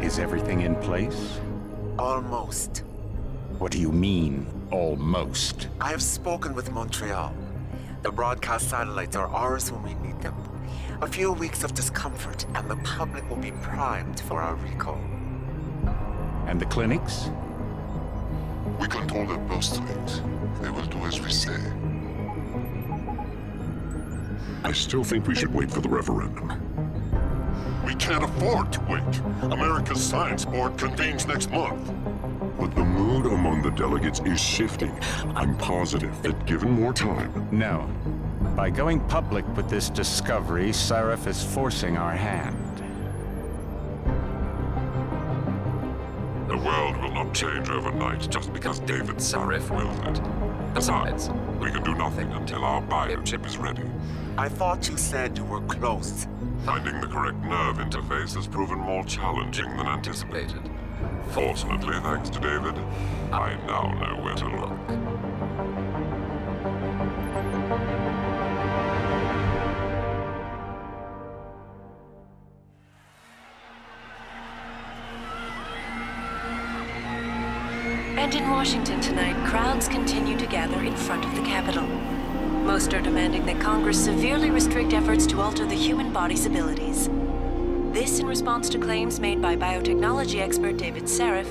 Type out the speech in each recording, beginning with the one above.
Is everything in place? Almost. What do you mean, almost? I have spoken with Montreal. The broadcast satellites are ours when we need them. A few weeks of discomfort, and the public will be primed for our recall. And the clinics? We control their purse strings. They will do as we say. I still think we should wait for the referendum. We can't afford to wait. America's Science Board convenes next month. But the mood among the delegates is shifting. I'm positive that given more time... No. By going public with this discovery, Sarif is forcing our hand. The world will not change overnight just because David Sarif wills it. Besides, we can do nothing until our biochip is ready. I thought you said you were close. Finding the correct nerve interface has proven more challenging than anticipated. Fortunately, thanks to David, I now know where to look. And in Washington tonight, crowds continue to gather in front of the Capitol. Most are demanding that Congress severely restrict efforts to alter the human body's abilities. This in response to claims made by biotechnology expert David Sarif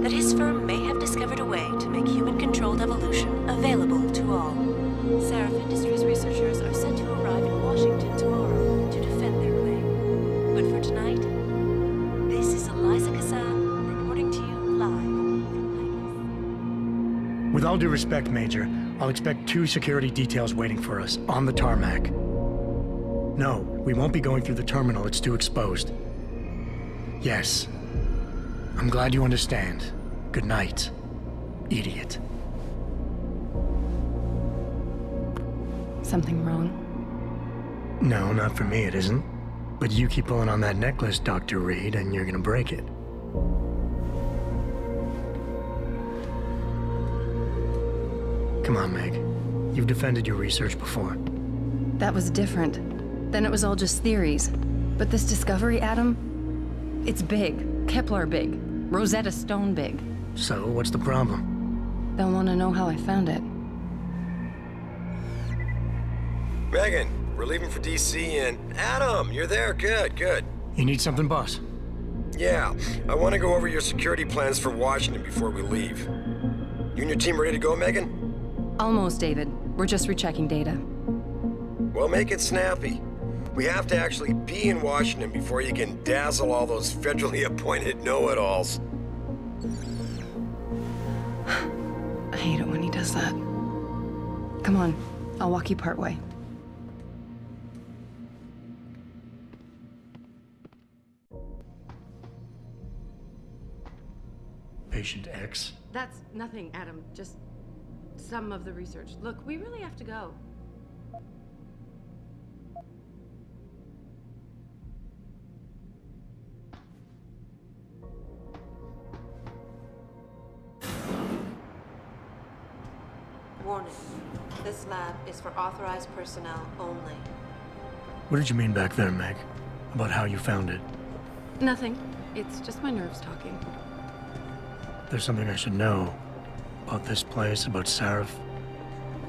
that his firm may have discovered a way to make human-controlled evolution available to all. Sarif Industries researchers are set to arrive in Washington tomorrow to defend their claim. But for tonight, this is Eliza Kassan reporting to you live from Vegas. With all due respect, Major, I'll expect 2 security details waiting for us on the tarmac. No, we won't be going through the terminal. It's too exposed. Yes. I'm glad you understand. Good night, idiot. Something wrong? No, not for me, it isn't. But you keep pulling on that necklace, Dr. Reed, and you're gonna break it. Come on, Meg. You've defended your research before. That was different. Then it was all just theories. But this discovery, Adam, it's big. Kepler big. Rosetta Stone big. So, what's the problem? They'll want to know how I found it. Megan, we're leaving for DC and... Adam, you're there. Good, good. You need something, boss? Yeah, I want to go over your security plans for Washington before we leave. You and your team ready to go, Megan? Almost, David. We're just rechecking data. Well, make it snappy. We have to actually be in Washington before you can dazzle all those federally appointed know-it-alls. I hate it when he does that. Come on, I'll walk you part way. Patient X? That's nothing, Adam. Just some of the research. Look, we really have to go. Warning. This lab is for authorized personnel only. What did you mean back there, Meg? About how you found it? Nothing. It's just my nerves talking. There's something I should know. About this place, about Sarif.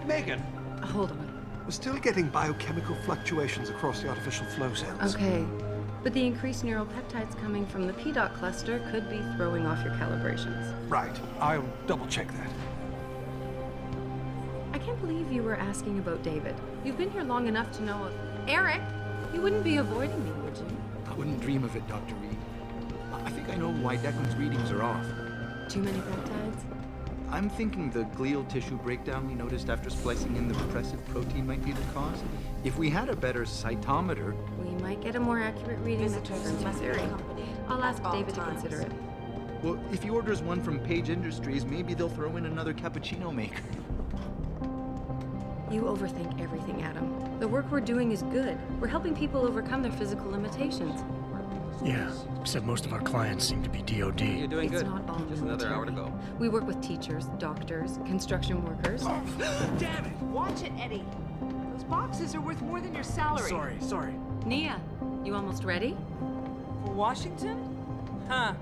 Megan! Hold on. We're still getting biochemical fluctuations across the artificial flow cells. Okay. But the increased neural peptides coming from the PDOT cluster could be throwing off your calibrations. Right. I'll double-check that. I can't believe you were asking about David. You've been here long enough to know of... Eric! You wouldn't be avoiding me, would you? I wouldn't dream of it, Dr. Reed. I think I know why Declan's readings are off. Too many peptides? I'm thinking the glial tissue breakdown we noticed after splicing in the repressive protein might be the cause. If we had a better cytometer... We might get a more accurate reading that confirms your theory. I'll ask David to consider it. Well, if he orders one from Page Industries, maybe they'll throw in another cappuccino maker. You overthink everything, Adam. The work we're doing is good. We're helping people overcome their physical limitations. Yeah, except most of our clients seem to be DOD. You're doing It's good. not all Just another hour to military. go. We work with teachers, doctors, construction workers. Damn it! Watch it, Eddie. Those boxes are worth more than your salary. Sorry. Nia, you almost ready? For Washington? Huh.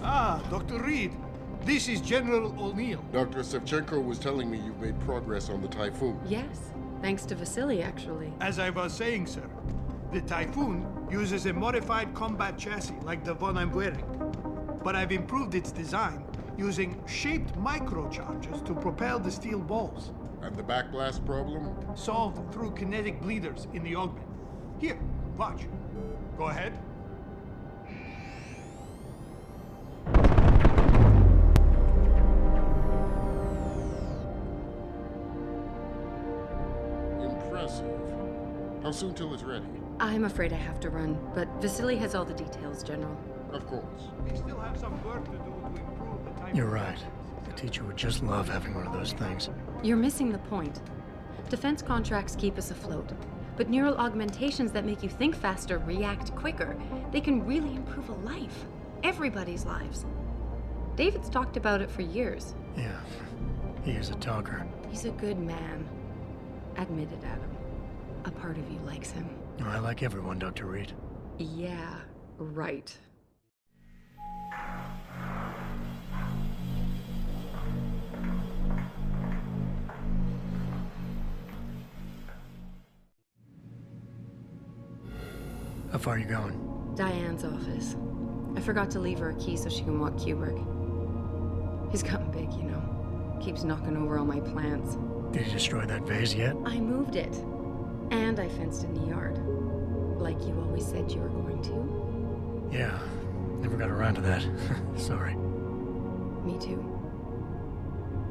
Ah, Dr. Reed. This is General O'Neill. Dr. Sevchenko was telling me you've made progress on the Typhoon. Yes, thanks to Vasily, actually. As I was saying, sir, the Typhoon uses a modified combat chassis like the one I'm wearing. But I've improved its design using shaped microcharges to propel the steel balls. And the backblast problem? Solved through kinetic bleeders in the augment. Here, watch. Go ahead. Impressive. How soon till it's ready? I'm afraid I have to run, but Vasily has all the details, General. Of course. We still have some work to do to improve the type. You're right. The teacher would just love having one of those things. You're missing the point. Defense contracts keep us afloat, but neural augmentations that make you think faster, react quicker, they can really improve a life. Everybody's lives. David's talked about it for years. Yeah, he is a talker. He's a good man. Admit it, Adam. A part of you likes him. I like everyone, Dr. Reed. Yeah, right. How far are you going? Diane's office. I forgot to leave her a key so she can walk Kubrick. He's gotten big, you know. Keeps knocking over all my plants. Did you destroy that vase yet? I moved it. And I fenced in the yard. Like you always said you were going to. Yeah, never got around to that. Sorry. Me too.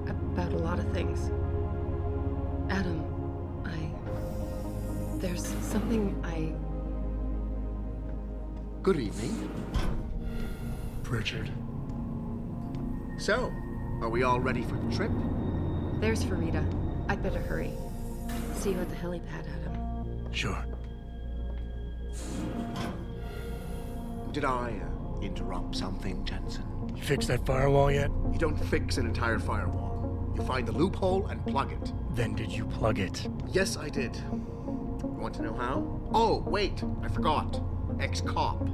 About a lot of things. Adam, there's something Good evening. Pritchard. So, are we all ready for the trip? There's Farida. I'd better hurry. See you at the helipad, Adam. Sure. Did I interrupt something, Jensen? You fixed that firewall yet? You don't fix an entire firewall. You find the loophole and plug it. Then did you plug it? Yes, I did. You want to know how? Oh, wait, I forgot. Ex-cop.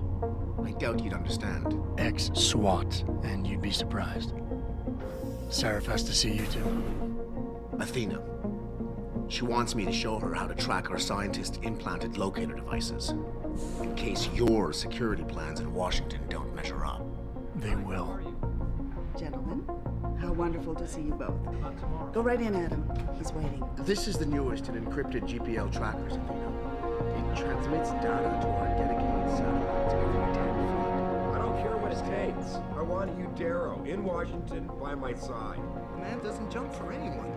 I doubt you'd understand. Ex-SWAT, and you'd be surprised. Sarif has to see you too. Athena. She wants me to show her how to track our scientist-implanted locator devices, in case your security plans in Washington don't measure up. They will. Gentlemen, how wonderful to see you both. Go right in, Adam. He's waiting. This is the newest in encrypted GPL trackers, Athena. It transmits data to our dedicated satellites every 10 feet. I don't care what it takes. I want you, Darrow, in Washington, by my side. The man doesn't jump for anyone.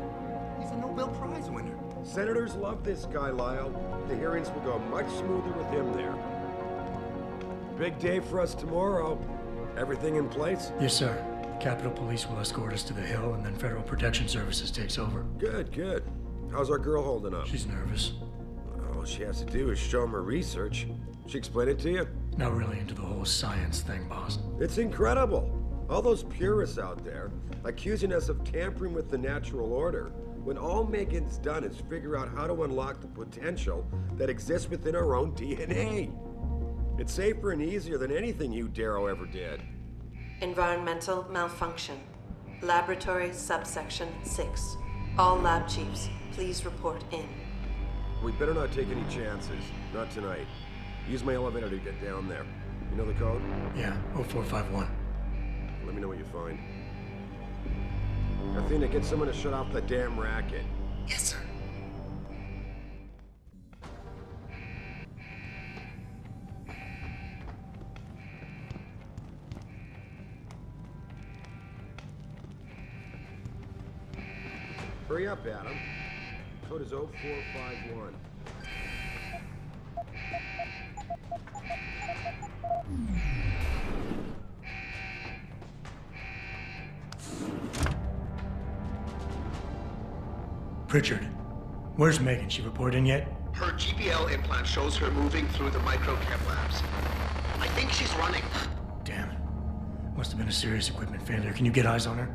He's a Nobel Prize winner. Senators love this guy, Lyle. The hearings will go much smoother with him there. Big day for us tomorrow. Everything in place? Yes, sir. Capitol Police will escort us to the Hill, and then Federal Protection Services takes over. Good, good. How's our girl holding up? She's nervous. All she has to do is show him her research. She explain it to you? Not really into the whole science thing, boss. It's incredible. All those purists out there accusing us of tampering with the natural order, when all Megan's done is figure out how to unlock the potential that exists within our own DNA. It's safer and easier than anything you, Darrow, ever did. Environmental malfunction. Laboratory subsection 6. All lab chiefs, please report in. We better not take any chances. Not tonight. Use my elevator to get down there. You know the code? Yeah, 0451. Let me know what you find. Athena, get someone to shut off the damn racket. Yes, sir. Hurry up, Adam. Code is 0451. Pritchard, where's Megan? She report in yet? Her GPL implant shows her moving through the microchem labs. I think she's running. Damn it. Must have been a serious equipment failure. Can you get eyes on her?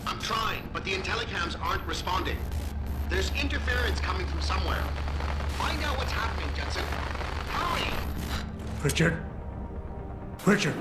I'm trying, but the intellicams aren't responding. There's interference coming from somewhere. Find out what's happening, Jensen. Hurry! Richard? Richard!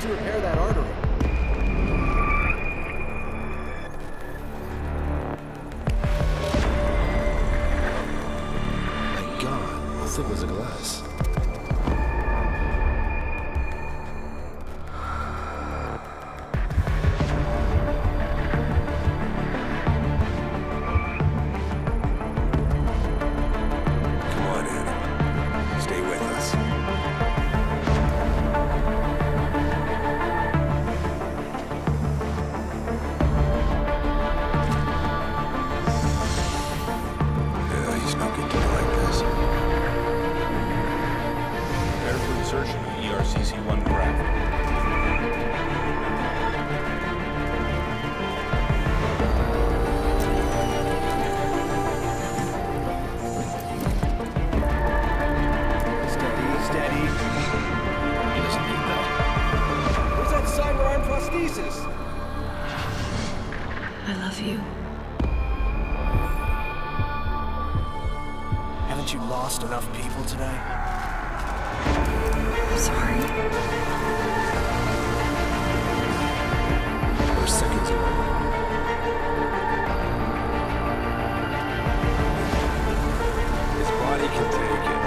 to repair that artery. My God, how thick was the glass? Haven't you lost enough people today? I'm sorry. We're seconds away. His body can take it.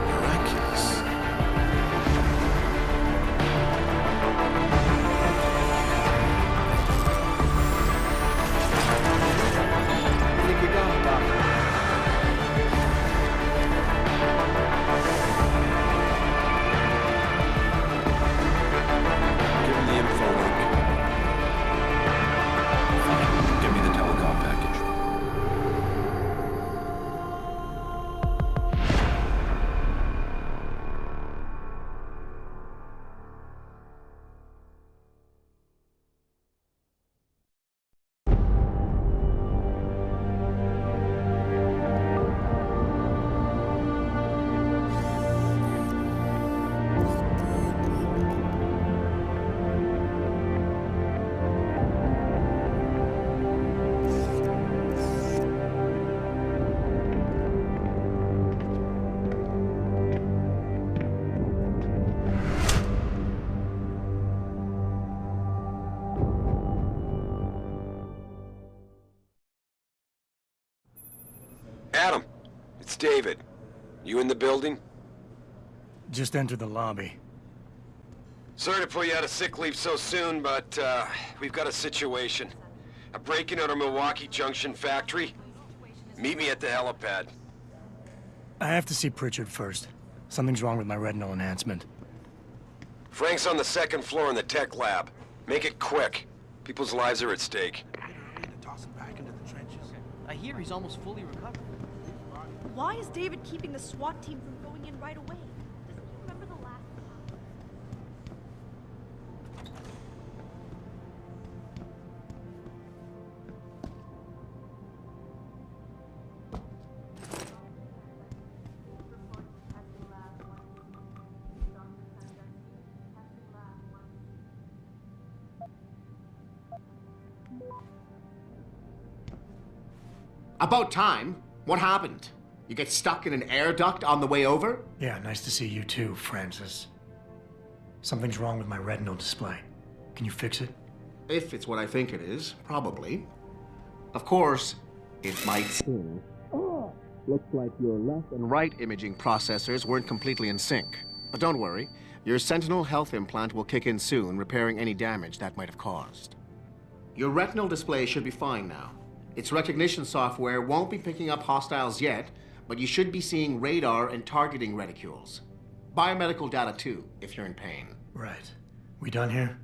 Miraculous. Adam, it's David. You in the building? Just entered the lobby. Sorry to pull you out of sick leave so soon, but we've got a situation. A break-in at our Milwaukee Junction factory. Meet me at the helipad. I have to see Pritchard first. Something's wrong with my retinal enhancement. Frank's on the second floor in the tech lab. Make it quick. People's lives are at stake. Toss him back into the trenches. I hear he's almost fully recovered. Why is David keeping the SWAT team from going in right away? Doesn't he remember the last time? About time. What happened? You get stuck in an air duct on the way over? Yeah, nice to see you too, Francis. Something's wrong with my retinal display. Can you fix it? If it's what I think it is, probably. Of course, it might seem. Looks like your left and right imaging processors weren't completely in sync. But don't worry, your Sentinel health implant will kick in soon, repairing any damage that might have caused. Your retinal display should be fine now. Its recognition software won't be picking up hostiles yet, but you should be seeing radar and targeting reticules. Biomedical data too, if you're in pain. Right. We done here?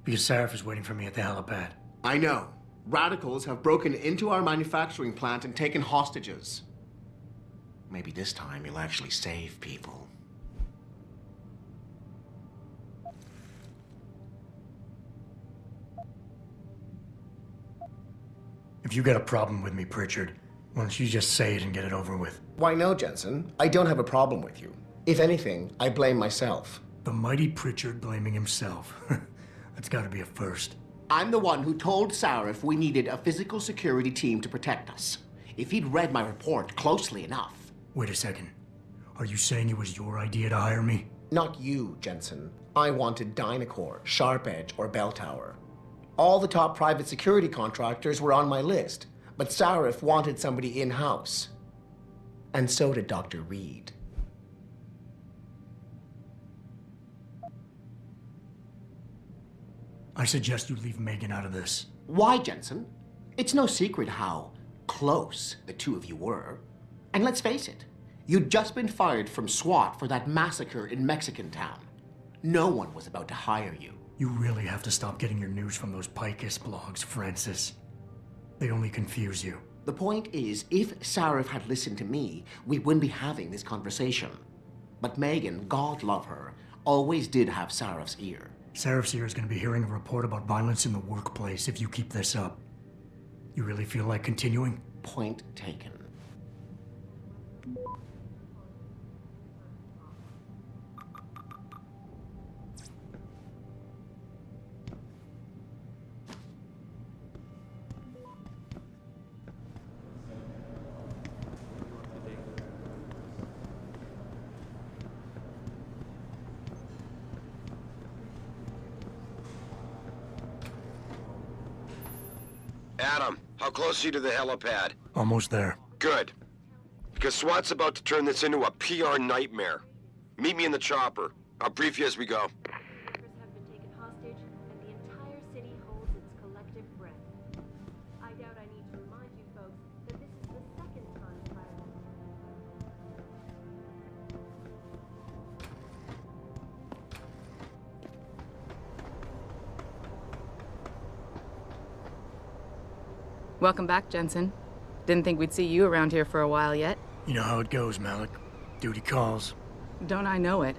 Because Sarif is waiting for me at the helipad. I know. Radicals have broken into our manufacturing plant and taken hostages. Maybe this time you'll actually save people. If you got a problem with me, Pritchard, why don't you just say it and get it over with? Why no, Jensen. I don't have a problem with you. If anything, I blame myself. The mighty Pritchard blaming himself. That's gotta be a first. I'm the one who told Sarif we needed a physical security team to protect us. If he'd read my report closely enough, Wait a second. Are you saying it was your idea to hire me? Not you, Jensen. I wanted Dynacore, Sharp Edge, or Bell Tower. All the top private security contractors were on my list, but Sarif wanted somebody in-house. And so did Dr. Reed. I suggest you leave Megan out of this. Why, Jensen? It's no secret how close the two of you were. And let's face it, you'd just been fired from SWAT for that massacre in Mexican town. No one was about to hire you. You really have to stop getting your news from those Picus blogs, Francis. They only confuse you. The point is, if Sarif had listened to me, we wouldn't be having this conversation. But Megan, God love her, always did have Sarif's ear. Sarif's ear is going to be hearing a report about violence in the workplace if you keep this up. You really feel like continuing? Point taken. Adam, how close are you to the helipad? Almost there. Good. Because SWAT's about to turn this into a PR nightmare. Meet me in the chopper. I'll brief you as we go. Have been taken hostage, and the entire city holds its collective breath. I doubt I need to remind you folks that this is the second time pirates. Welcome back, Jensen. Didn't think we'd see you around here for a while yet. You know how it goes, Malik. Duty calls. Don't I know it?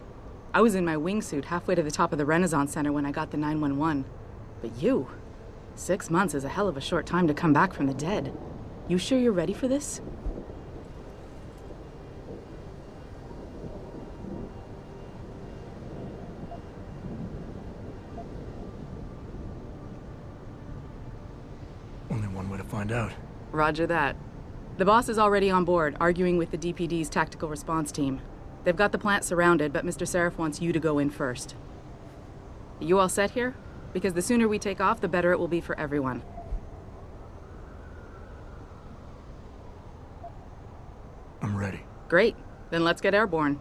I was in my wingsuit halfway to the top of the Renaissance Center when I got the 911. But you? 6 months is a hell of a short time to come back from the dead. You sure you're ready for this? Only one way to find out. Roger that. The boss is already on board, arguing with the DPD's tactical response team. They've got the plant surrounded, but Mr. Sarif wants you to go in first. You all set here? Because the sooner we take off, the better it will be for everyone. I'm ready. Great. Then let's get airborne.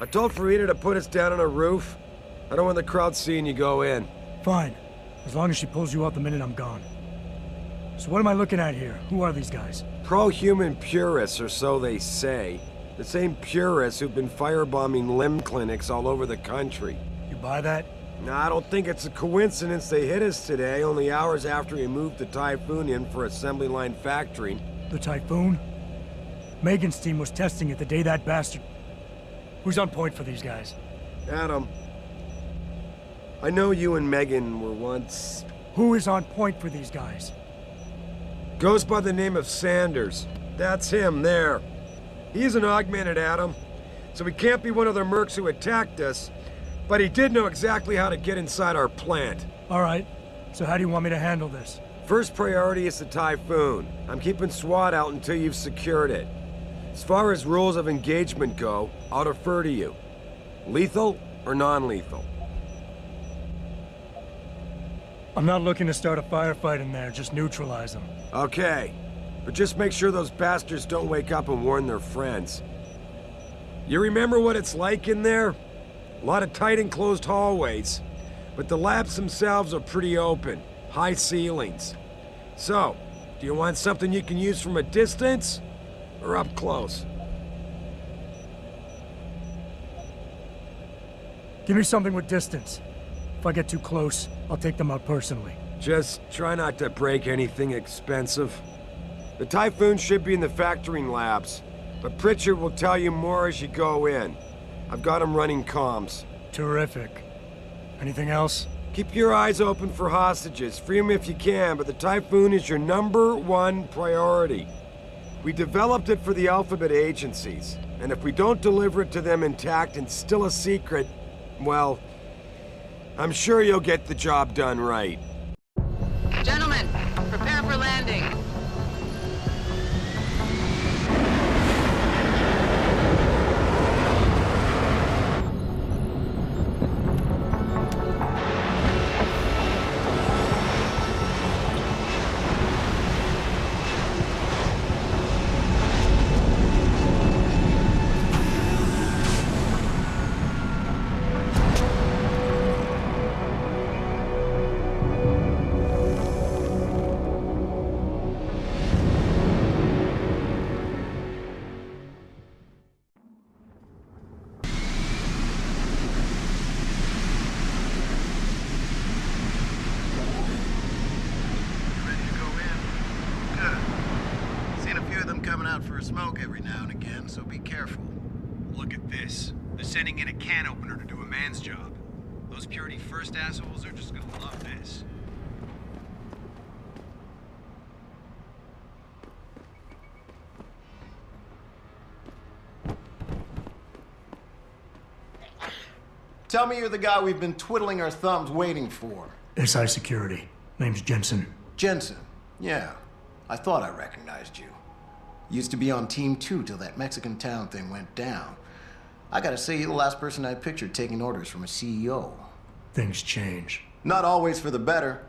I told Farida to put us down on a roof. I don't want the crowd seeing you go in. Fine. As long as she pulls you out the minute I'm gone. So what am I looking at here? Who are these guys? Pro-human purists, or so they say. The same purists who've been firebombing limb clinics all over the country. You buy that? No, I don't think it's a coincidence they hit us today, only hours after we moved the Typhoon in for assembly line factory. The Typhoon? Megan's team was testing it the day that bastard... Who's on point for these guys? Adam, I know you and Megan were once... Who is on point for these guys? Goes by the name of Sanders. That's him, there. He's an augmented Adam, so he can't be one of the mercs who attacked us, but he did know exactly how to get inside our plant. All right, so how do you want me to handle this? First priority is the Typhoon. I'm keeping SWAT out until you've secured it. As far as rules of engagement go, I'll defer to you. Lethal or non-lethal? I'm not looking to start a firefight in there, just neutralize them. Okay, but just make sure those bastards don't wake up and warn their friends. You remember what it's like in there? A lot of tight enclosed hallways, but the labs themselves are pretty open, high ceilings. So, do you want something you can use from a distance? Or up close? Give me something with distance. If I get too close, I'll take them out personally. Just try not to break anything expensive. The Typhoon should be in the factoring labs, but Pritchard will tell you more as you go in. I've got him running comms. Terrific. Anything else? Keep your eyes open for hostages. Free them if you can, but the Typhoon is your #1 priority. We developed it for the Alphabet agencies, and if we don't deliver it to them intact and still a secret, well, I'm sure you'll get the job done right. Gentlemen, prepare for landing. For a smoke every now and again, so be careful. Look at this. They're sending in a can opener to do a man's job. Those Purity First assholes are just gonna love this. Tell me you're the guy we've been twiddling our thumbs waiting for. SI Security. Name's Jensen. Jensen? Yeah. I thought I recognized you. Used to be on Team 2 till that Mexican town thing went down. I gotta say, you're the last person I pictured taking orders from a CEO. Things change. Not always for the better.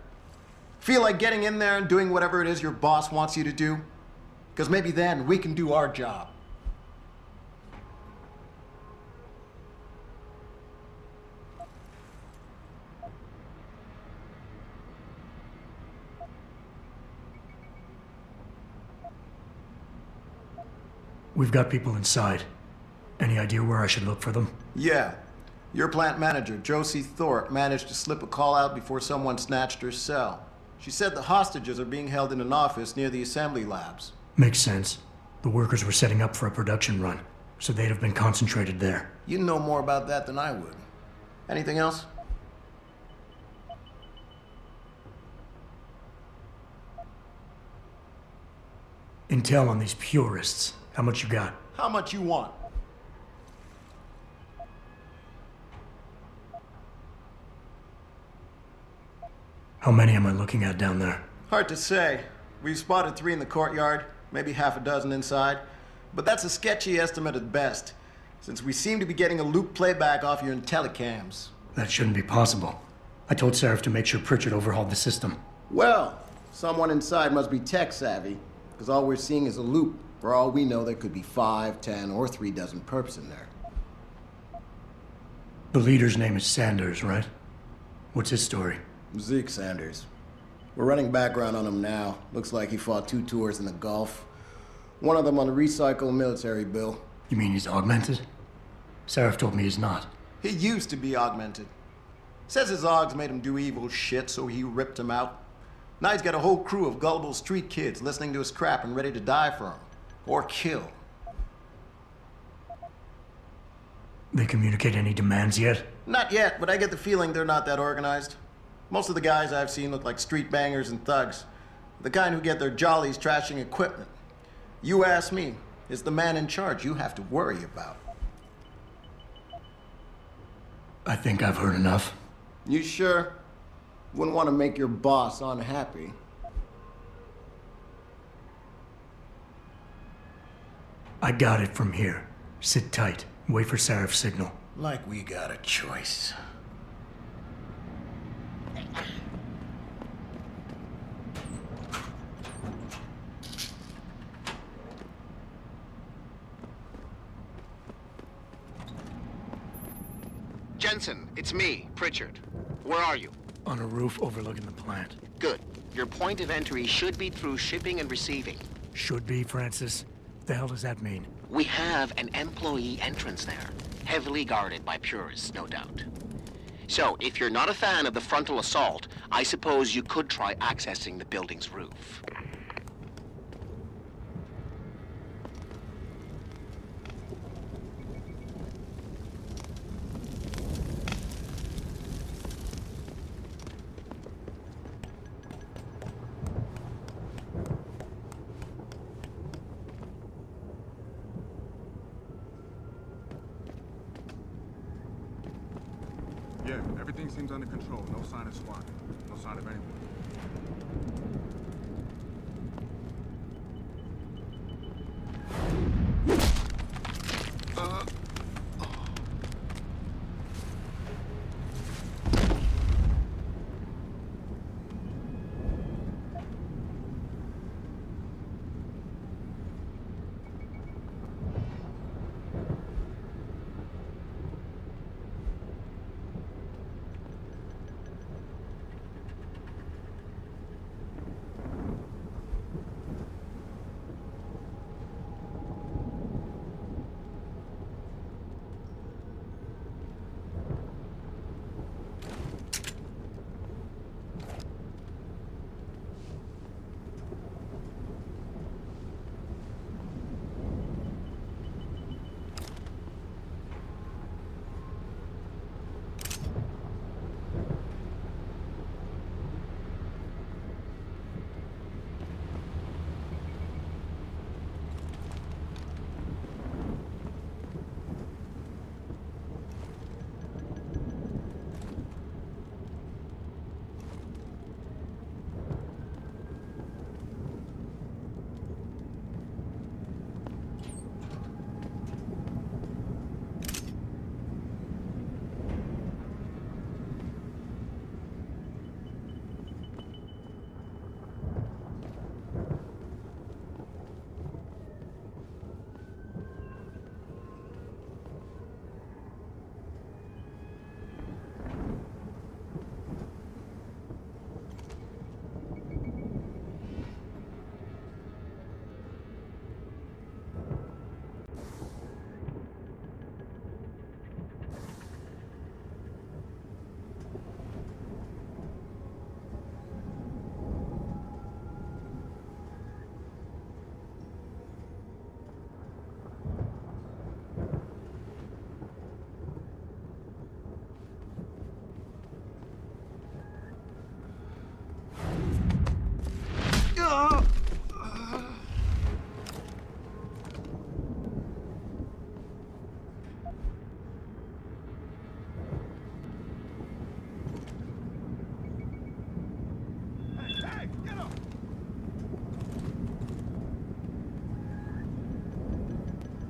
Feel like getting in there and doing whatever it is your boss wants you to do? Because maybe then we can do our job. We've got people inside. Any idea where I should look for them? Yeah. Your plant manager, Josie Thorpe, managed to slip a call out before someone snatched her cell. She said the hostages are being held in an office near the assembly labs. Makes sense. The workers were setting up for a production run, so they'd have been concentrated there. You know more about that than I would. Anything else? Intel on these purists. How much you got? How much you want? How many am I looking at down there? Hard to say. We've spotted 3 in the courtyard, maybe half a dozen inside. But that's a sketchy estimate at best, since we seem to be getting a loop playback off your telecams. That shouldn't be possible. I told Sarif to make sure Pritchard overhauled the system. Well, someone inside must be tech savvy, because all we're seeing is a loop. For all we know, there could be 5, 10, or 3 dozen perps in there. The leader's name is Sanders, right? What's his story? Zeke Sanders. We're running background on him now. Looks like he fought 2 tours in the Gulf. One of them on a recycled military bill. You mean he's augmented? Sarif told me he's not. He used to be augmented. Says his augs made him do evil shit, so he ripped him out. Now he's got a whole crew of gullible street kids listening to his crap and ready to die for him. Or kill. They communicate any demands yet? Not yet, but I get the feeling they're not that organized. Most of the guys I've seen look like street bangers and thugs. The kind who get their jollies trashing equipment. You ask me, it's the man in charge you have to worry about. I think I've heard enough. You sure? Wouldn't want to make your boss unhappy. I got it from here. Sit tight. Wait for Sarif's signal. Like we got a choice. Jensen, it's me, Pritchard. Where are you? On a roof overlooking the plant. Good. Your point of entry should be through shipping and receiving. Should be, Francis. The hell does that mean? We have an employee entrance there, heavily guarded by purists, no doubt. So, if you're not a fan of the frontal assault, I suppose you could try accessing the building's roof. Yeah, everything seems under control. No sign of SWAT. No sign of anyone.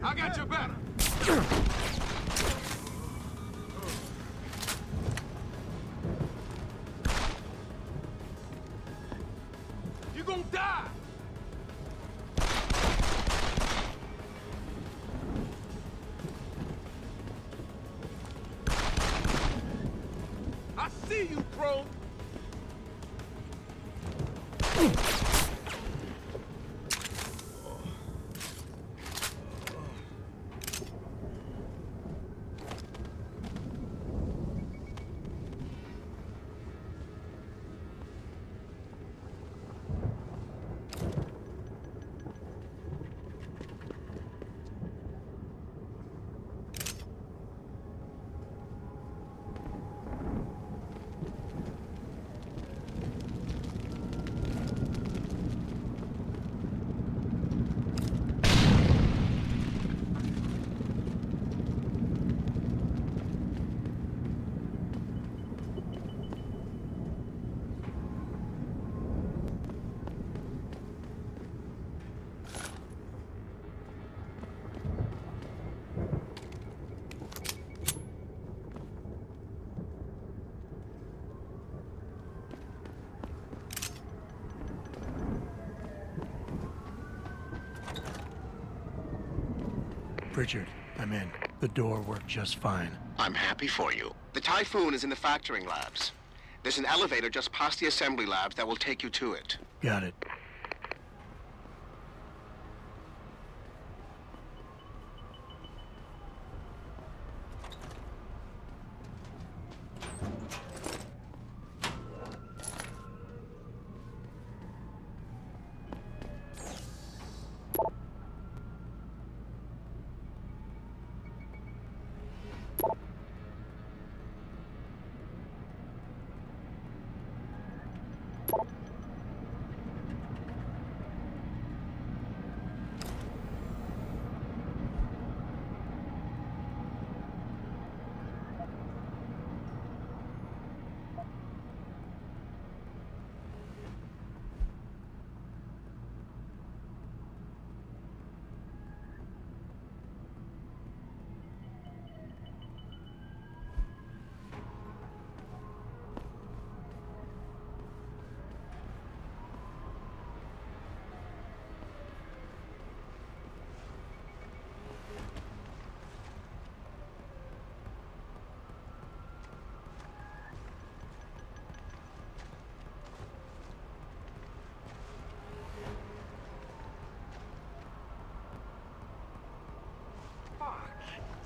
I got your back. You gonna die. I see you, bro. Richard, I'm in. The door worked just fine. I'm happy for you. The Typhoon is in the factoring labs. There's an elevator just past the assembly labs that will take you to it. Got it.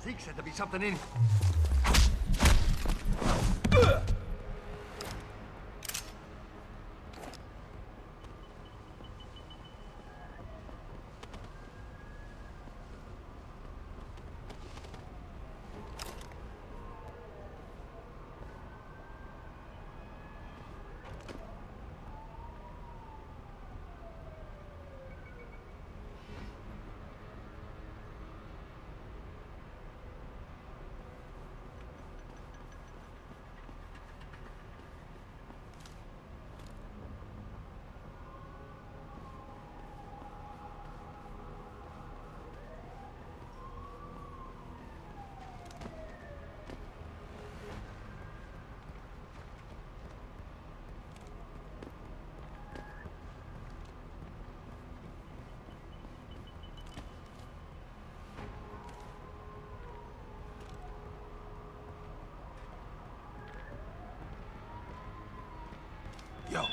Zeke said there'd be something in. Yo,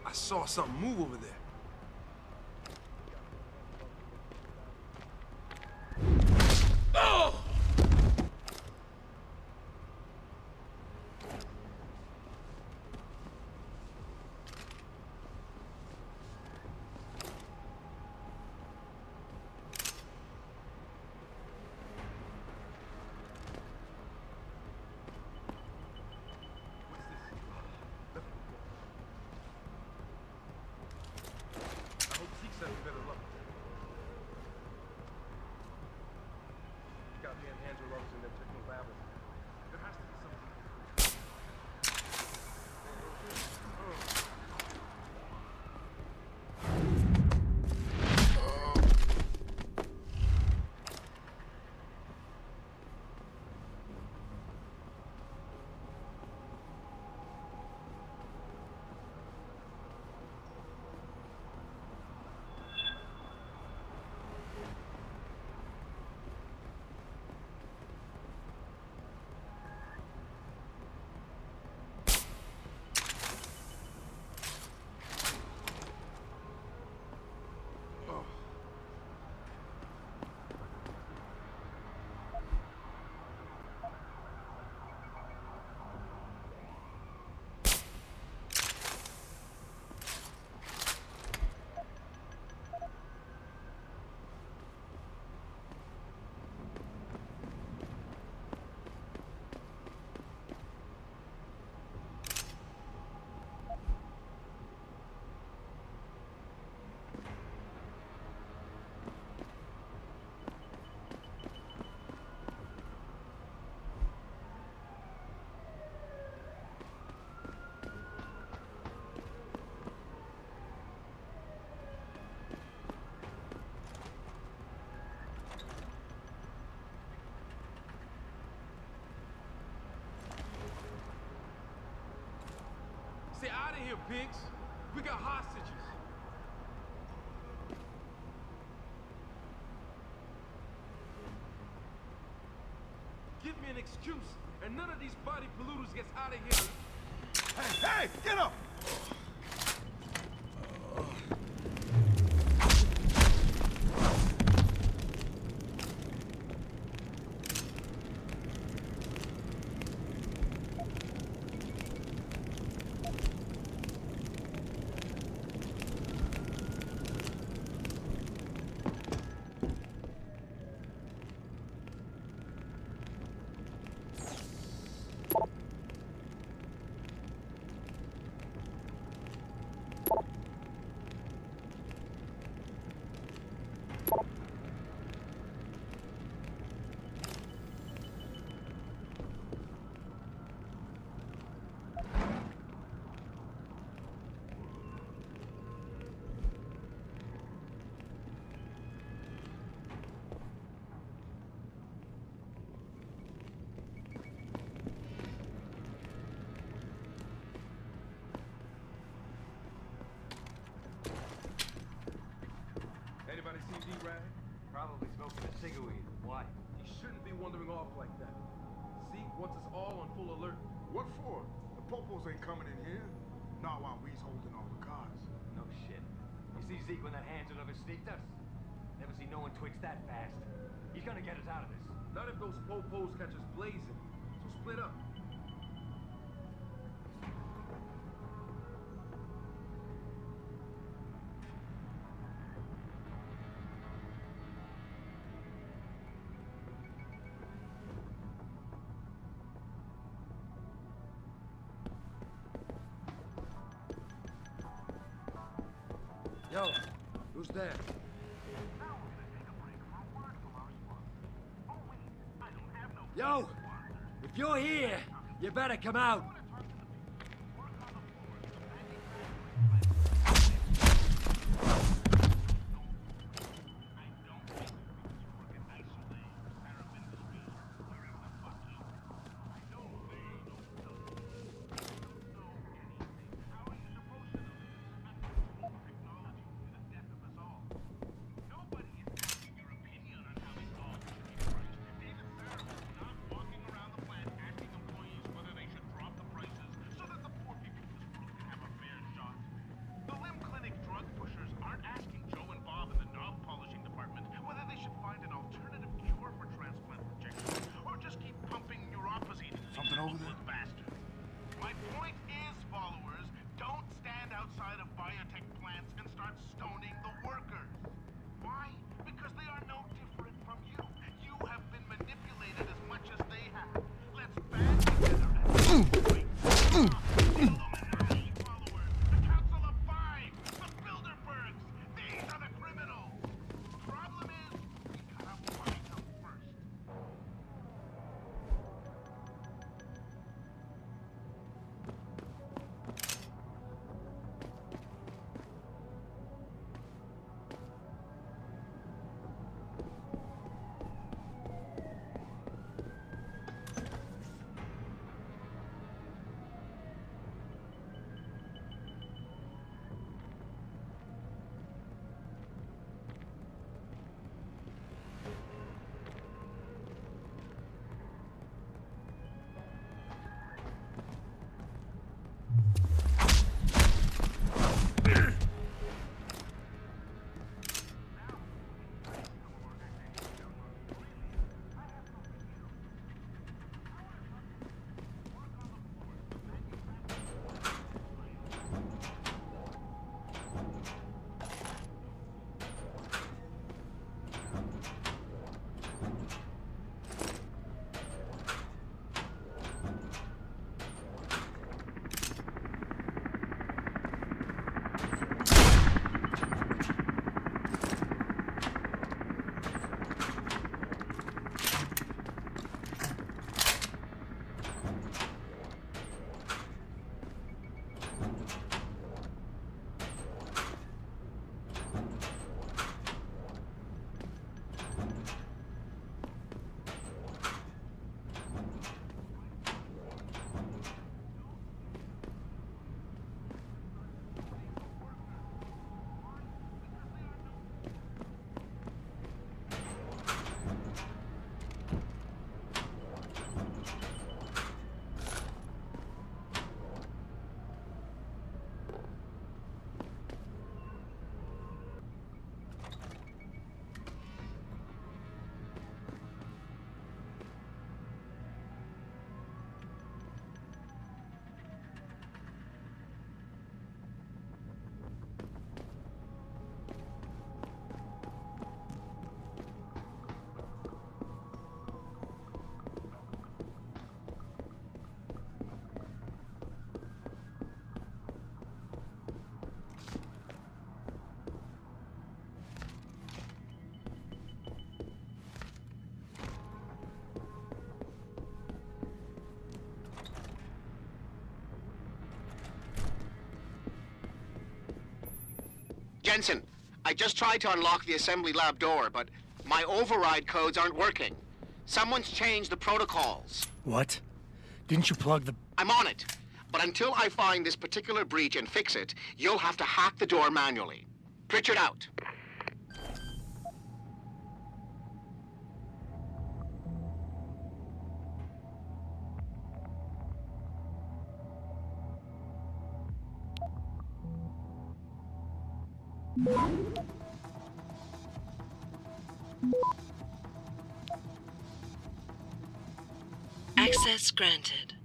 I saw something move over there. Oh! Stay out of here, pigs. We got hostages. Give me an excuse, and none of these body polluters gets out of here. Hey, hey, get up! Anybody see D-Rag? Probably smoking a cigarette. Why? He shouldn't be wandering off like that. Zeke wants us all on full alert. What for? The popos ain't coming in here. Not while we's holding all the cards. No shit. You see Zeke when that hands it over sneaked us? Never seen no one twitch that fast. He's gonna get us out of this. Not if those po-pos catch us blazing. So split up. Yo, who's there? Yo, if you're here, you better come out. Over there? My point is, followers, don't stand outside of biotech plants and start stoning the workers. Why? Because they are no different from you. You have been manipulated as much as they have. Let's band together and break the Illuminati followers, the Council of Five, the Bilderbergs. These are the criminals. The problem is, we gotta find them first. Jensen, I just tried to unlock the assembly lab door, but my override codes aren't working. Someone's changed the protocols. What? Didn't you plug the... I'm on it. But until I find this particular breach and fix it, you'll have to hack the door manually. Pritchard out. Access granted.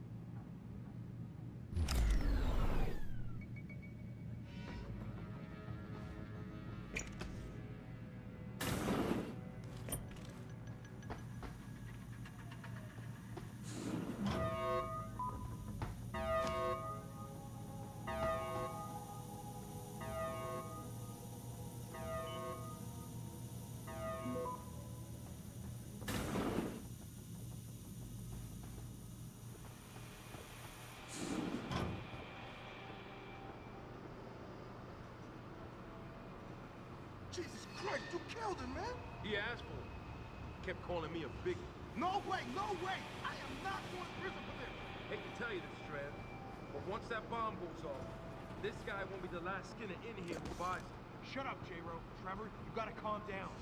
Jesus Christ, you killed him, man! He asked for it. Kept calling me a bigot. No way, no way! I am not going to prison for this! Hate to tell you this, Trev, but once that bomb goes off, this guy won't be the last skinner in here who buys it. Shut up, J-Ro. Trevor, you gotta calm down.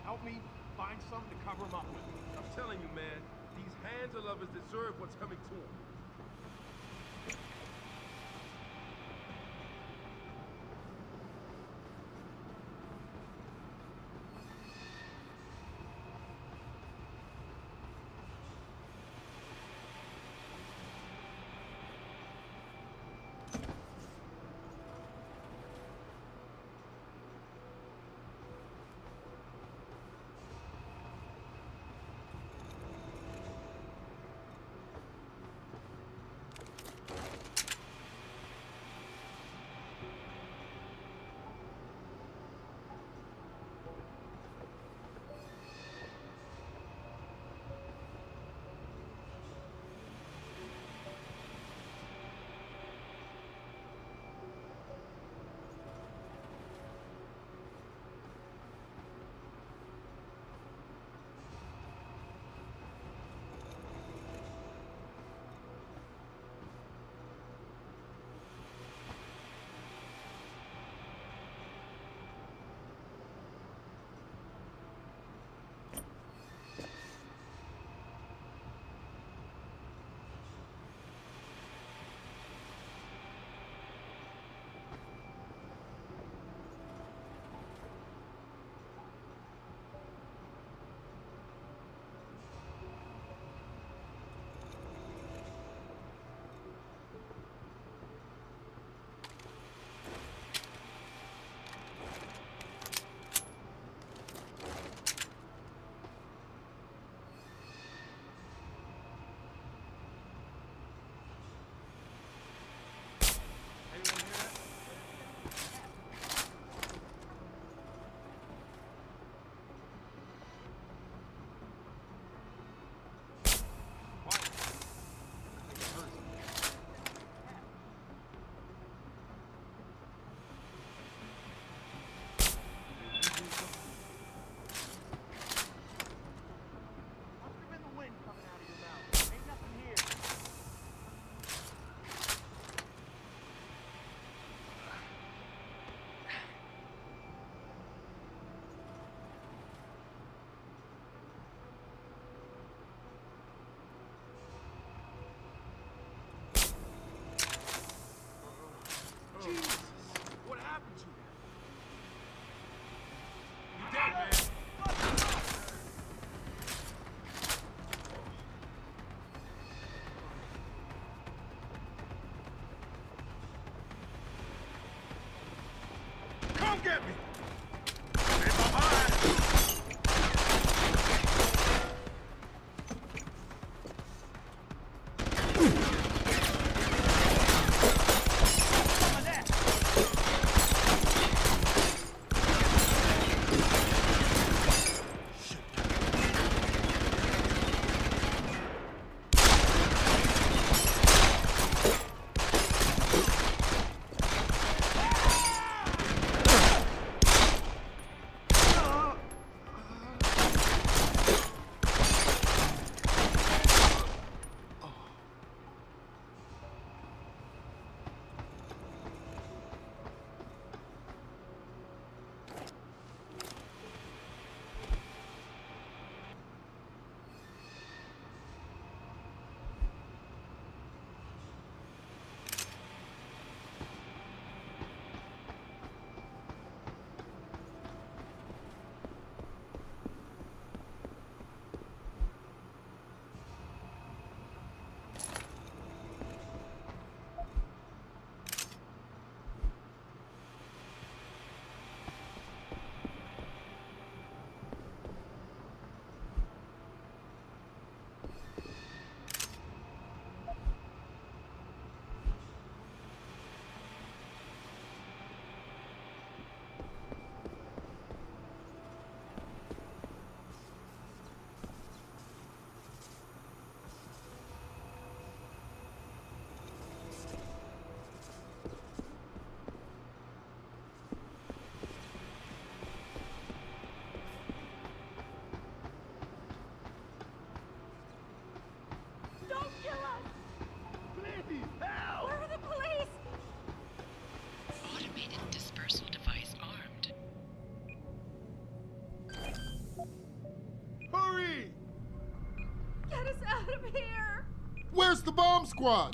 Help me find something to cover him up with. I'm telling you, man, these handler lovers deserve what's coming to them. Where's the bomb squad?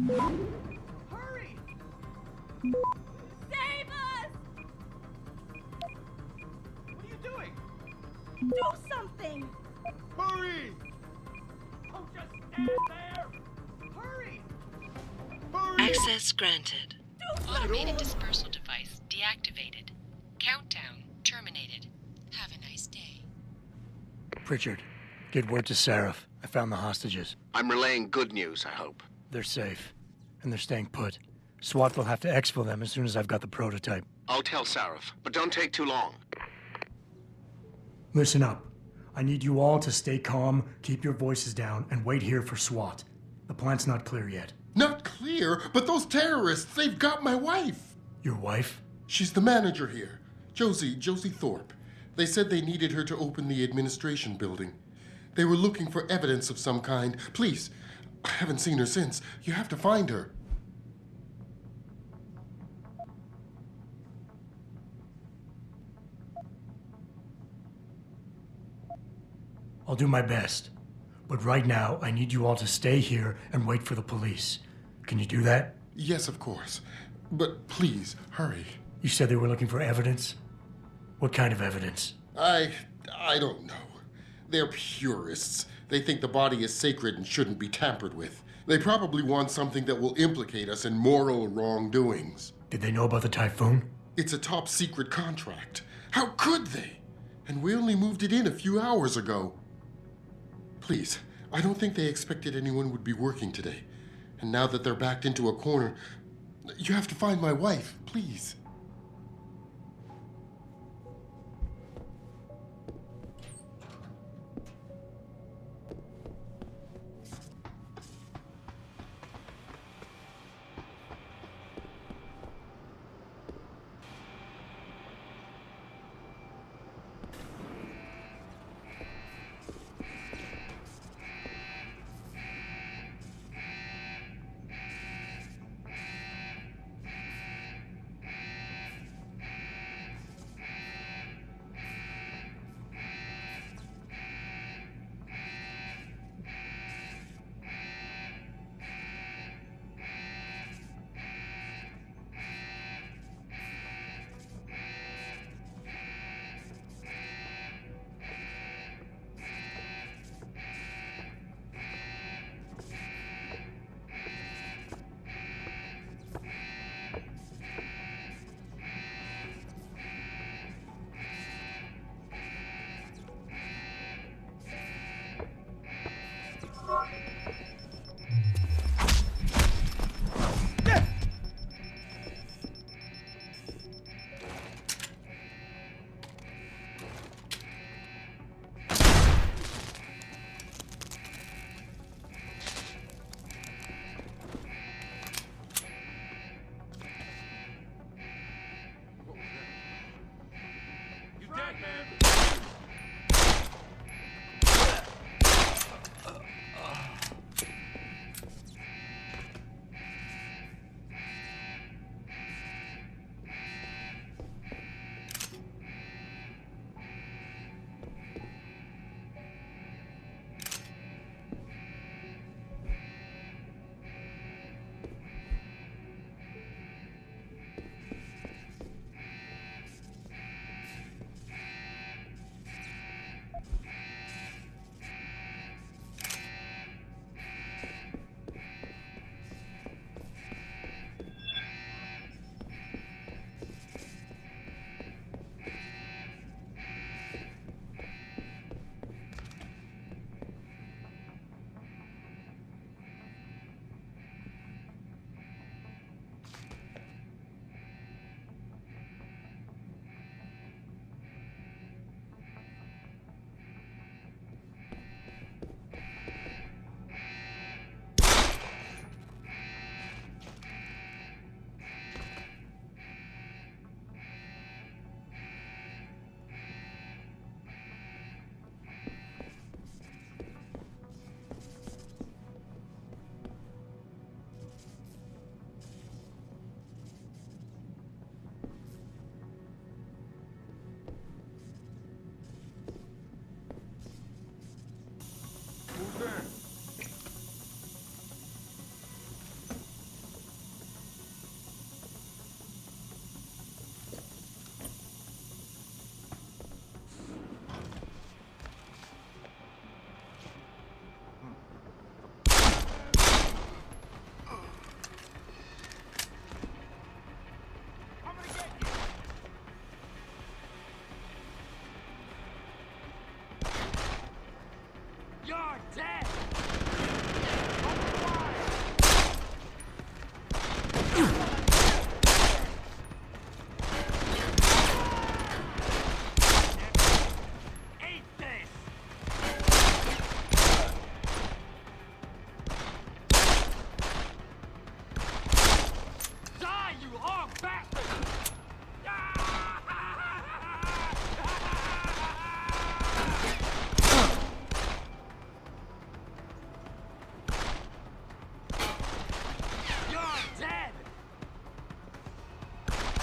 Hurry! Save us! What are you doing? Do something! Hurry! Don't just stand there! Hurry! Access granted. Automated dispersal device deactivated. Countdown terminated. Have a nice day. Pritchard, get word to Sarif. I found the hostages. I'm relaying good news, I hope. They're safe, and they're staying put. SWAT will have to exfil them as soon as I've got the prototype. I'll tell Sarif, but don't take too long. Listen up. I need you all to stay calm, keep your voices down, and wait here for SWAT. The plant's not clear yet. Not clear, but those terrorists, they've got my wife. Your wife? She's the manager here. Josie Thorpe. They said they needed her to open the administration building. They were looking for evidence of some kind. Please, I haven't seen her since. You have to find her. I'll do my best. But right now, I need you all to stay here and wait for the police. Can you do that? Yes, of course. But please, hurry. You said they were looking for evidence? What kind of evidence? I don't know. They're purists. They think the body is sacred and shouldn't be tampered with. They probably want something that will implicate us in moral wrongdoings. Did they know about the typhoon? It's a top secret contract. How could they? And we only moved it in a few hours ago. Please, I don't think they expected anyone would be working today. And now that they're backed into a corner, you have to find my wife, please.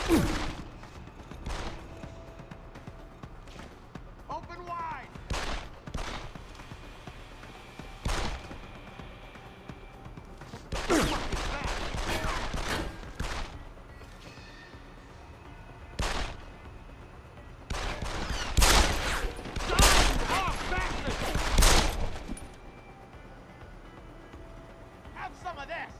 Open wide! Have some of this!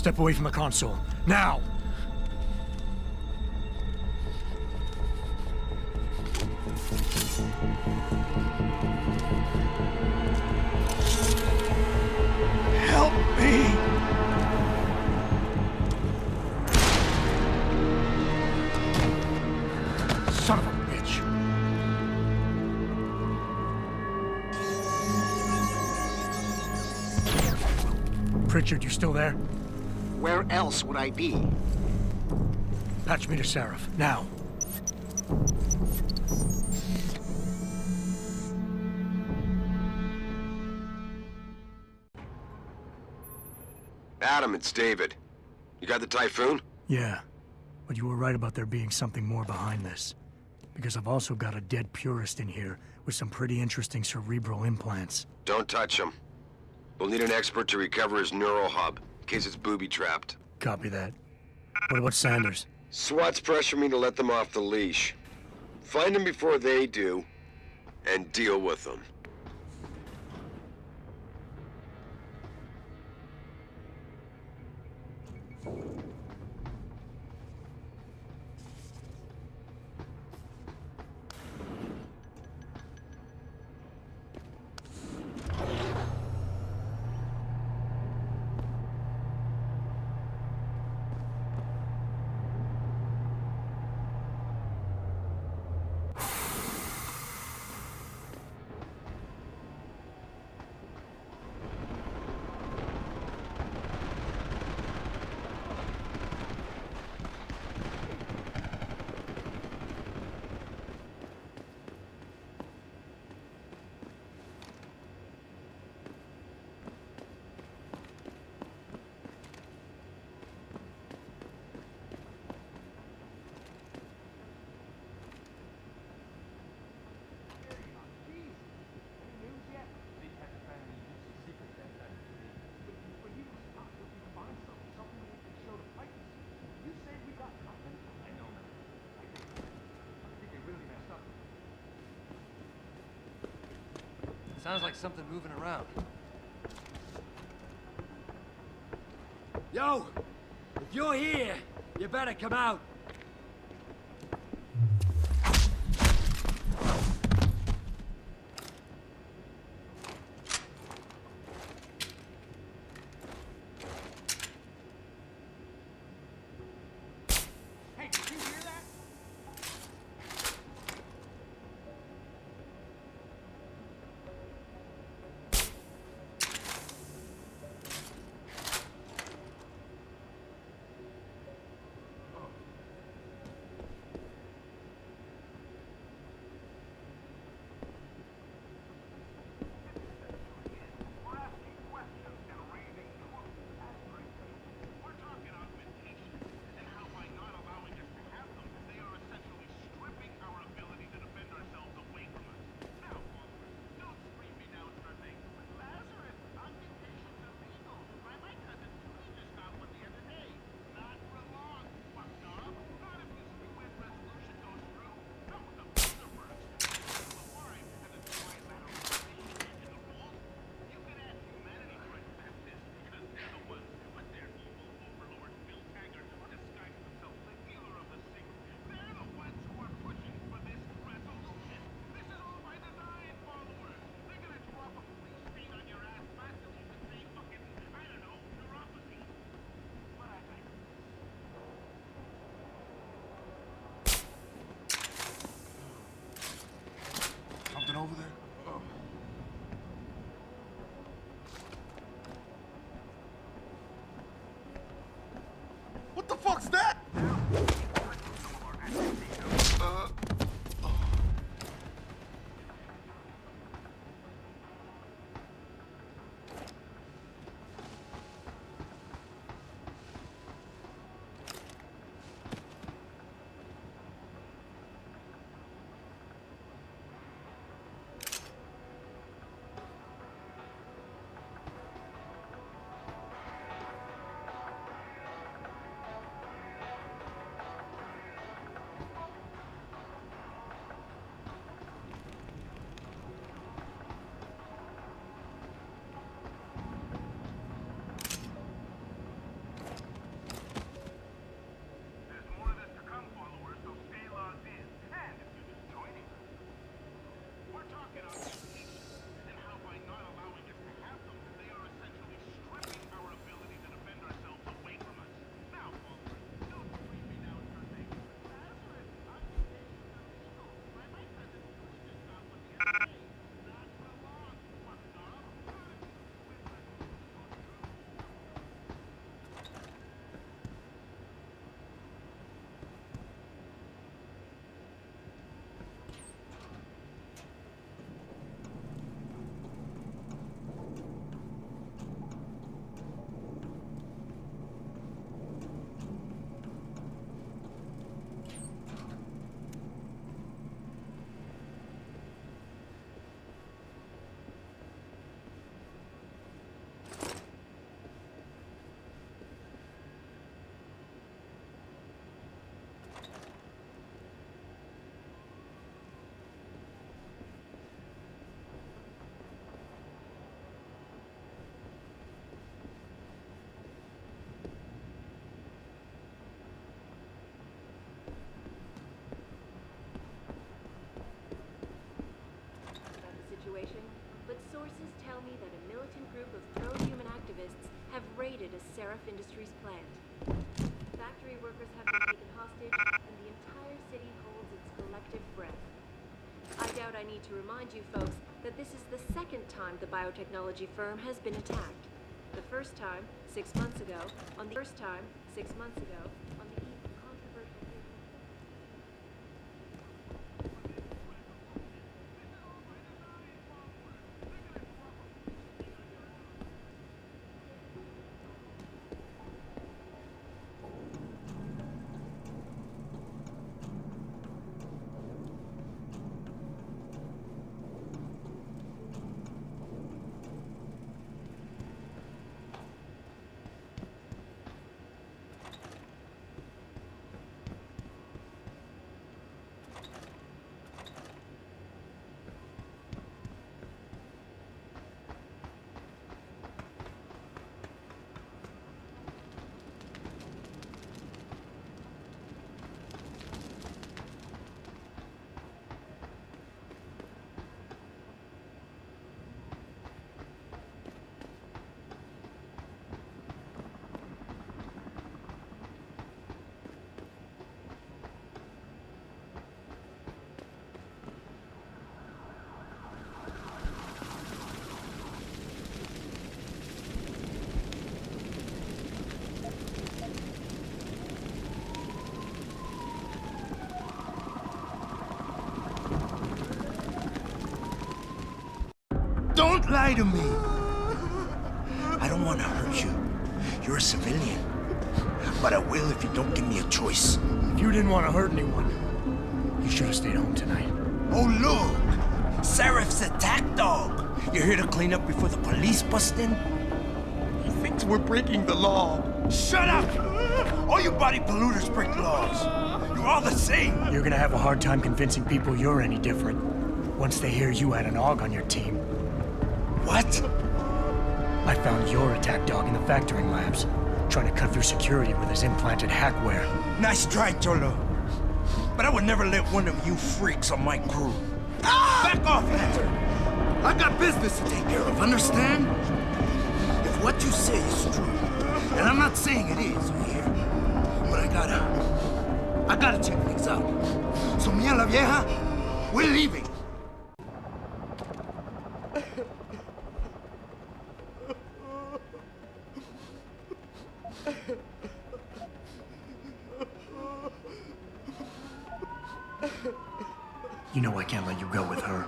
Step away from the console. Now! Help me! Son of a bitch! Pritchard, you still there? Where else would I be? Patch me to Sarif, now. Adam, it's David. You got the Typhoon? Yeah, but you were right about there being something more behind this. Because I've also got a dead purist in here with some pretty interesting cerebral implants. Don't touch him. We'll need an expert to recover his neural hub, in case it's booby-trapped. Copy that. What about Sanders? SWAT's pressure me to let them off the leash. Find them before they do, and deal with them. Sounds like something moving around. Yo! If you're here, you better come out. Hey, did you hear that? Sources tell me that a militant group of pro-human activists have raided a Sarif Industries plant. Factory workers have been taken hostage, and the entire city holds its collective breath. I doubt I need to remind you folks that this is the second time the biotechnology firm has been attacked. The first time, 6 months ago, on the eve of controversial... Don't lie to me. I don't want to hurt you. You're a civilian. But I will if you don't give me a choice. If you didn't want to hurt anyone, you should have stayed home tonight. Oh, look! Sarif's attack dog. You're here to clean up before the police bust in? He thinks we're breaking the law. Shut up! All you body polluters break laws. You're all the same. You're gonna have a hard time convincing people you're any different once they hear you had an AUG on your team. What? I found your attack dog in the factoring labs, trying to cut through security with his implanted hackware. Nice try, Cholo. But I would never let one of you freaks on my crew. Ah! Back off, Hunter! I got business to take care of, understand? If what you say is true, and I'm not saying it is here, but I gotta check things out. So me and la vieja, we're leaving. You know I can't let you go with her.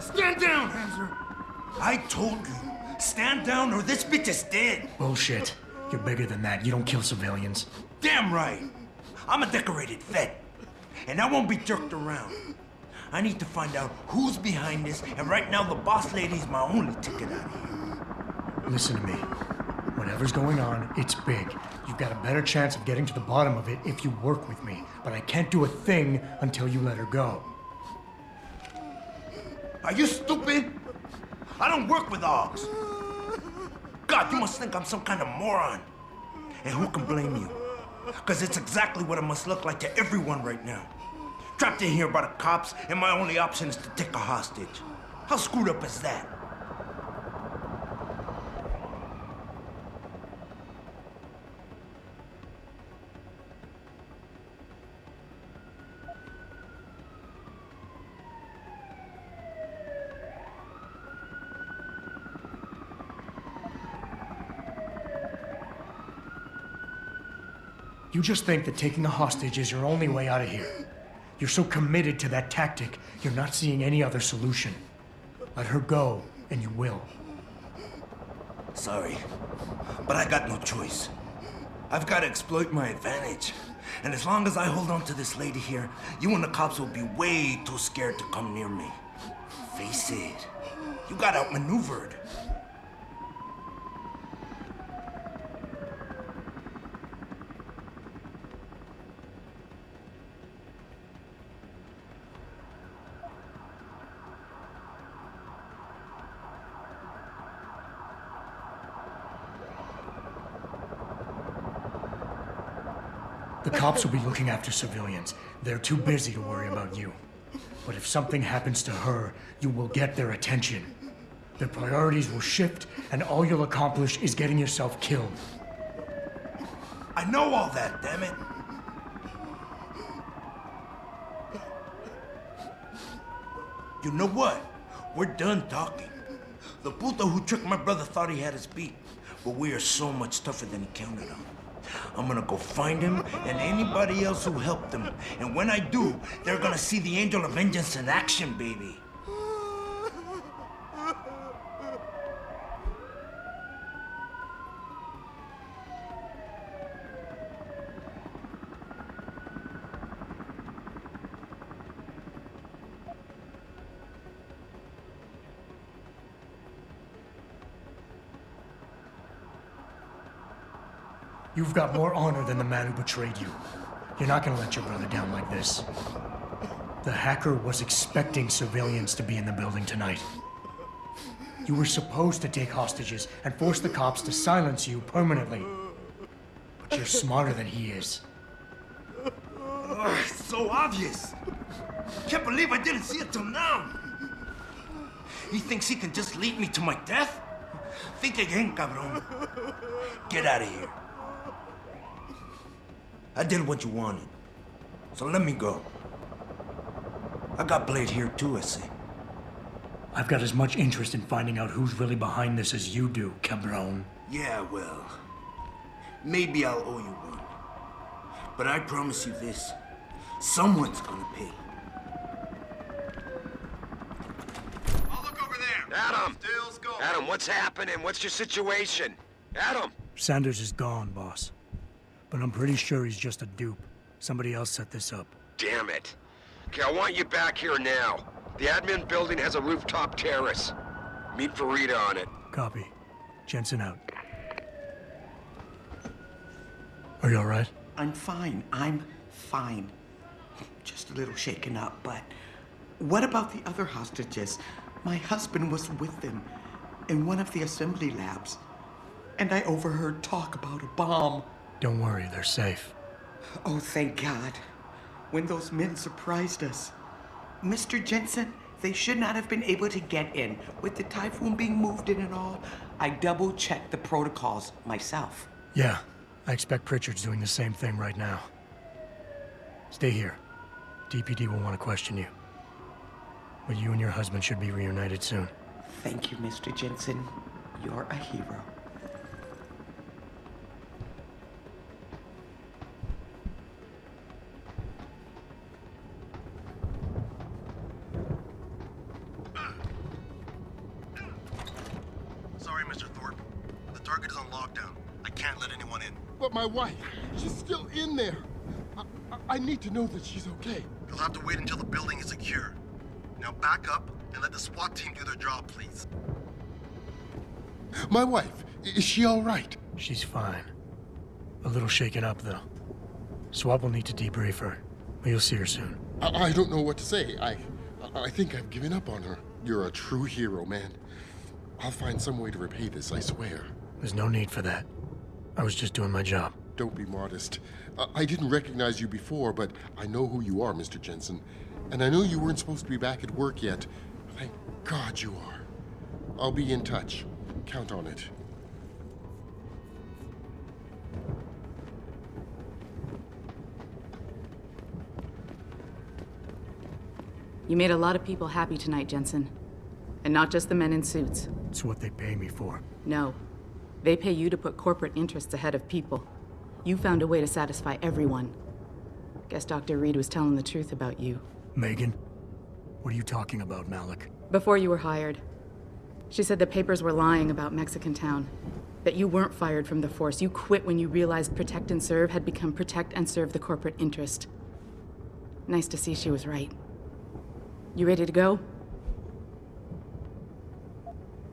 Stand down, Hanser! I told you, stand down or this bitch is dead. Bullshit. You're bigger than that. You don't kill civilians. Damn right. I'm a decorated vet, and I won't be jerked around. I need to find out who's behind this, and right now the boss lady's my only ticket out of here. Listen to me. Whatever's going on, it's big. You've got a better chance of getting to the bottom of it if you work with me. But I can't do a thing until you let her go. Are you stupid? I don't work with AUGs. God, you must think I'm some kind of moron. And who can blame you? Because it's exactly what it must look like to everyone right now. Trapped in here by the cops, and my only option is to take a hostage. How screwed up is that? You just think that taking a hostage is your only way out of here. You're so committed to that tactic, you're not seeing any other solution. Let her go, and you will. Sorry, but I got no choice. I've got to exploit my advantage. And as long as I hold on to this lady here, you and the cops will be way too scared to come near me. Face it, you got outmaneuvered. The cops will be looking after civilians. They're too busy to worry about you. But if something happens to her, you will get their attention. Their priorities will shift, and all you'll accomplish is getting yourself killed. I know all that, damn it. You know what? We're done talking. The puto who tricked my brother thought he had us beat, but we are so much tougher than he counted on. I'm gonna go find him and anybody else who helped him. And when I do, they're gonna see the Angel of Vengeance in action, baby. You've got more honor than the man who betrayed you. You're not gonna let your brother down like this. The hacker was expecting civilians to be in the building tonight. You were supposed to take hostages and force the cops to silence you permanently. But you're smarter than he is. It's so obvious. Can't believe I didn't see it till now. He thinks he can just lead me to my death? Think again, cabron. Get out of here. I did what you wanted, so let me go. I got Blade here too, I say. I've got as much interest in finding out who's really behind this as you do, cabron. Yeah, well, maybe I'll owe you one. But I promise you this, someone's gonna pay. I'll look over there. Adam! Stills go. Adam, what's happening? What's your situation? Adam! Sanders is gone, boss. But I'm pretty sure he's just a dupe. Somebody else set this up. Damn it. Okay, I want you back here now. The admin building has a rooftop terrace. Meet Farida on it. Copy. Jensen out. Are you all right? I'm fine. I'm fine. Just a little shaken up, but what about the other hostages? My husband was with them in one of the assembly labs, and I overheard talk about a bomb. Don't worry, they're safe. Oh, thank God. When those men surprised us. Mr. Jensen, they should not have been able to get in. With the typhoon being moved in and all, I double-checked the protocols myself. Yeah, I expect Pritchard's doing the same thing right now. Stay here. DPD will want to question you. But you and your husband should be reunited soon. Thank you, Mr. Jensen. You're a hero. Sorry, Mr. Thorpe. The target is on lockdown. I can't let anyone in. But my wife, she's still in there. I need to know that she's okay. You'll have to wait until the building is secure. Now back up and let the SWAT team do their job, please. My wife, is she all right? She's fine. A little shaken up, though. SWAT will need to debrief her, but you'll see her soon. I don't know what to say. I think I've given up on her. You're a true hero, man. I'll find some way to repay this, I swear. There's no need for that. I was just doing my job. Don't be modest. I didn't recognize you before, but I know who you are, Mr. Jensen. And I know you weren't supposed to be back at work yet. Thank God you are. I'll be in touch. Count on it. You made a lot of people happy tonight, Jensen. And not just the men in suits. It's what they pay me for. No. They pay you to put corporate interests ahead of people. You found a way to satisfy everyone. Guess Dr. Reed was telling the truth about you. Megan? What are you talking about, Malik? Before you were hired. She said the papers were lying about Mexican Town. That you weren't fired from the force. You quit when you realized Protect and Serve had become Protect and Serve the corporate interest. Nice to see she was right. You ready to go?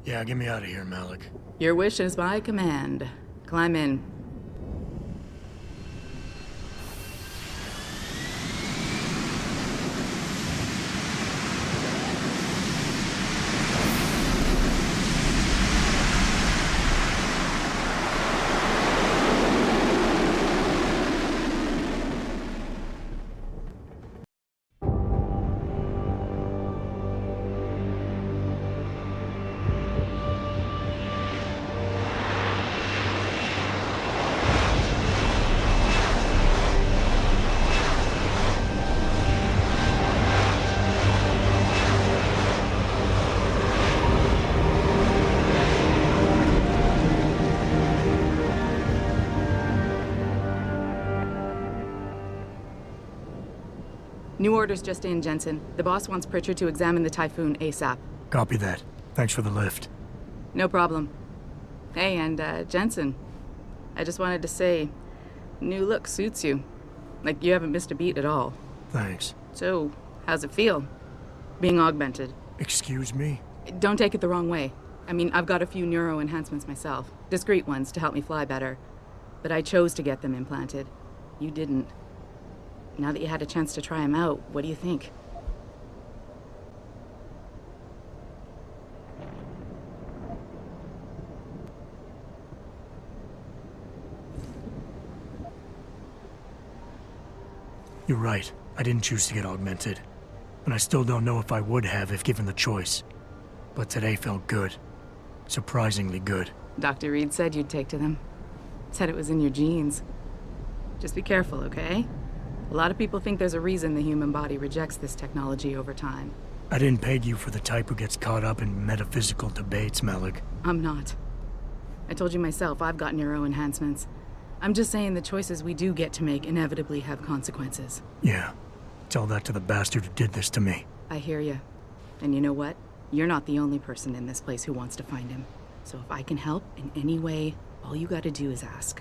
Yeah, get me out of here, Malik. Your wish is my command. Climb in. New orders just in, Jensen. The boss wants Pritchard to examine the Typhoon ASAP. Copy that. Thanks for the lift. No problem. Hey, and Jensen, I just wanted to say, new look suits you. Like, you haven't missed a beat at all. Thanks. So, how's it feel, being augmented? Excuse me? Don't take it the wrong way. I mean, I've got a few neuro enhancements myself. Discreet ones to help me fly better. But I chose to get them implanted. You didn't. Now that you had a chance to try them out, what do you think? You're right. I didn't choose to get augmented. And I still don't know if I would have if given the choice. But today felt good. Surprisingly good. Dr. Reed said you'd take to them. Said it was in your genes. Just be careful, okay? A lot of people think there's a reason the human body rejects this technology over time. I didn't peg you for the type who gets caught up in metaphysical debates, Malik. I'm not. I told you myself, I've got neuro enhancements. I'm just saying the choices we do get to make inevitably have consequences. Yeah. Tell that to the bastard who did this to me. I hear you. And you know what? You're not the only person in this place who wants to find him. So if I can help in any way, all you gotta do is ask.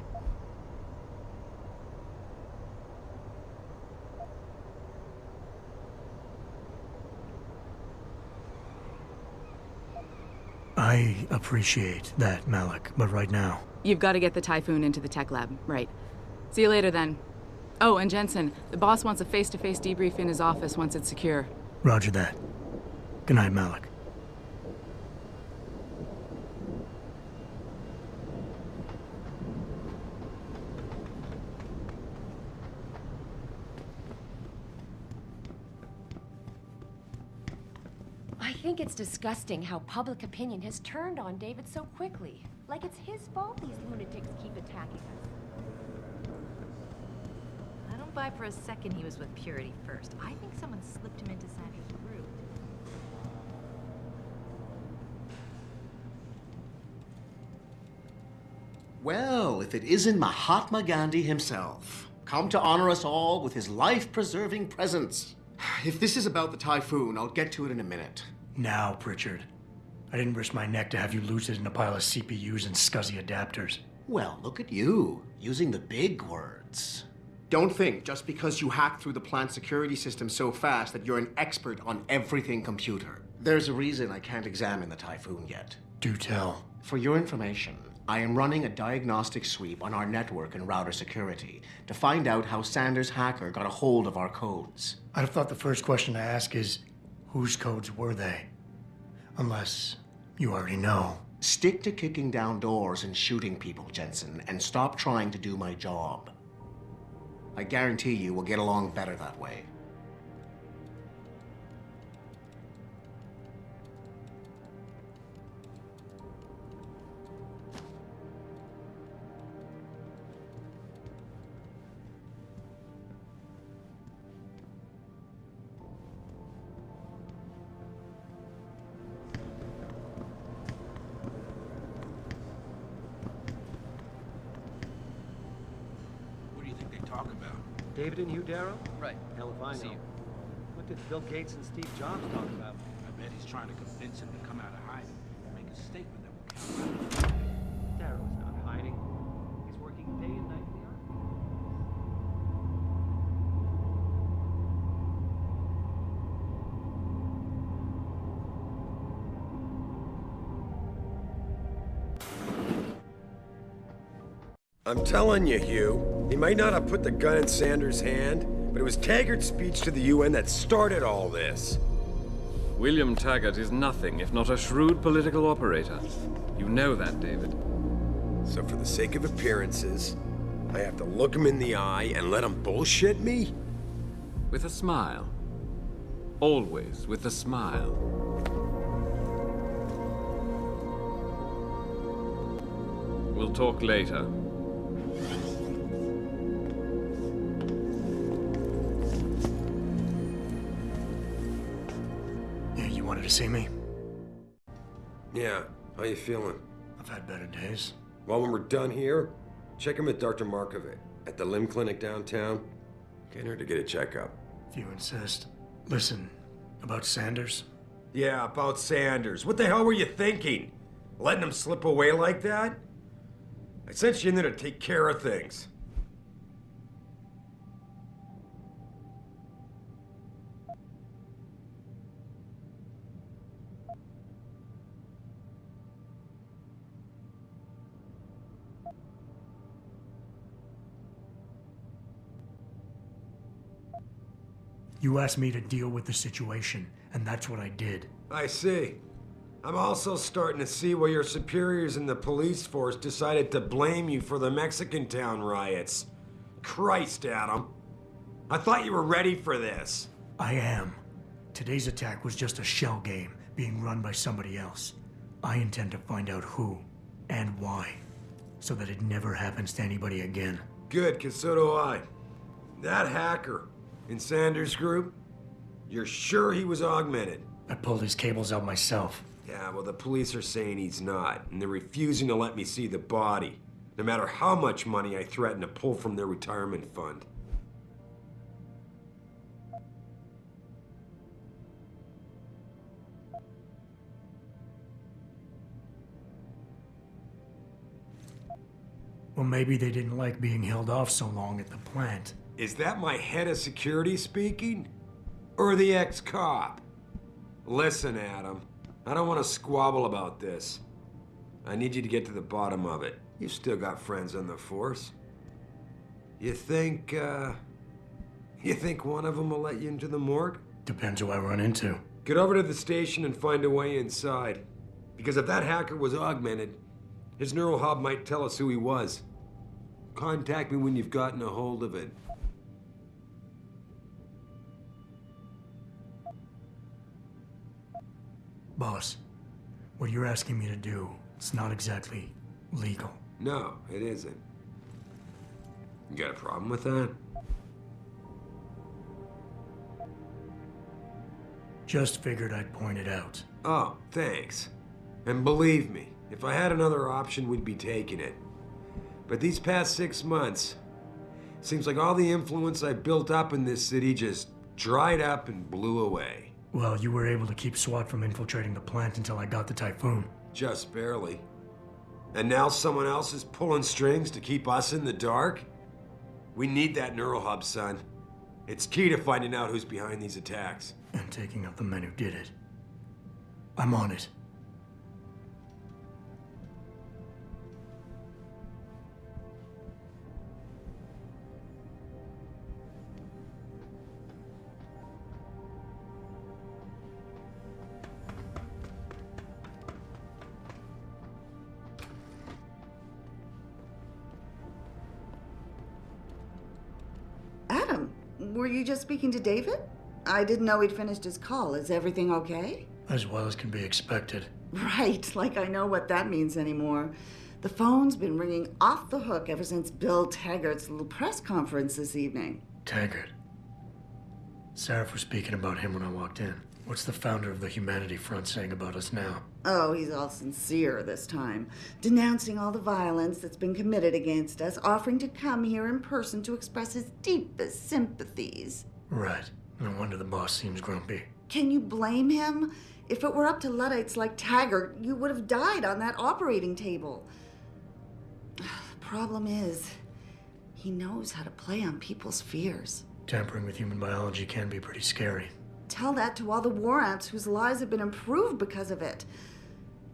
I appreciate that, Malik, but right now... You've got to get the Typhoon into the tech lab, right. See you later, then. Oh, and Jensen, the boss wants a face-to-face debrief in his office once it's secure. Roger that. Good night, Malik. I think it's disgusting how public opinion has turned on David so quickly. Like it's his fault these lunatics keep attacking us. I don't buy for a second he was with Purity first. I think someone slipped him into Sandra's group. Well, if it isn't Mahatma Gandhi himself, come to honor us all with his life-preserving presence. If this is about the Typhoon, I'll get to it in a minute. Now, Pritchard. I didn't risk my neck to have you lose it in a pile of CPUs and scuzzy adapters. Well, look at you, using the big words. Don't think just because you hacked through the plant security system so fast that you're an expert on everything computer. There's a reason I can't examine the Typhoon yet. Do tell. For your information, I am running a diagnostic sweep on our network and router security to find out how Sanders' hacker got a hold of our codes. I'd have thought the first question to ask is, whose codes were they? Unless you already know. Stick to kicking down doors and shooting people, Jensen, and stop trying to do my job. I guarantee you we'll get along better that way. David and you, Darrow? Right. Hell if I See know. you. What did Bill Gates and Steve Jobs talk about? I bet he's trying to convince him to come out of hiding and make a statement that will count. Darrow's not hiding. He's working day and night in the army. I'm telling you, Hugh, he might not have put the gun in Sanders' hand, but it was Taggart's speech to the UN that started all this. William Taggart is nothing if not a shrewd political operator. You know that, David. So for the sake of appearances, I have to look him in the eye and let him bullshit me? With a smile. Always with a smile. We'll talk later. You wanted to see me? Yeah, how you feeling? I've had better days. Well, when we're done here, check in with Dr. Markovic at the limb clinic downtown. Get her to get a checkup. If you insist. Listen, about Sanders? Yeah, about Sanders. What the hell were you thinking? Letting him slip away like that? I sent you in there to take care of things. You asked me to deal with the situation, and that's what I did. I see. I'm also starting to see why your superiors in the police force decided to blame you for the Mexican town riots. Christ, Adam. I thought you were ready for this. I am. Today's attack was just a shell game being run by somebody else. I intend to find out who and why, so that it never happens to anybody again. Good, 'cause so do I. That hacker in Sanders' group, you're sure he was augmented? I pulled his cables out myself. Yeah, well, the police are saying he's not, and they're refusing to let me see the body, no matter how much money I threaten to pull from their retirement fund. Well, maybe they didn't like being held off so long at the plant. Is that my head of security speaking? Or the ex-cop? Listen, Adam, I don't want to squabble about this. I need you to get to the bottom of it. You've still got friends on the force. You think one of them will let you into the morgue? Depends who I run into. Get over to the station and find a way inside. Because if that hacker was augmented, his neural hub might tell us who he was. Contact me when you've gotten a hold of it. Boss, what you're asking me to do, it's not exactly legal. No, it isn't. You got a problem with that? Just figured I'd point it out. Oh, thanks. And believe me, if I had another option, we'd be taking it. But these past 6 months, seems like all the influence I built up in this city just dried up and blew away. Well, you were able to keep SWAT from infiltrating the plant until I got the typhoon. Just barely. And now someone else is pulling strings to keep us in the dark? We need that neural hub, son. It's key to finding out who's behind these attacks. And taking out the men who did it. I'm on it. Adam, were you just speaking to David? I didn't know he'd finished his call. Is everything okay? As well as can be expected. Right, like I know what that means anymore. The phone's been ringing off the hook ever since Bill Taggart's little press conference this evening. Taggart. Sarif was speaking about him when I walked in. What's the founder of the Humanity Front saying about us now? Oh, he's all sincere this time, denouncing all the violence that's been committed against us, offering to come here in person to express his deepest sympathies. Right. No wonder the boss seems grumpy. Can you blame him? If it were up to Luddites like Taggart, you would have died on that operating table. The problem is, he knows how to play on people's fears. Tampering with human biology can be pretty scary. Tell that to all the war ants whose lives have been improved because of it.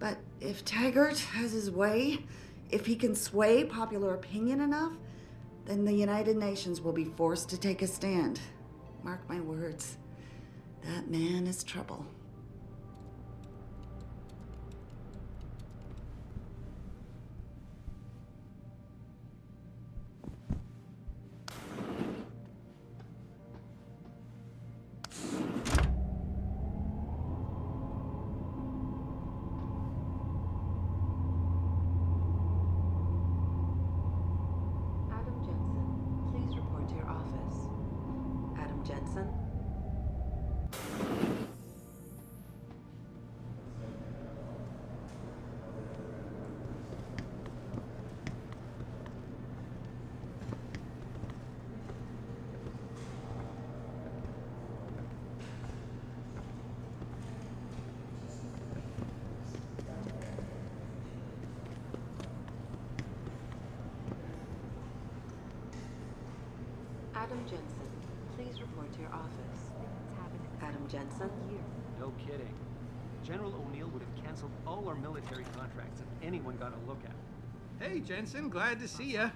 But if Taggart has his way, if he can sway popular opinion enough, then the United Nations will be forced to take a stand. Mark my words, that man is trouble. Adam Jensen, please report to your office. Adam Jensen? Adam Jensen, please report to your office. Adam Jensen? No kidding. General O'Neill would have canceled all our military contracts if anyone got a look at it. Hey, Jensen, glad to see ya.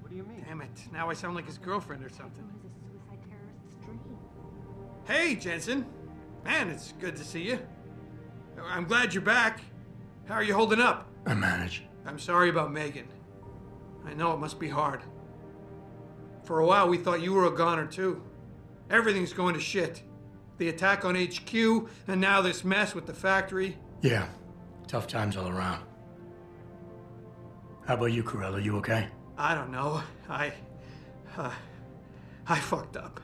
What do you mean? Damn it, now I sound like his girlfriend or something. Hey, Jensen. Man, it's good to see you. I'm glad you're back. How are you holding up? I manage. I'm sorry about Megan. I know it must be hard. For a while, we thought you were a goner, too. Everything's going to shit. The attack on HQ, and now this mess with the factory. Yeah, tough times all around. How about you, Corella? You okay? I don't know. I fucked up.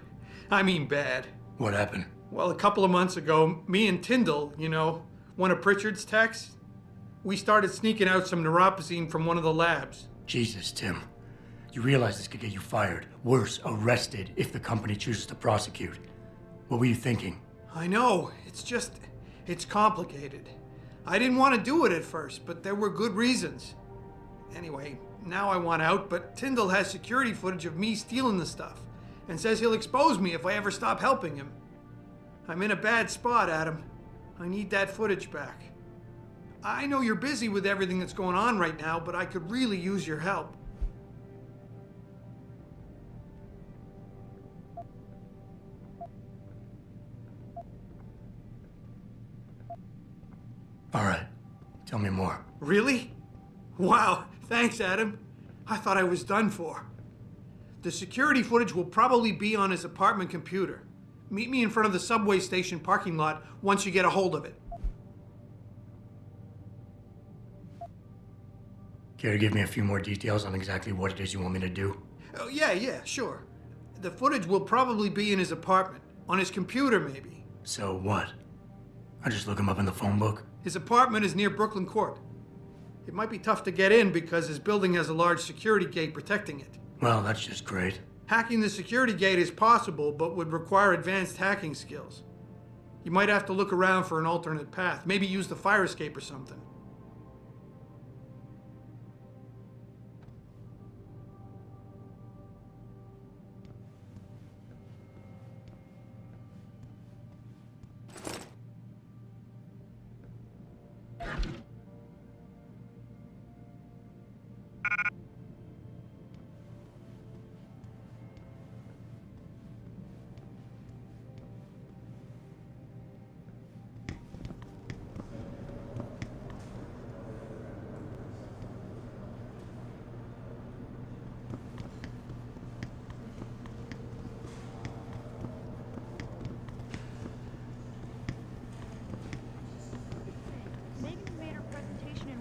I mean bad. What happened? Well, a couple of months ago, me and Tyndall, you know, one of Pritchard's techs, we started sneaking out some neuropozyne from one of the labs. Jesus, Tim. You realize this could get you fired. Worse, arrested if the company chooses to prosecute. What were you thinking? I know. It's complicated. I didn't want to do it at first, but there were good reasons. Anyway, now I want out, but Tyndall has security footage of me stealing the stuff and says he'll expose me if I ever stop helping him. I'm in a bad spot, Adam. I need that footage back. I know you're busy with everything that's going on right now, but I could really use your help. All right, tell me more. Really? Wow, thanks, Adam. I thought I was done for. The security footage will probably be on his apartment computer. Meet me in front of the subway station parking lot once you get a hold of it. Care to give me a few more details on exactly what it is you want me to do? Oh, yeah, sure. The footage will probably be in his apartment. On his computer, maybe. So what? I just look him up in the phone book? His apartment is near Brooklyn Court. It might be tough to get in because his building has a large security gate protecting it. Well, that's just great. Hacking the security gate is possible, but would require advanced hacking skills. You might have to look around for an alternate path. Maybe use the fire escape or something.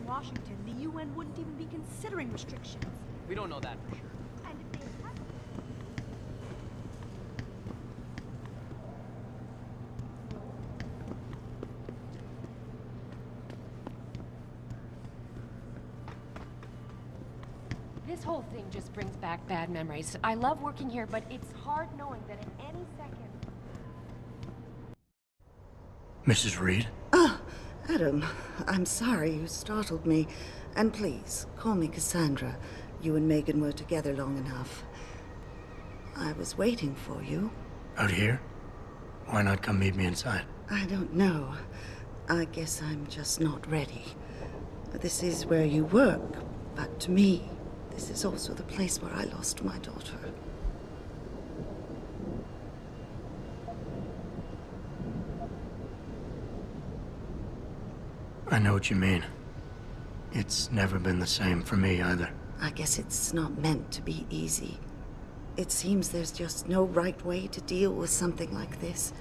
Washington, the UN wouldn't even be considering restrictions. We don't know that for sure. And if they had... This whole thing just brings back bad memories. I love working here, but it's hard knowing that at any second... Mrs. Reed? Adam, I'm sorry you startled me. And please, call me Cassandra. You and Megan were together long enough. I was waiting for you. Out here? Why not come meet me inside? I don't know. I guess I'm just not ready. This is where you work, but to me, this is also the place where I lost my daughter. I know what you mean. It's never been the same for me either. I guess it's not meant to be easy. It seems there's just no right way to deal with something like this.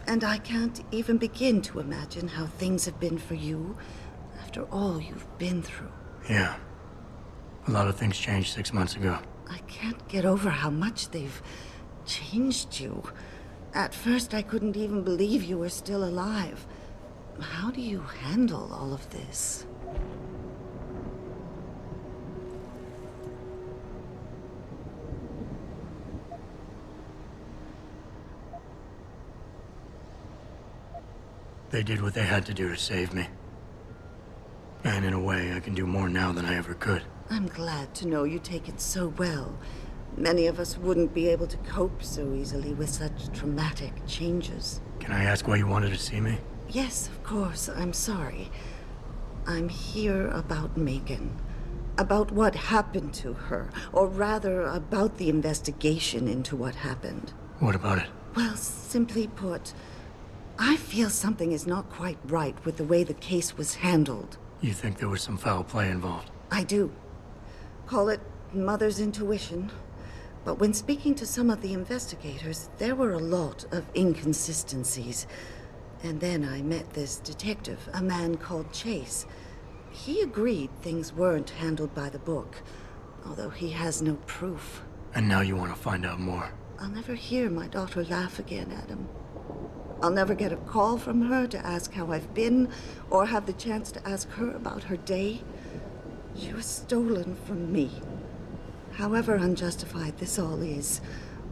And I can't even begin to imagine how things have been for you after all you've been through. Yeah. A lot of things changed 6 months ago. I can't get over how much they've changed you. At first, I couldn't even believe you were still alive. How do you handle all of this? They did what they had to do to save me. And in a way, I can do more now than I ever could. I'm glad to know you take it so well. Many of us wouldn't be able to cope so easily with such traumatic changes. Can I ask why you wanted to see me? Yes, of course. I'm sorry. I'm here about Megan. About what happened to her. Or rather, about the investigation into what happened. What about it? Well, simply put, I feel something is not quite right with the way the case was handled. You think there was some foul play involved? I do. Call it mother's intuition. But when speaking to some of the investigators, there were a lot of inconsistencies. And then I met this detective, a man called Chase. He agreed things weren't handled by the book, although he has no proof. And now you want to find out more? I'll never hear my daughter laugh again, Adam. I'll never get a call from her to ask how I've been, or have the chance to ask her about her day. She was stolen from me. However unjustified this all is,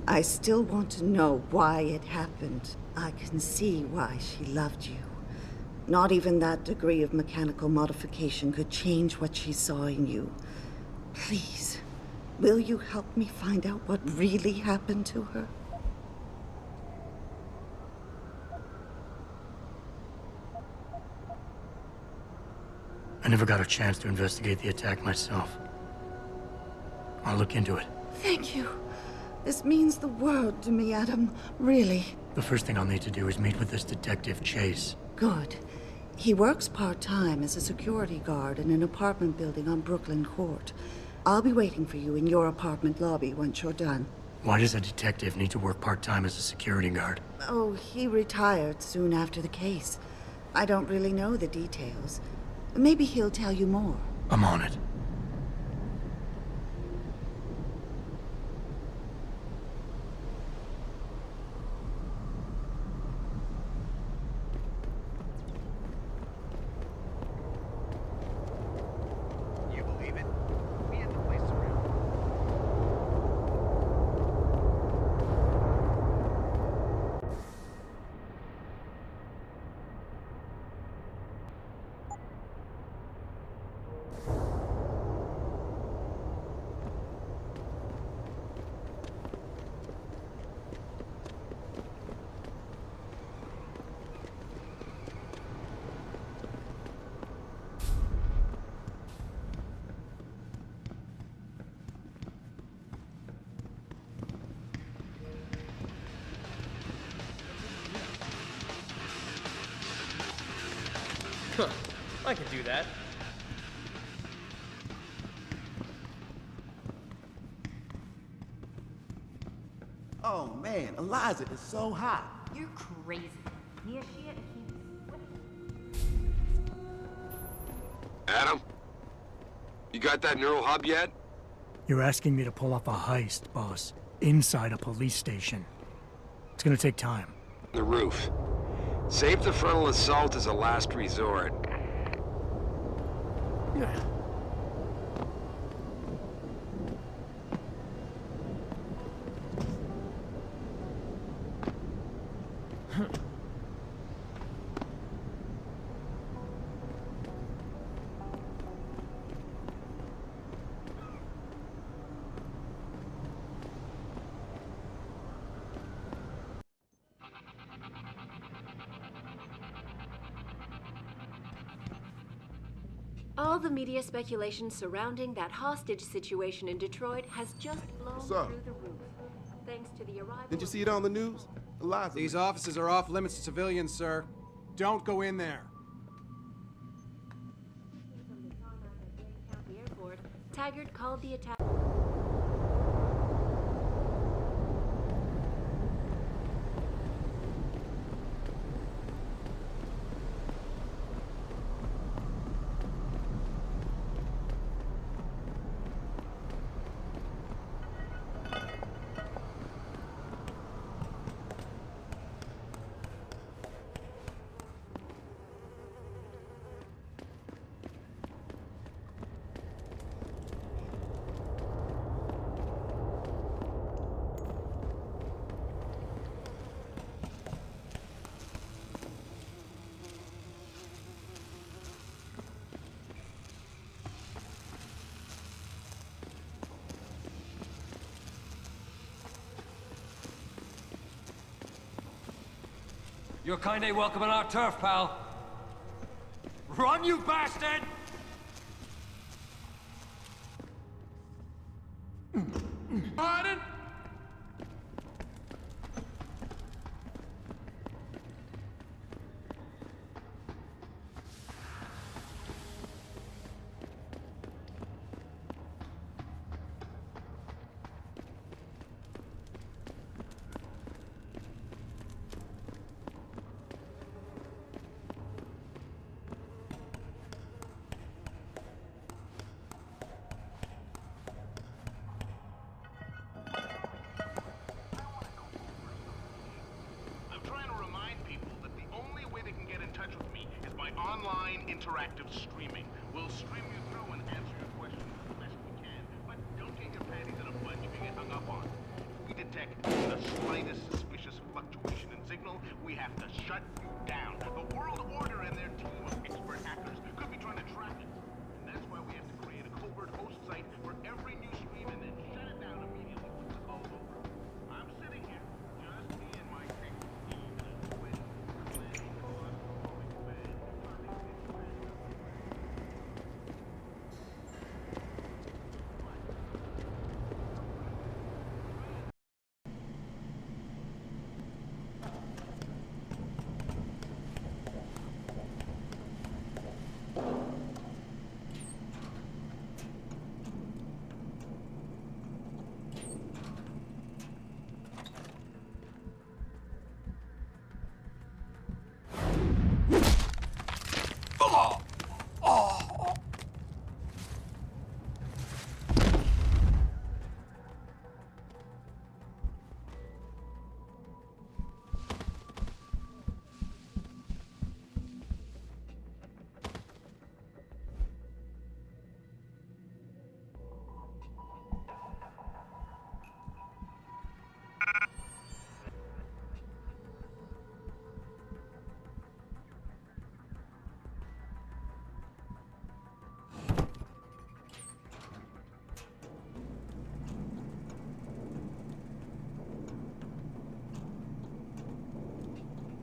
I still want to know why it happened. I can see why she loved you. Not even that degree of mechanical modification could change what she saw in you. Please, will you help me find out what really happened to her? I never got a chance to investigate the attack myself. I'll look into it. Thank you. This means the world to me, Adam. Really. The first thing I'll need to do is meet with this detective, Chase. Good. He works part-time as a security guard in an apartment building on Brooklyn Court. I'll be waiting for you in your apartment lobby once you're done. Why does a detective need to work part-time as a security guard? Oh, he retired soon after the case. I don't really know the details. Maybe he'll tell you more. I'm on it. Huh. I can do that. Oh man, Eliza is so hot. You're crazy. Mia Shia and Adam? You got that neural hub yet? You're asking me to pull off a heist, boss. Inside a police station. It's gonna take time. The roof. Save the frontal assault as a last resort. All the media speculation surrounding that hostage situation in Detroit has just blown through the roof. Thanks to the arrival. Did you see it on the news? Eliza. These offices are off limits to civilians, sir. Don't go in there. County Airport, Taggart called the attack. Your kind ain't welcome on our turf, pal. Run, you bastard! Pardon? Online interactive streaming. We'll stream you through and answer your questions as best we can, but don't get your panties in a bunch if you get hung up on. If we detect the slightest suspicious fluctuation in signal, we have to shut you down. The World Order and their team of expert hackers could be trying to track it. And that's why we have to create a covert host site for every new stream and then shut it down immediately once the call's over. I'm sitting here, just me and my pick.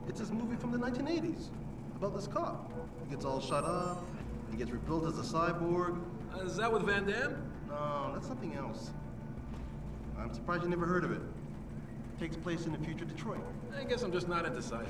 It's this movie from the 1980s about this cop. He gets all shut up, he gets rebuilt as a cyborg. Is that with Van Damme? No, that's something else. I'm surprised you never heard of it. Takes place in the future Detroit. I guess I'm just not into sci-fi.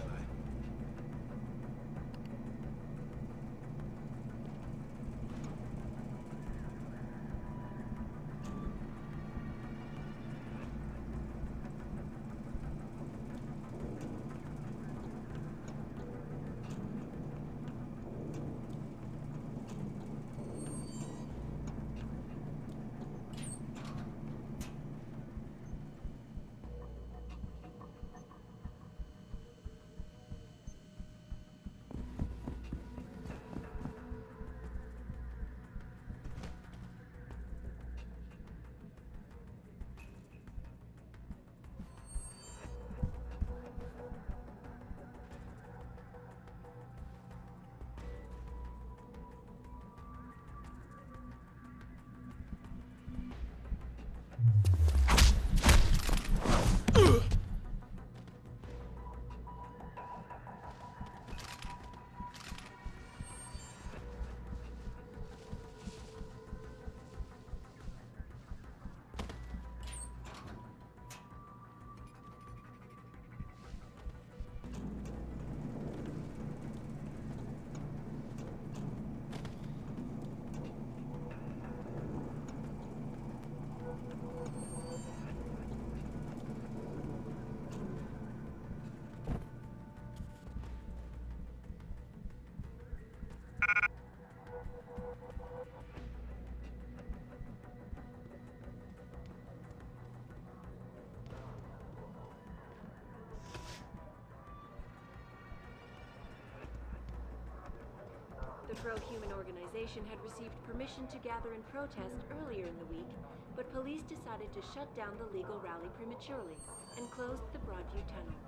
The pro-human organization had received permission to gather and protest earlier in the week, but police decided to shut down the legal rally prematurely and closed the Broadview Tunnel.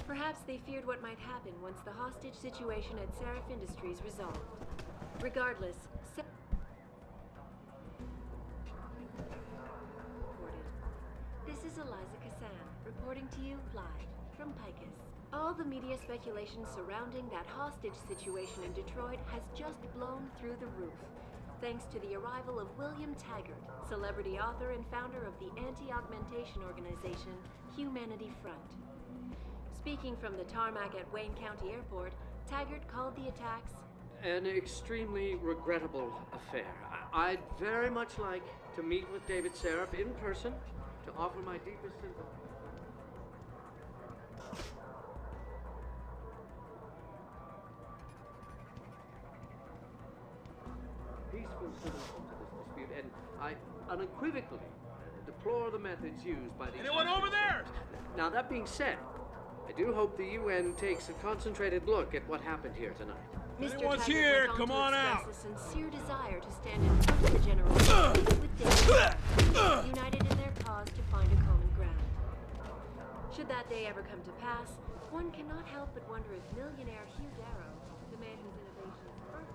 Perhaps they feared what might happen once the hostage situation at Sarif Industries resolved. Regardless, This is Eliza Kassan, reporting to you live from Picus. All the media speculation surrounding that hostage situation in Detroit has just blown through the roof, thanks to the arrival of William Taggart, celebrity author and founder of the anti-augmentation organization Humanity Front. Speaking from the tarmac at Wayne County Airport, Taggart called the attacks an extremely regrettable affair. I'd very much like to meet with David Sarif in person to offer my deepest sympathy. Peaceful solution to this dispute, and I unequivocally deplore the methods used by the... Anyone over there? Now, that being said, I do hope the UN takes a concentrated look at what happened here tonight. Mr. Anyone's Taggart here, went on come to on express out. a sincere desire to stand in front of the General Assembly with David, united in their cause to find a common ground. Should that day ever come to pass, one cannot help but wonder if millionaire Hugh Darrow, the man whose innovations first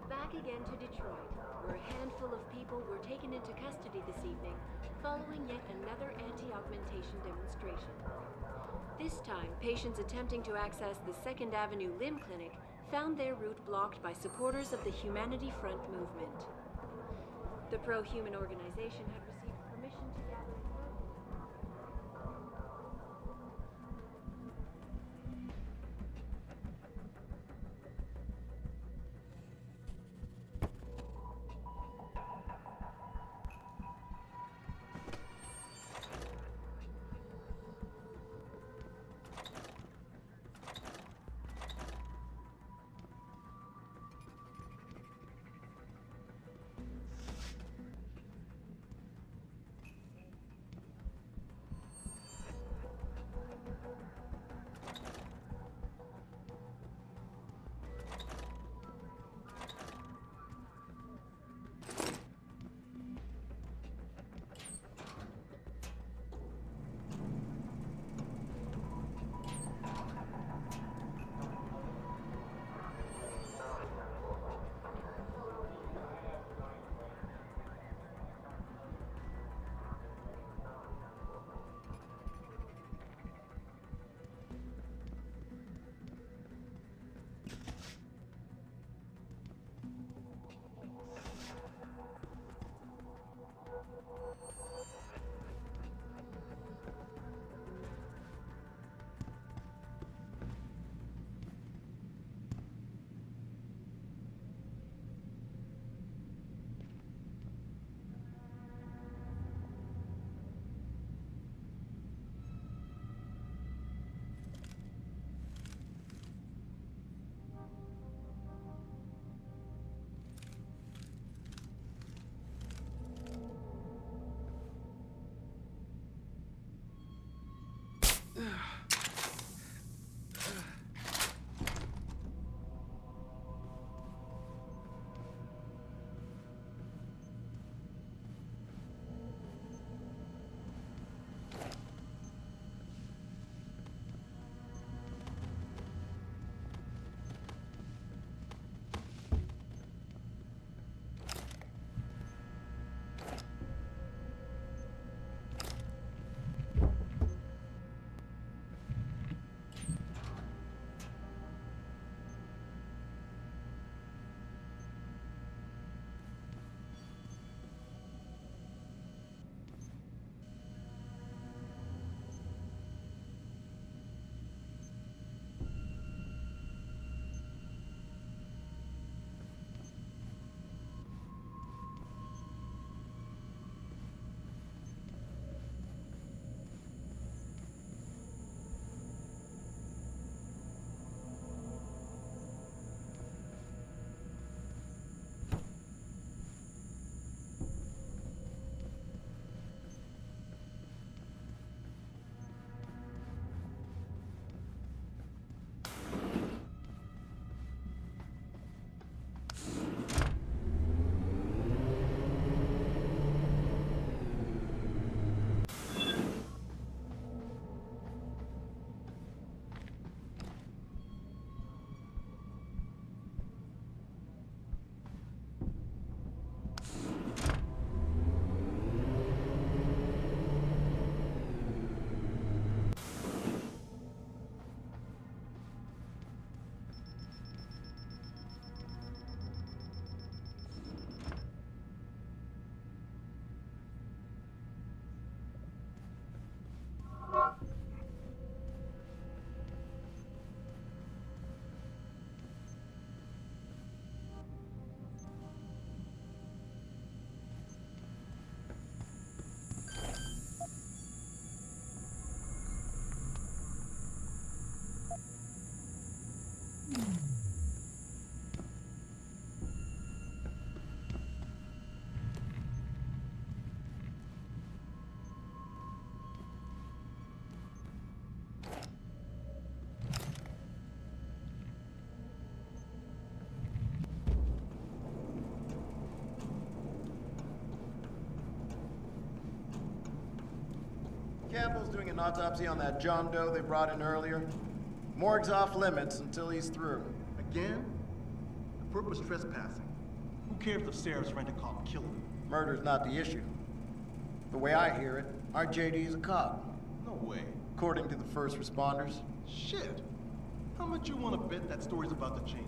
Back again to Detroit, where a handful of people were taken into custody this evening following yet another anti-augmentation demonstration. This time, patients attempting to access the 2nd Avenue Limb Clinic found their route blocked by supporters of the Humanity Front movement. The pro-human organization had received permission to gather. Campbell's doing an autopsy on that John Doe they brought in earlier. Morgue's off limits until he's through. Again? The purpose trespassing. Who cares if Sarah's rent-a-cop killed him? Murder's not the issue. The way I hear it, our JD is a cop. No way. According to the first responders. Shit. How much you want to bet that story's about to change?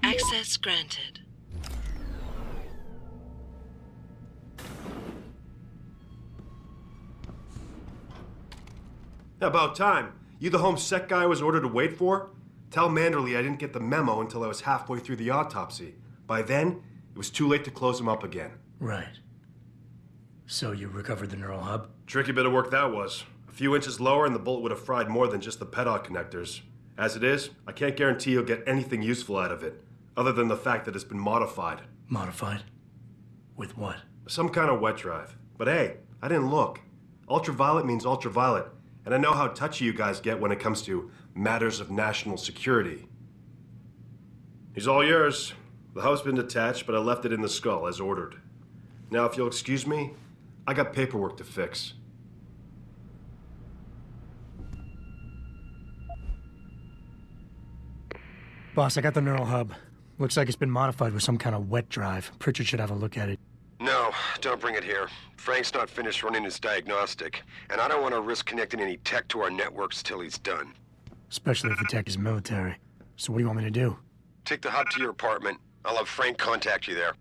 Access granted. About time. You the home sec guy I was ordered to wait for? Tell Manderley I didn't get the memo until I was halfway through the autopsy. By then, it was too late to close him up again. Right. So you recovered the neural hub? Tricky bit of work that was. A few inches lower and the bullet would have fried more than just the pedal connectors. As it is, I can't guarantee you'll get anything useful out of it, other than the fact that it's been modified. Modified? With what? Some kind of wet drive. But hey, I didn't look. Ultraviolet means ultraviolet, and I know how touchy you guys get when it comes to matters of national security. He's all yours. The hub's been detached, but I left it in the skull as ordered. Now, if you'll excuse me, I got paperwork to fix. Boss, I got the neural hub. Looks like it's been modified with some kind of wet drive. Pritchard should have a look at it. No, don't bring it here. Frank's not finished running his diagnostic, and I don't want to risk connecting any tech to our networks till he's done. Especially if the tech is military. So what do you want me to do? Take the hub to your apartment. I'll have Frank contact you there.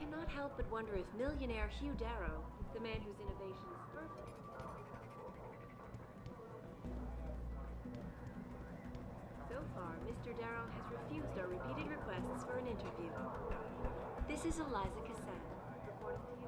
cannot help but wonder if millionaire Hugh Darrow, the man whose innovation is perfect, so far, Mr. Darrow has refused our repeated requests for an interview. This is Eliza Cassan, reporting to you.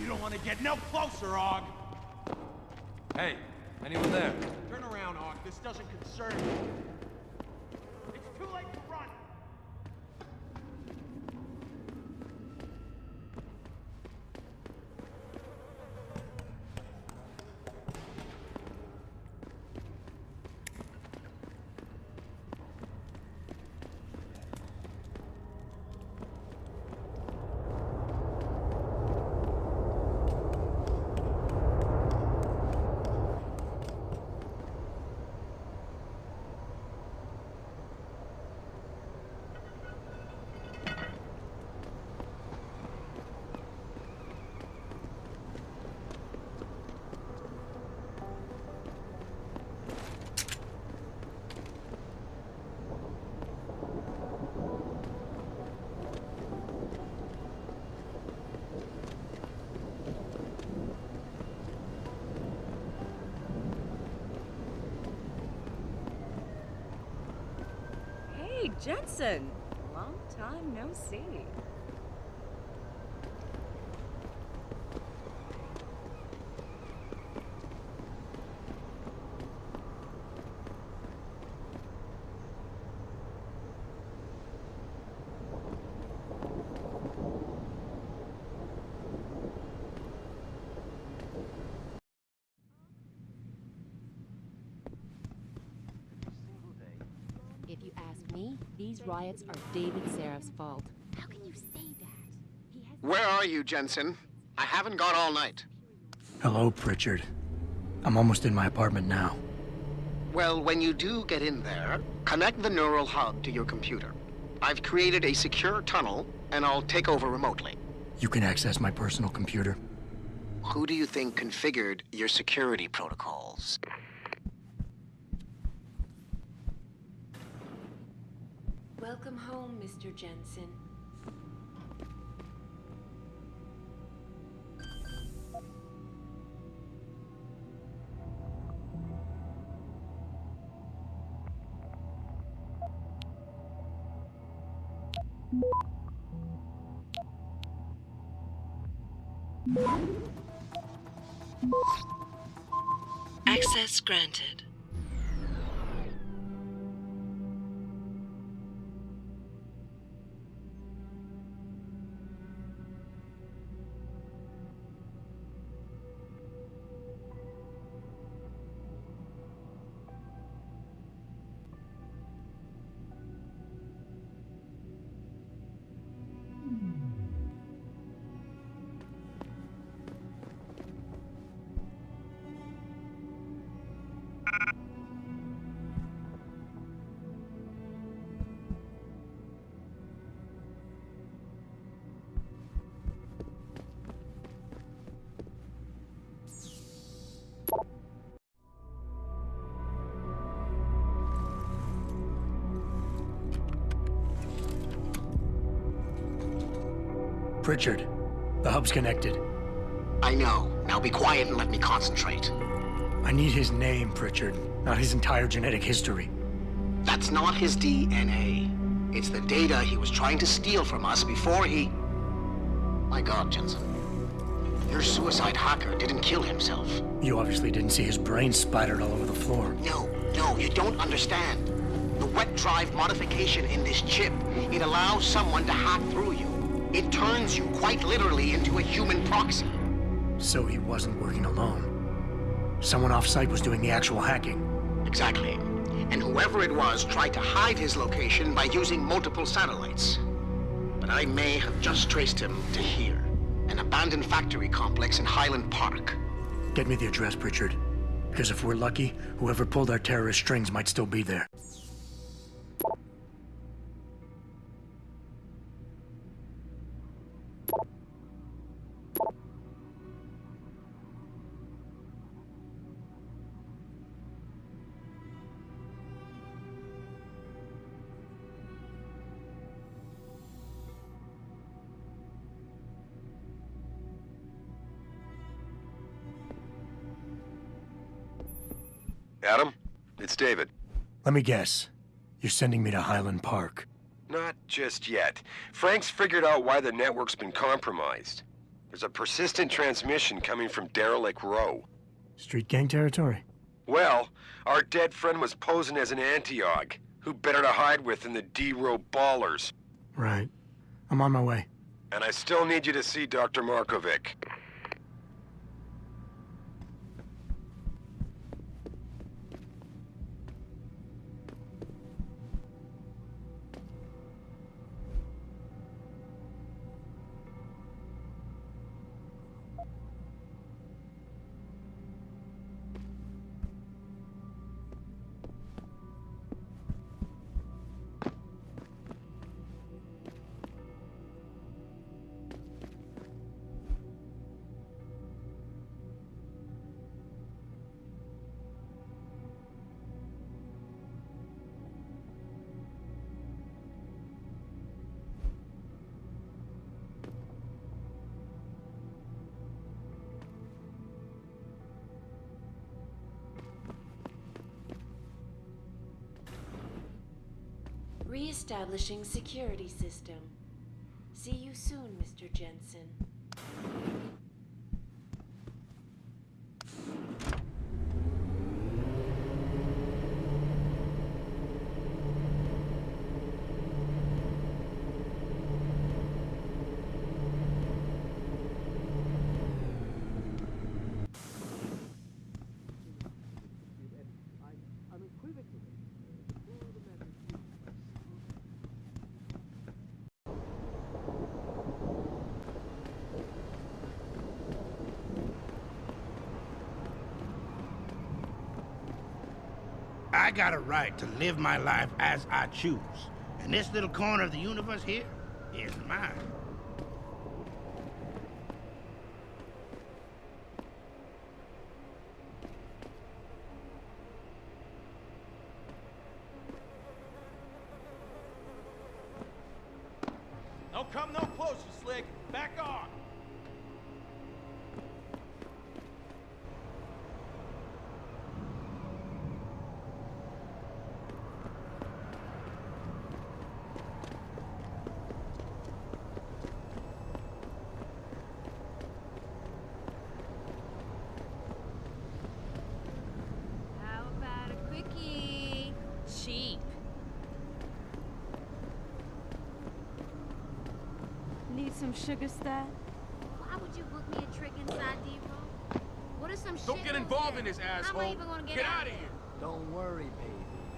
You don't want to get no closer, Og! Hey, anyone there? Turn around, Og. This doesn't concern you. It's too late to run! Jensen! Long time no see. If you ask me, these riots are David Sarif's fault. How can you say that? He has Where are you, Jensen? I haven't gone all night. Hello, Pritchard. I'm almost in my apartment now. Well, when you do get in there, connect the neural hub to your computer. I've created a secure tunnel, and I'll take over remotely. You can access my personal computer. Who do you think configured your security protocols? Welcome home, Mr. Jensen. Access granted. Pritchard, the hub's connected. I know. Now be quiet and let me concentrate. I need his name, Pritchard, not his entire genetic history. That's not his DNA. It's the data he was trying to steal from us before he... My God, Jensen. Your suicide hacker didn't kill himself. You obviously didn't see his brain splattered all over the floor. No, you don't understand. The wet drive modification in this chip, it allows someone to hack through you. It turns you quite literally into a human proxy. So he wasn't working alone. Someone off-site was doing the actual hacking. Exactly. And whoever it was tried to hide his location by using multiple satellites. But I may have just traced him to here, an abandoned factory complex in Highland Park. Get me the address, Pritchard. Because if we're lucky, whoever pulled our terrorist strings might still be there. Adam, it's David. Let me guess. You're sending me to Highland Park. Not just yet. Frank's figured out why the network's been compromised. There's a persistent transmission coming from Derelict Row. Street gang territory? Well, our dead friend was posing as an anti-aug. Who better to hide with than the D-Row ballers? Right. I'm on my way. And I still need you to see Dr. Markovic. Re-establishing security system. See you soon, Mr. Jensen. I got a right to live my life as I choose. And this little corner of the universe here is mine. Don't come no closer, Slick. Back off. How about a quickie? Cheap. Need some sugar stat? Why would you book me a trick inside D-Roll? What if some shit Don't get goes involved down? in this, How am asshole. I even gonna Get out of here. Don't worry, baby.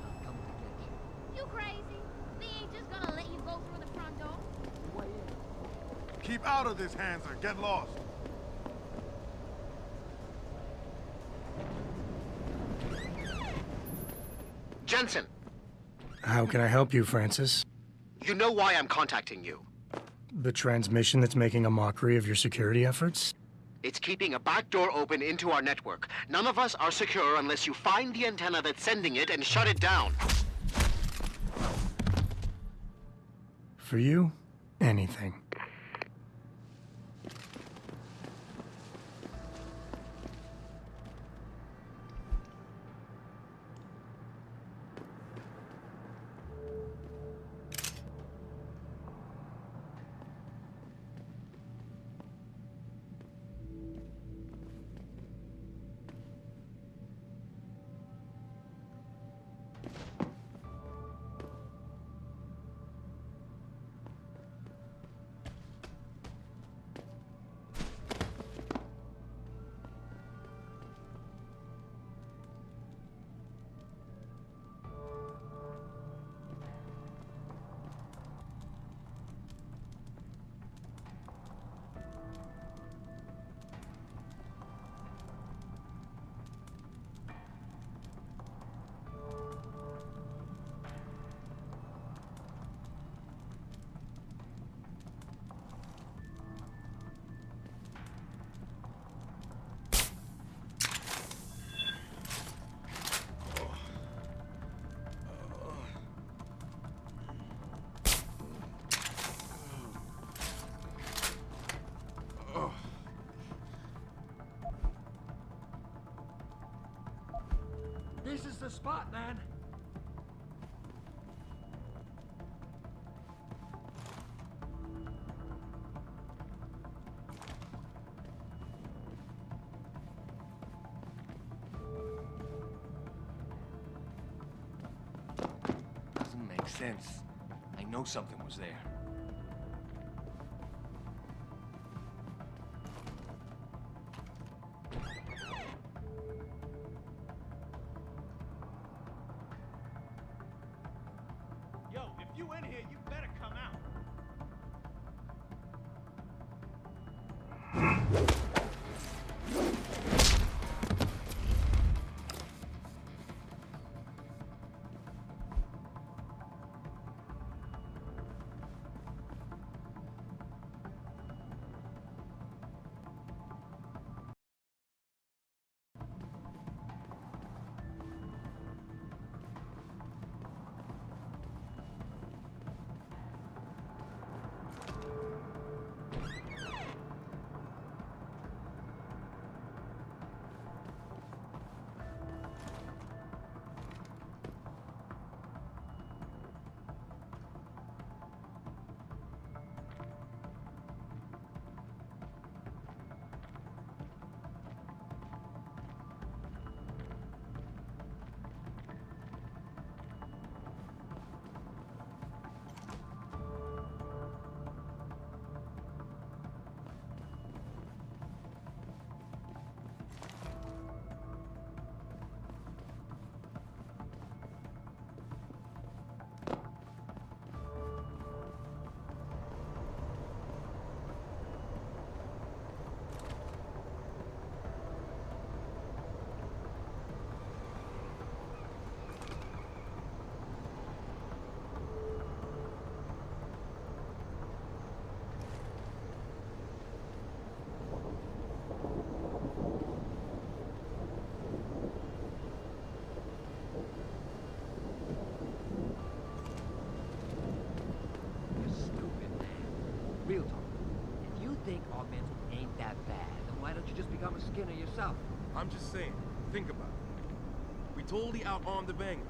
I'll come to get you. You crazy? They ain't just gonna let you go through the front door. Keep out of this, Hanser. Get lost. Jensen, How can I help you, Francis? you know why I'm contacting you. The transmission that's making a mockery of your security efforts? It's keeping a back door open into our network. None of us are secure unless you find the antenna that's sending it and shut it down. For you, anything. This is the spot, man. Doesn't make sense. I know something was there. Yo, if you in here, you better come out. I'm just saying, think about it. We totally outarmed the bangers.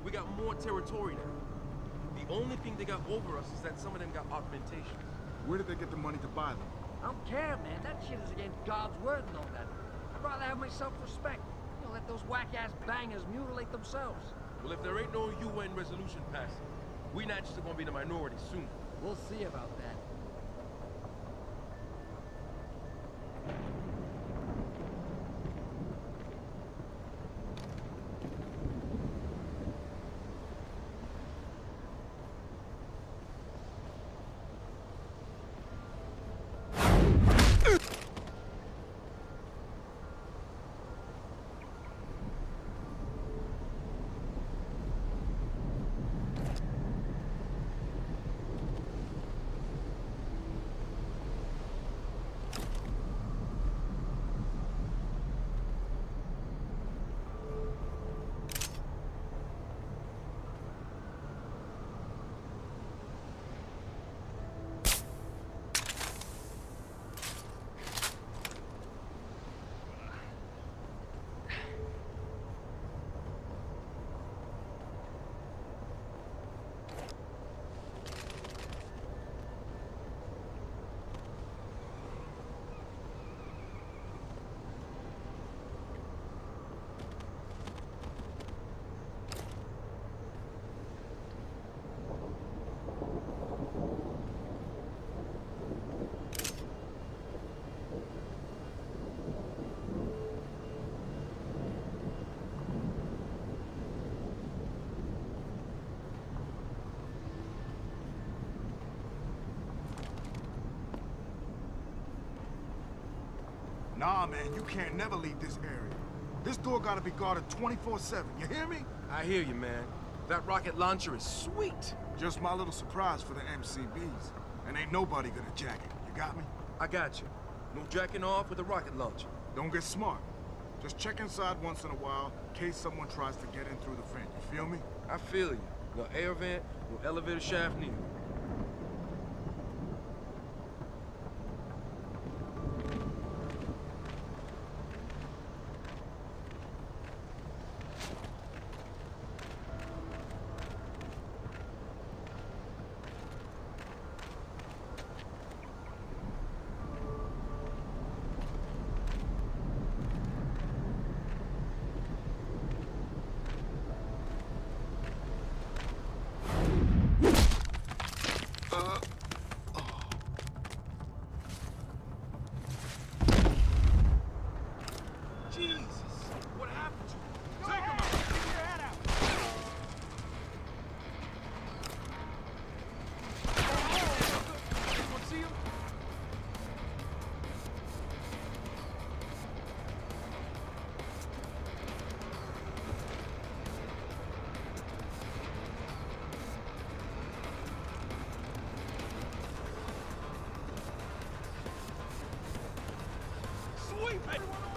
We got more territory now. The only thing they got over us is that some of them got augmentations. Where did they get the money to buy them? I don't care, man. That shit is against God's word and all that. I'd rather have my self-respect. You know, let those whack-ass bangers mutilate themselves. Well, if there ain't no UN resolution passing, we naturally gonna be the minority soon. We'll see about that. Nah, man, you can't never leave this area. This door gotta be guarded 24/7, you hear me? I hear you, man. That rocket launcher is sweet. Just my little surprise for the MCBs. And ain't nobody gonna jack it, you got me? I got you. No jacking off with a rocket launcher. Don't get smart. Just check inside once in a while, in case someone tries to get in through the vent, you feel me? I feel you. No air vent, no elevator shaft neither.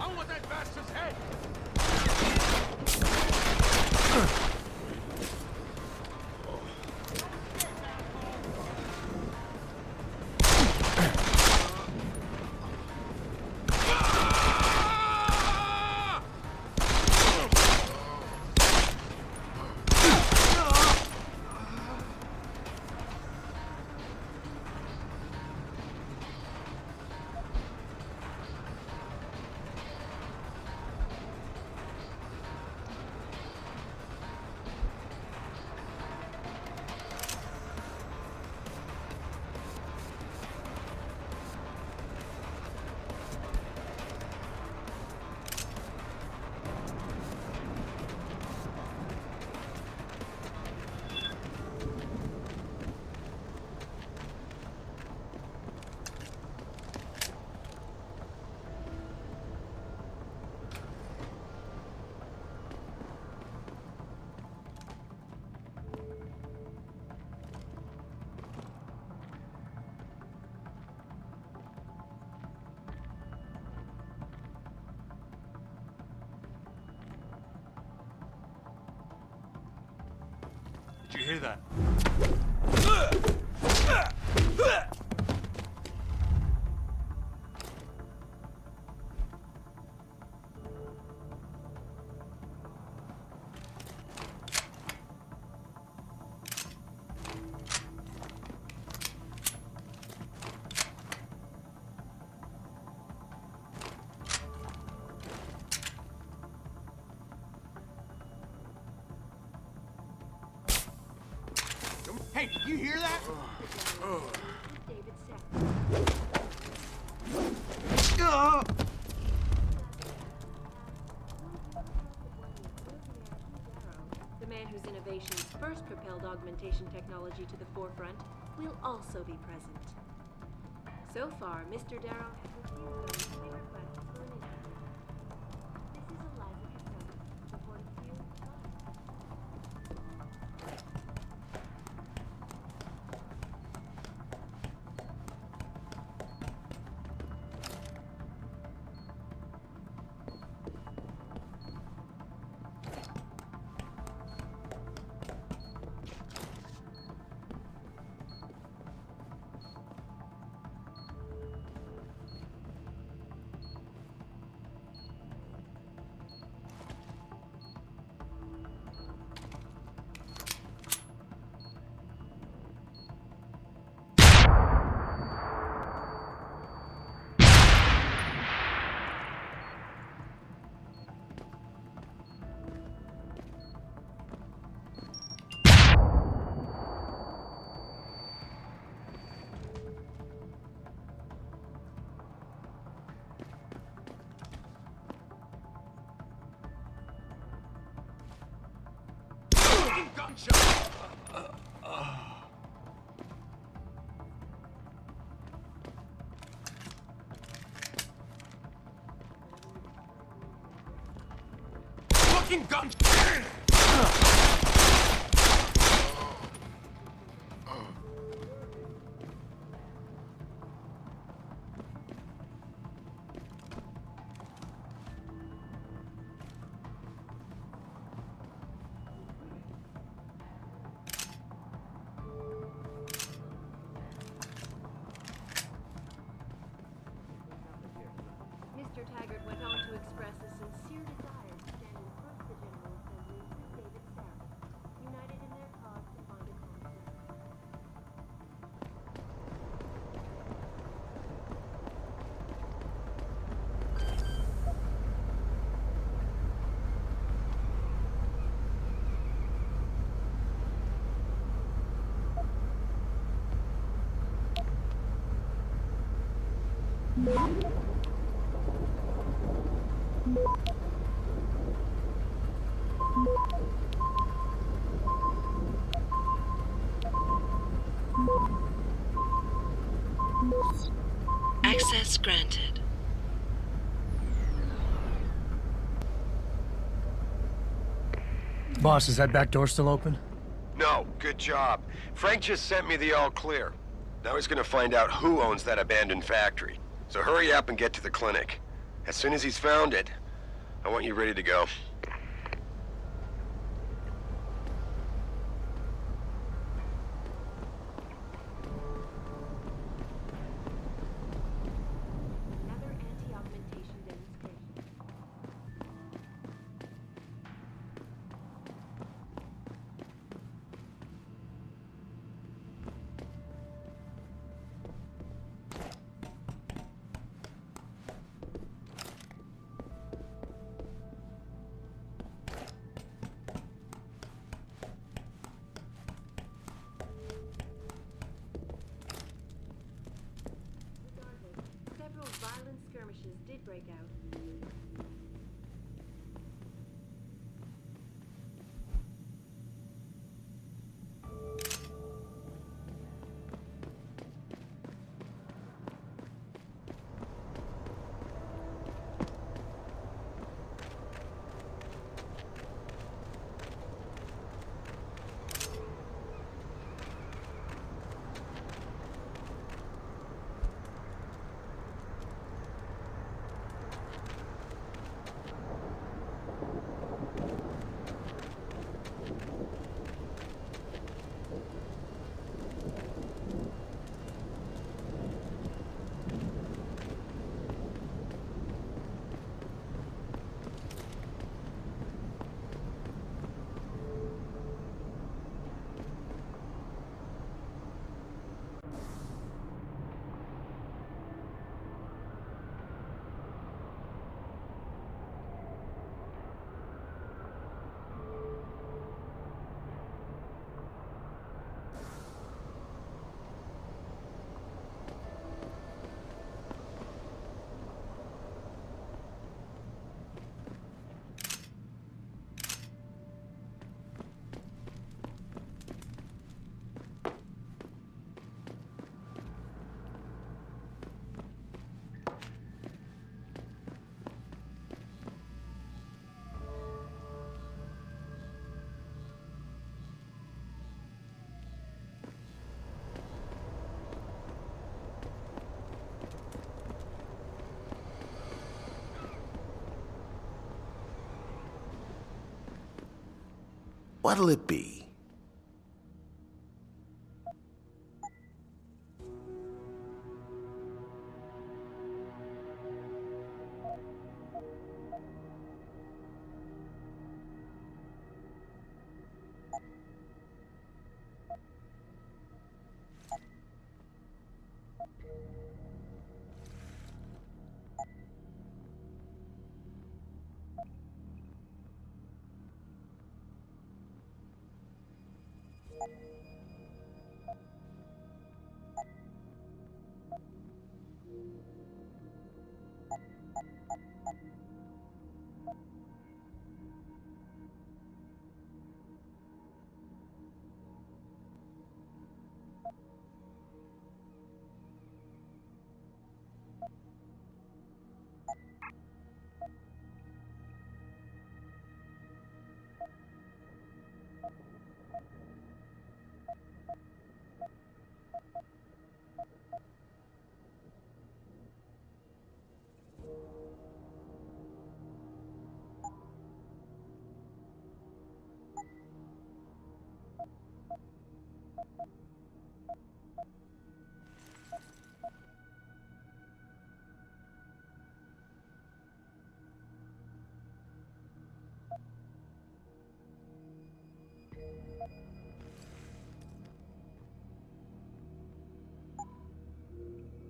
I want that bastard's head! Did you hear that? Hey, did you hear that? David Sarif. The man whose innovations first propelled augmentation technology to the forefront will also be present. So far, Mr. Darrow has refused our three requests for an interview. This is Eliza Cassell, reporting to you live. Gunshot! Fucking gunshot! Mr. Taggart went on to express a sincere desire to stand in front of the General Assembly with David Sarif, united in their cause to find a common ground. Access granted. Boss, is that back door still open? No, good job. Frank just sent me the all clear. Now he's gonna find out who owns that abandoned factory. So hurry up and get to the clinic. As soon as he's found it, I want you ready to go. Another anti-augmentation demonstration. Regardless, several violent skirmishes did break out. What'll it be?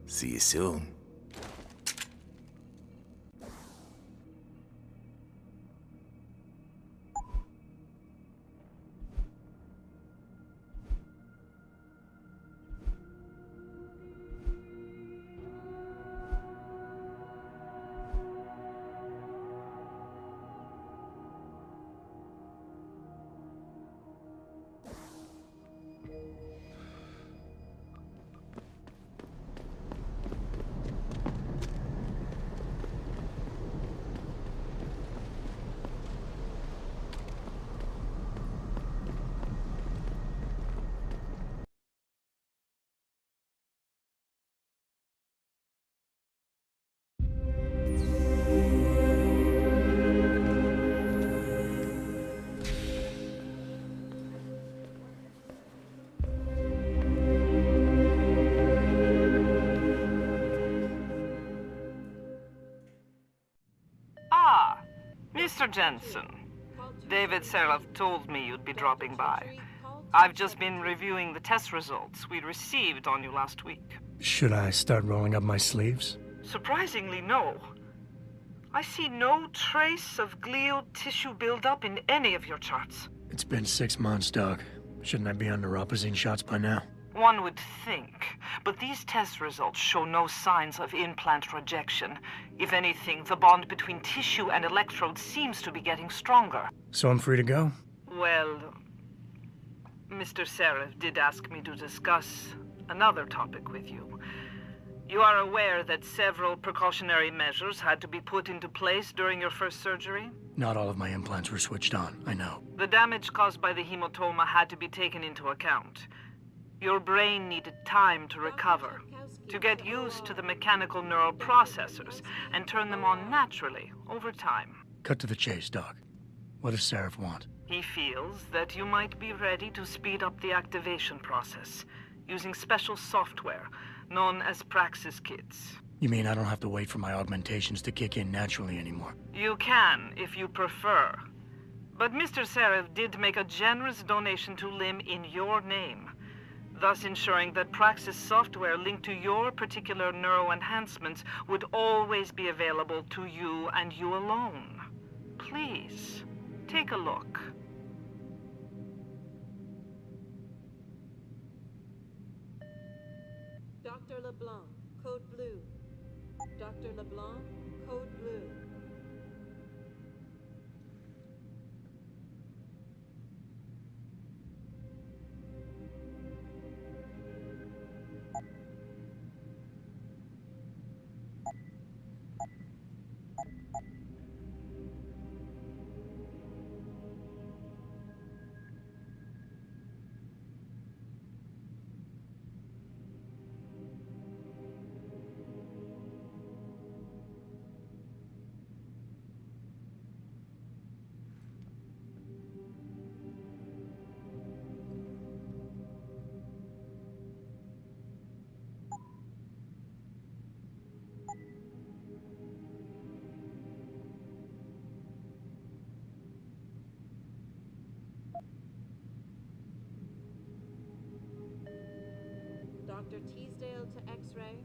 See you soon. Mr. Jensen, David Sarif told me you'd be dropping by. I've just been reviewing the test results we received on you last week. Should I start rolling up my sleeves? Surprisingly, no. I see no trace of glial tissue buildup in any of your charts. It's been 6 months, Doc. Shouldn't I be on neuropozyne shots by now? One would think, but these test results show no signs of implant rejection. If anything, the bond between tissue and electrodes seems to be getting stronger. So I'm free to go? Well, Mr. Sarif did ask me to discuss another topic with you. You are aware that several precautionary measures had to be put into place during your first surgery? Not all of my implants were switched on, I know. The damage caused by the hematoma had to be taken into account. Your brain needed time to recover, to get used to the mechanical neural processors and turn them on naturally over time. Cut to the chase, Doc. What does Sarif want? He feels that you might be ready to speed up the activation process using special software known as Praxis kits. You mean I don't have to wait for my augmentations to kick in naturally anymore? You can, if you prefer. But Mr. Sarif did make a generous donation to LIM in your name, thus ensuring that Praxis software linked to your particular neuro enhancements would always be available to you and you alone. Please, take a look. Dr. LeBlanc, code blue. Dr. LeBlanc, code blue. Dr. Teasdale to X-ray.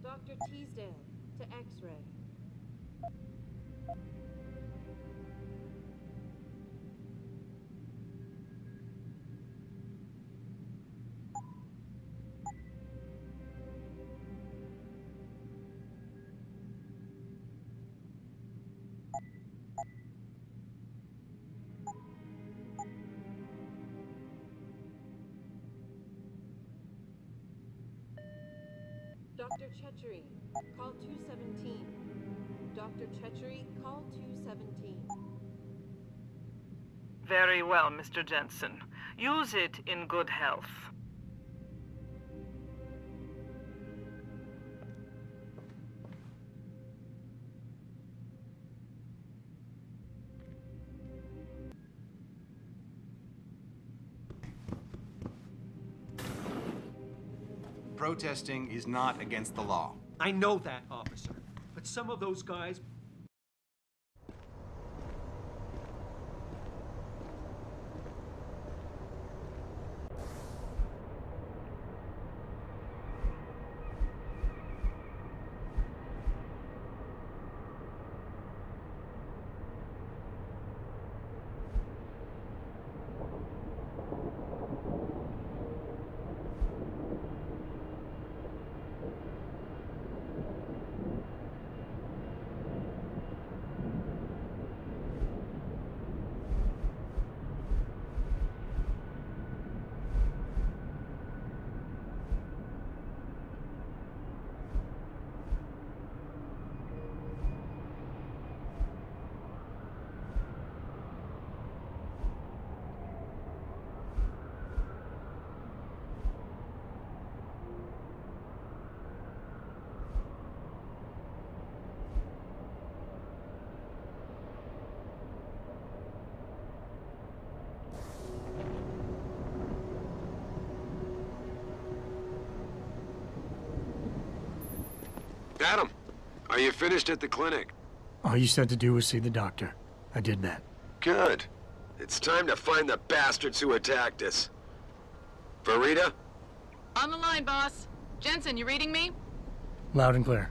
Dr. Teasdale to X-ray. Dr. Chechery, call 217. Dr. Chechery, call 217. Very well, Mr. Jensen. Use it in good health. Protesting is not against the law. I know that, officer. But some of those guys... Adam, are you finished at the clinic? All you said to do was see the doctor. I did that. Good. It's time to find the bastards who attacked us. Farida? On the line, boss. Jensen, you reading me? Loud and clear.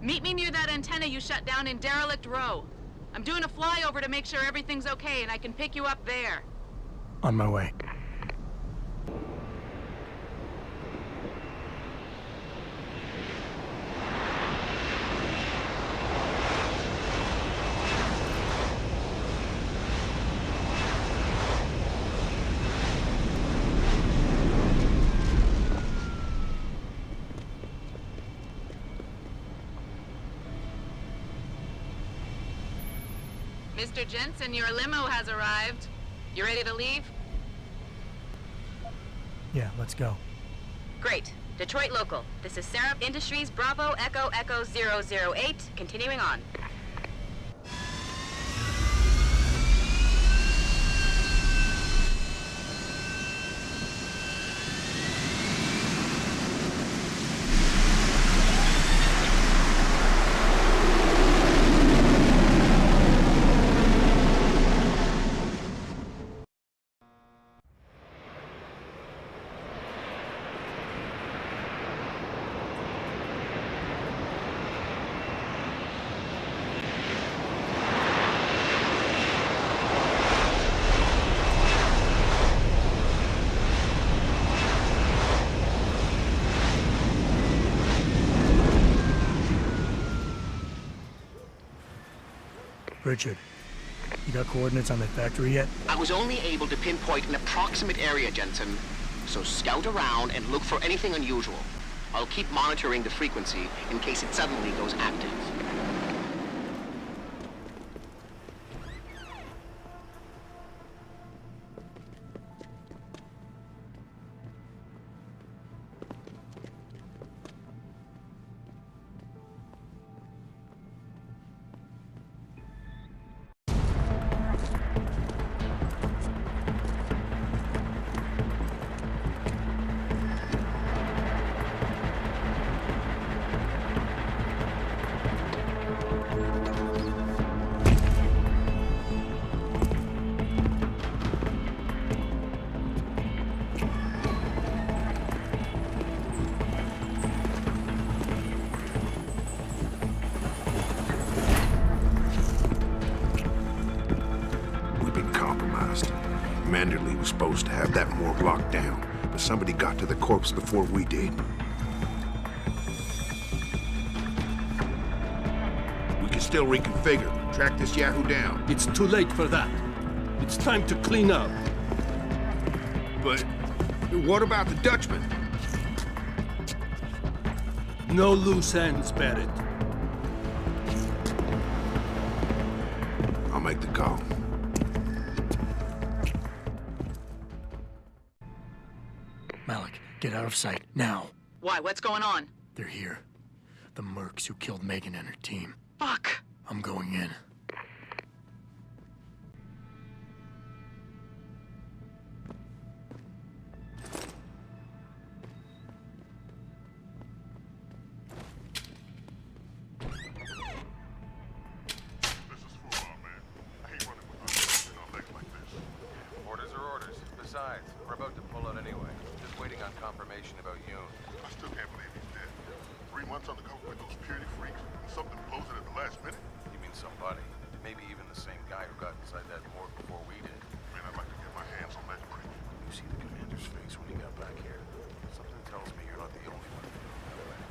Meet me near that antenna you shut down in Derelict Row. I'm doing a flyover to make sure everything's okay, and I can pick you up there. On my way. Mr. Jensen, your limo has arrived. You ready to leave? Yeah, let's go. Great. Detroit local. This is Sarif Industries Bravo Echo Echo 008, continuing on. Richard, you got coordinates on that factory yet? I was only able to pinpoint an approximate area, Jensen. So scout around and look for anything unusual. I'll keep monitoring the frequency in case it suddenly goes active. have been compromised. Manderley was supposed to have that morgue locked down, but somebody got to the corpse before we did. We can still reconfigure, track this Yahoo down. It's too late for that. It's time to clean up. But what about the Dutchman? No loose ends, Barrett. I'll make the call. Malik, get out of sight, now. Why? What's going on? They're here. The mercs who killed Megan and her team. Fuck! I'm going in. Besides, we're about to pull out anyway. Just waiting on confirmation about Yoon. I still can't believe he's dead. 3 months undercover with those purity freaks, and something blows it at the last minute? You mean somebody? Maybe even the same guy who got inside that morgue before we did. Man, I'd like to get my hands on that creep. You see the commander's face when he got back here? Something tells me you're not the only one feeling that way.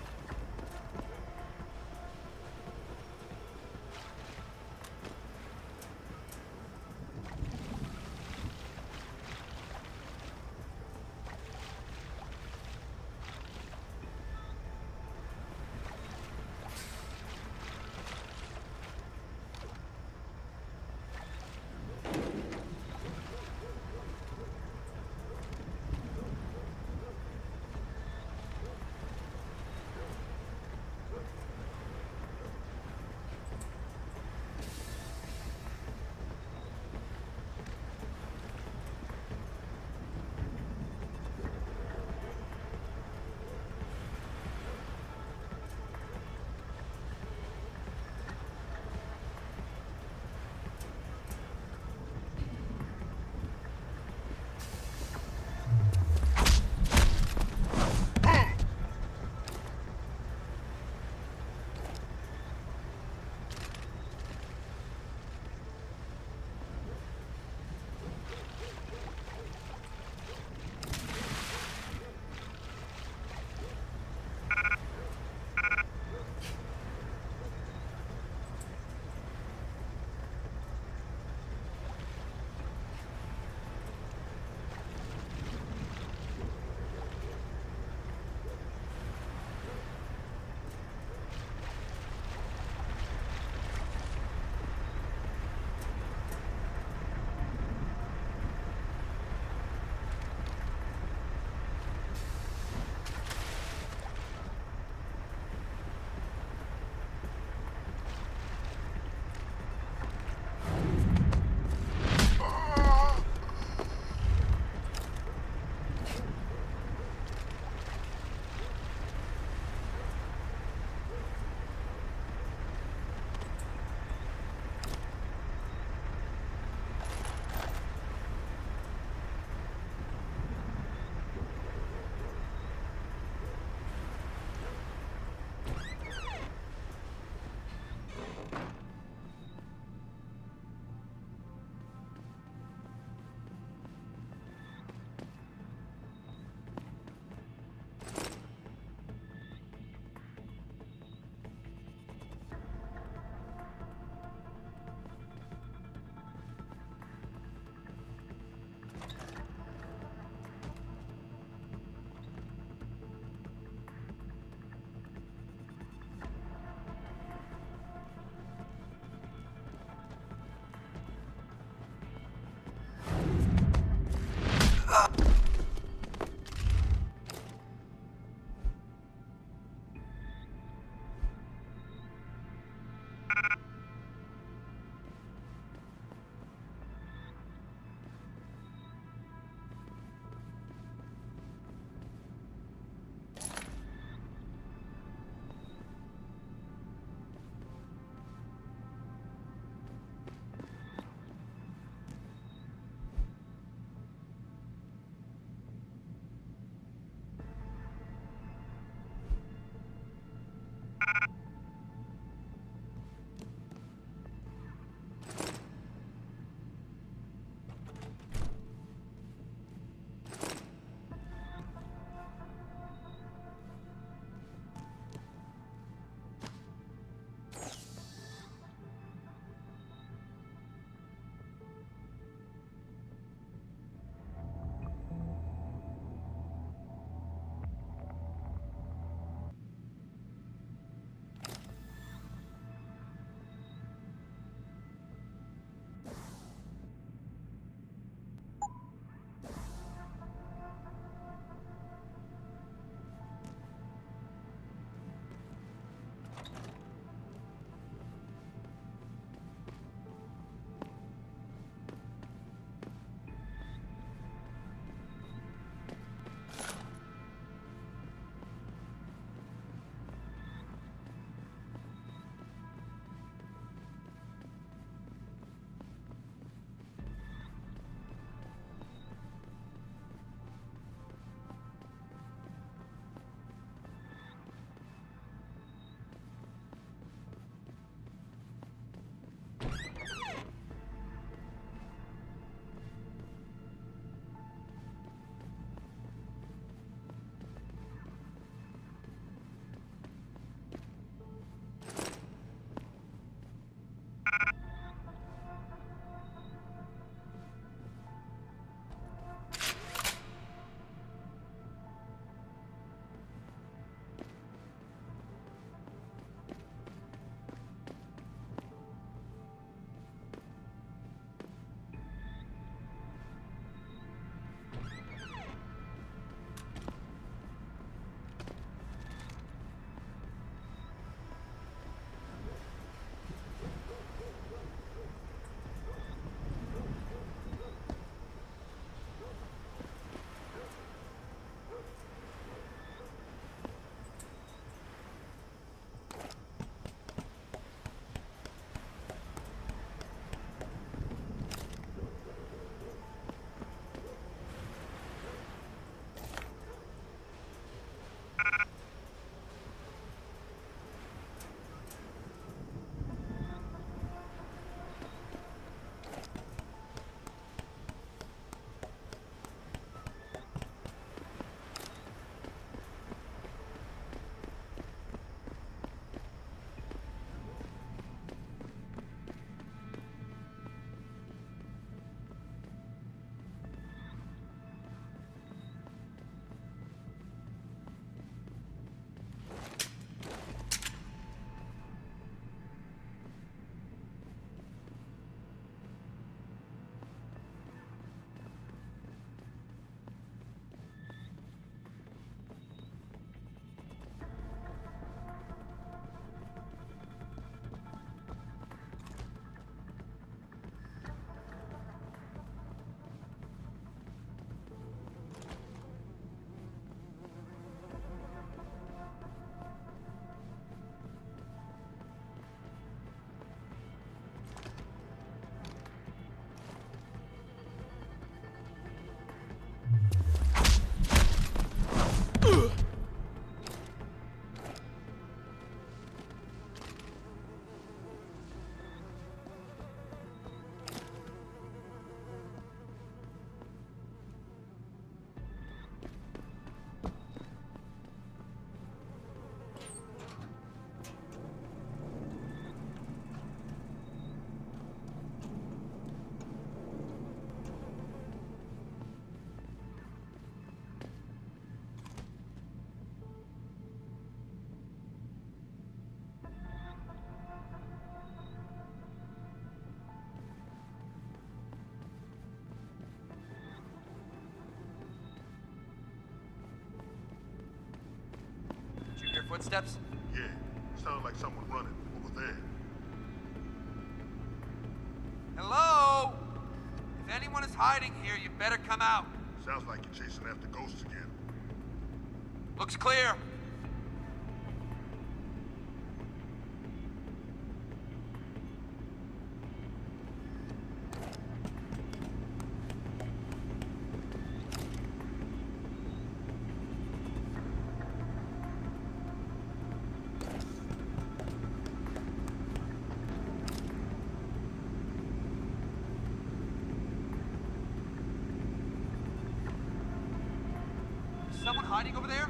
Footsteps? Yeah, sounded like someone running over there. Hello? If anyone is hiding here, you better come out. Sounds like you're chasing after ghosts again. Looks clear. Someone hiding over there?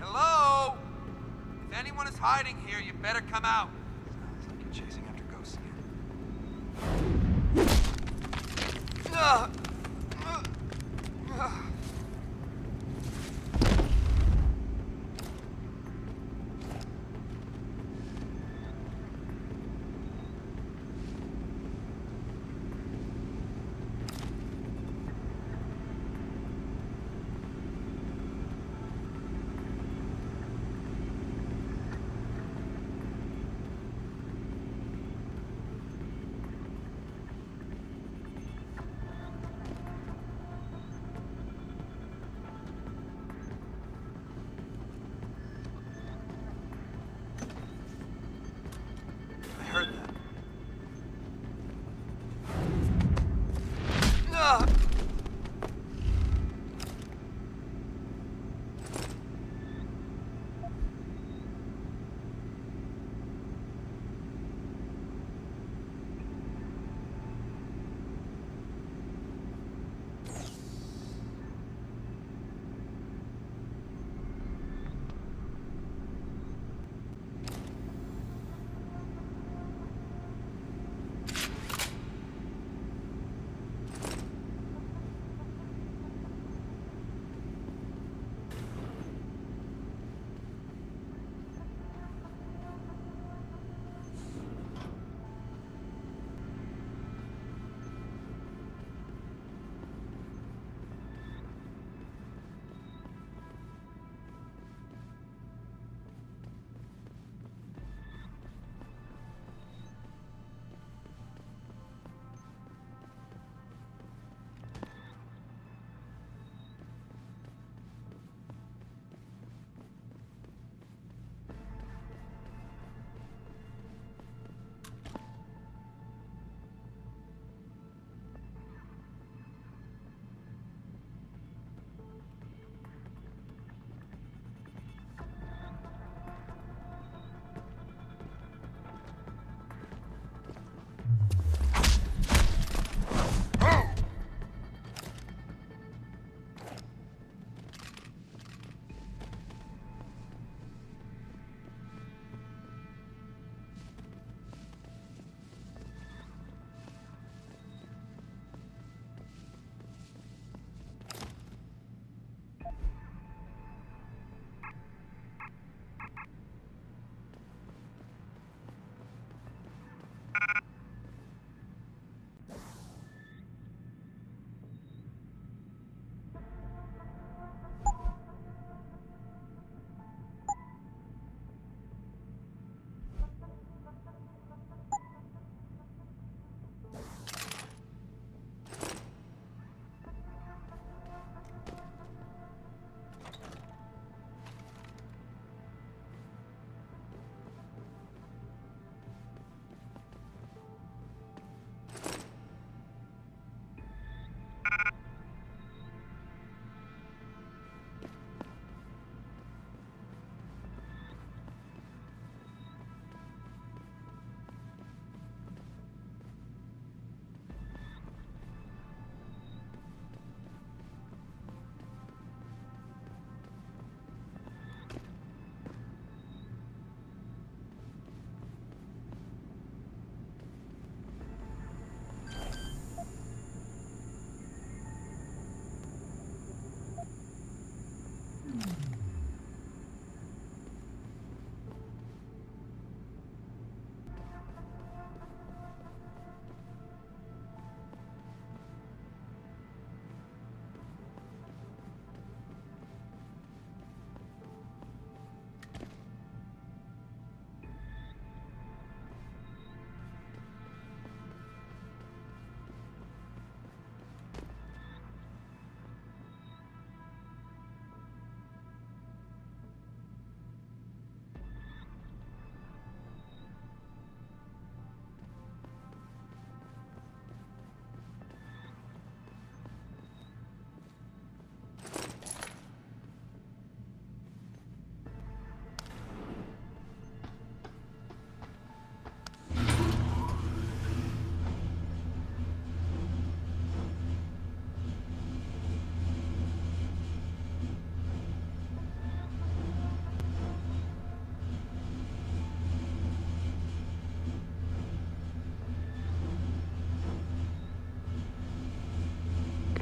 Hello? If anyone is hiding here, you better come out. Sounds like you're chasing after ghosts again.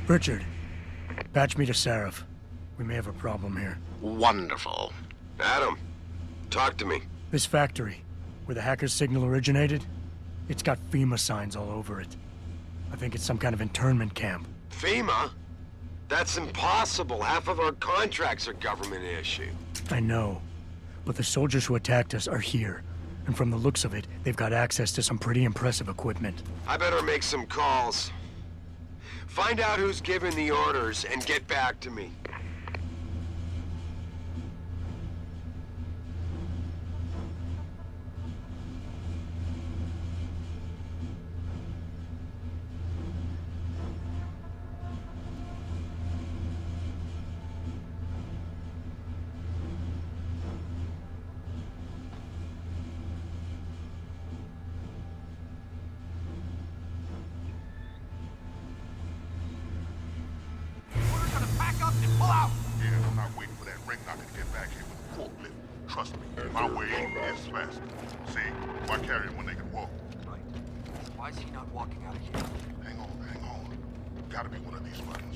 Richard, patch me to Sarif. We may have a problem here. Wonderful. Adam, talk to me. This factory, where the hacker's signal originated, it's got FEMA signs all over it. I think it's some kind of internment camp. FEMA? That's impossible. Half of our contracts are government issue. I know, but the soldiers who attacked us are here. And from the looks of it, they've got access to some pretty impressive equipment. I better make some calls. Find out who's giving the orders and get back to me. Yeah, I'm not waiting for that ring knocker to get back here with a forklift. Trust me, my way is faster. See, why carry him when they can walk? Right. Why is he not walking out of here? Hang on. Gotta be one of these buttons.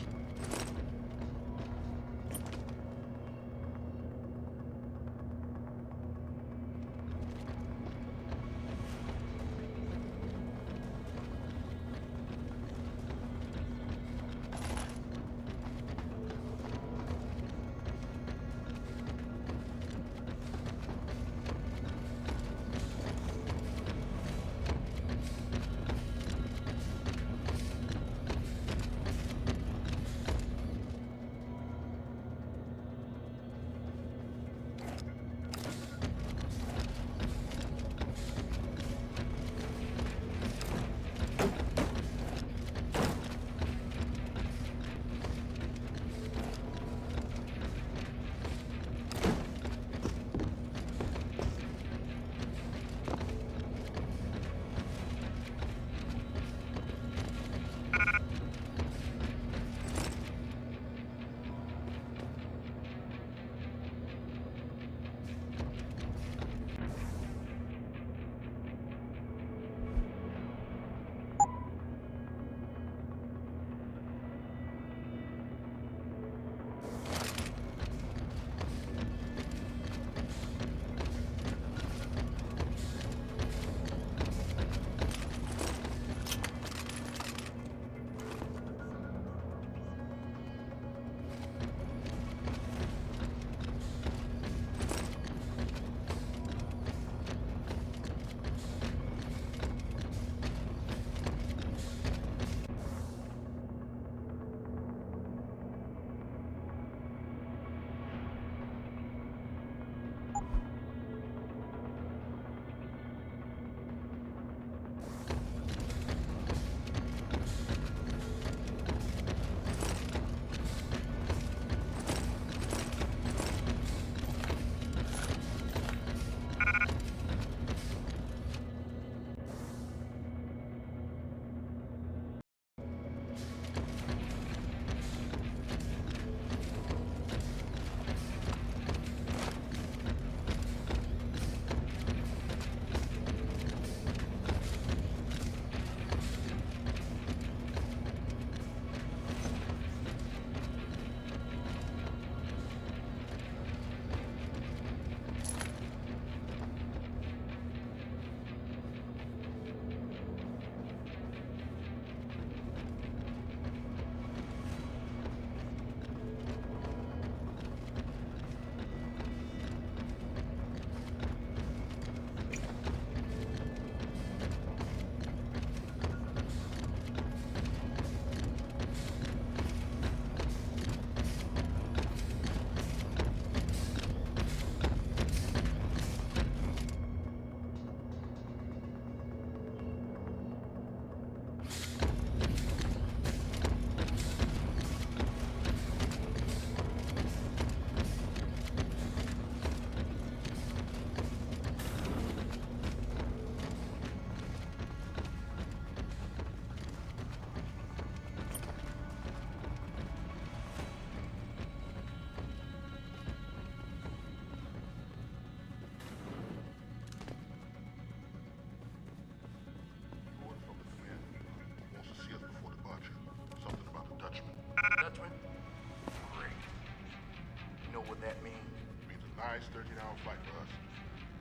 nice 13-hour flight for us.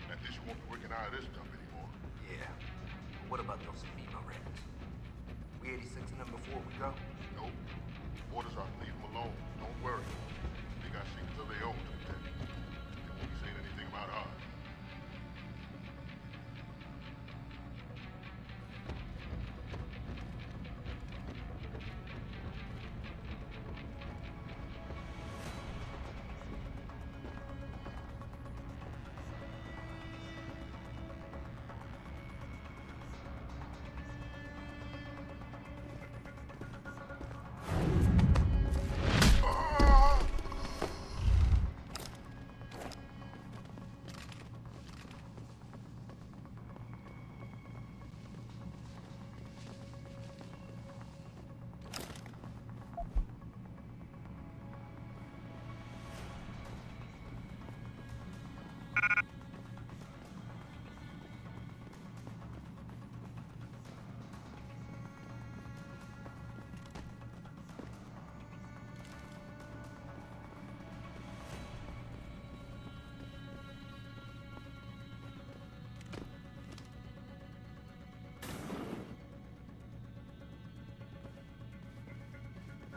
At least you won't be working out of this dump anymore. Yeah. But what about those FEMA records? We 86 in them before we go? Nope. Orders are leave them alone. Don't worry. They got secrets of their own to protect. They won't be saying anything about ours.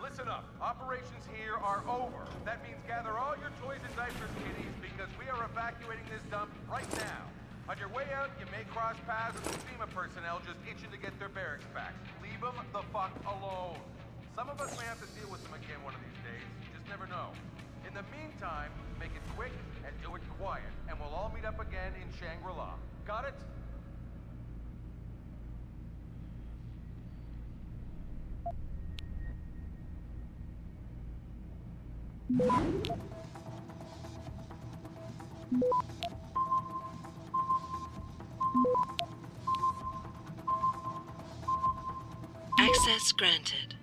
Listen up. Operations here are over. That means gather all your toys and diapers, kiddies, because we are evacuating this dump right now. On your way out, you may cross paths with some FEMA personnel just itching to get their barracks back. Leave them the fuck alone. Some of us may have to deal with them again one of these days. You just never know. In the meantime, make it quick and do it quiet, and we'll all meet up again in Shangri-La. Got it? Access granted.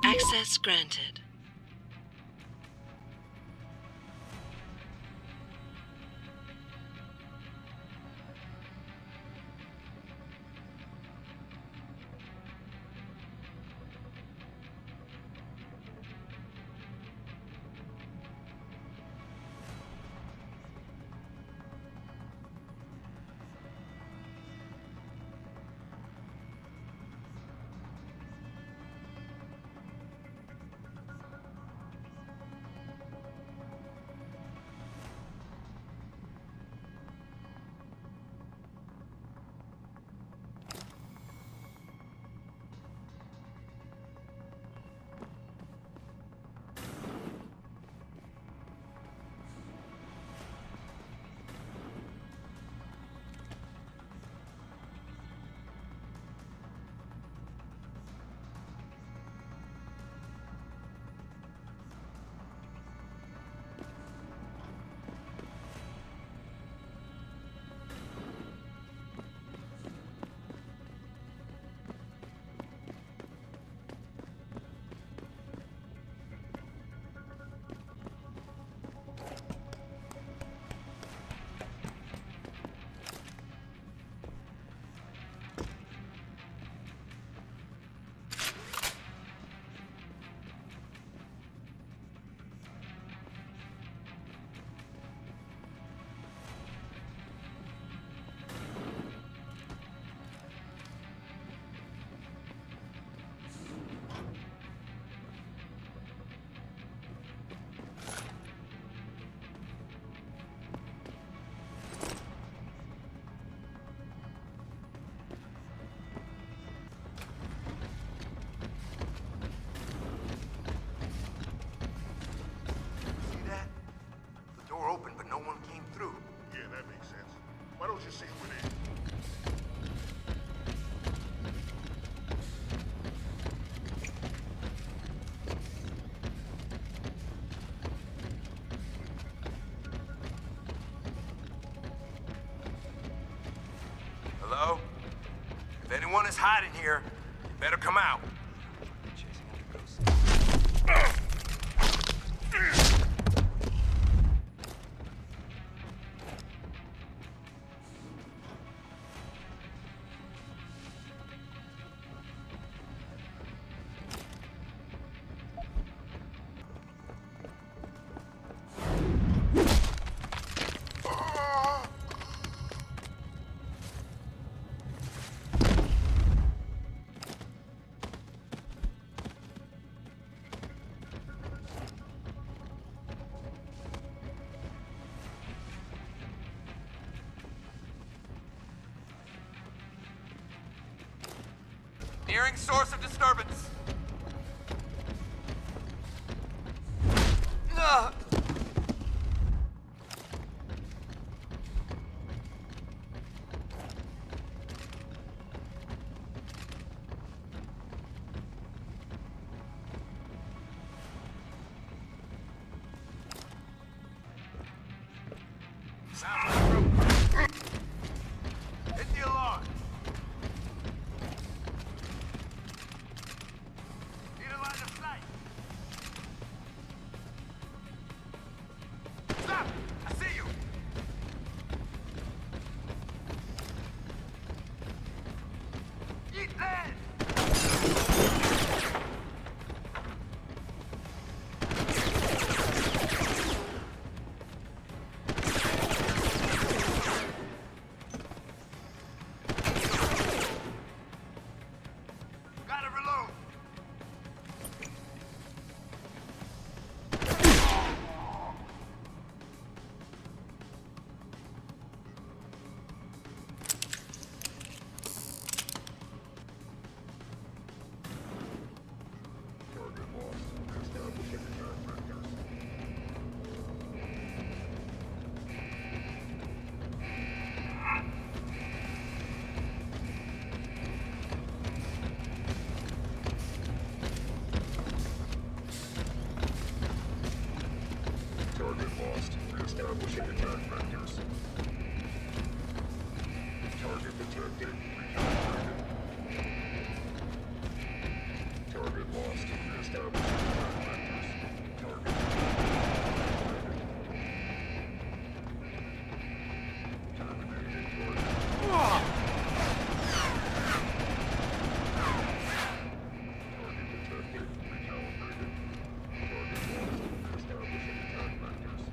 Access granted. hiding here. Better come out. Nearing source of disturbance. Hit the alarm. Need a line of sight. Stop! I see you. Eat lead! Gotta reload. Target lost. Establishing attack vectors. Target detected. Target lost. Establishing attack vectors. Target. Terminating target. Target detected. Recalibrated. Target lost. Establishing attack vectors.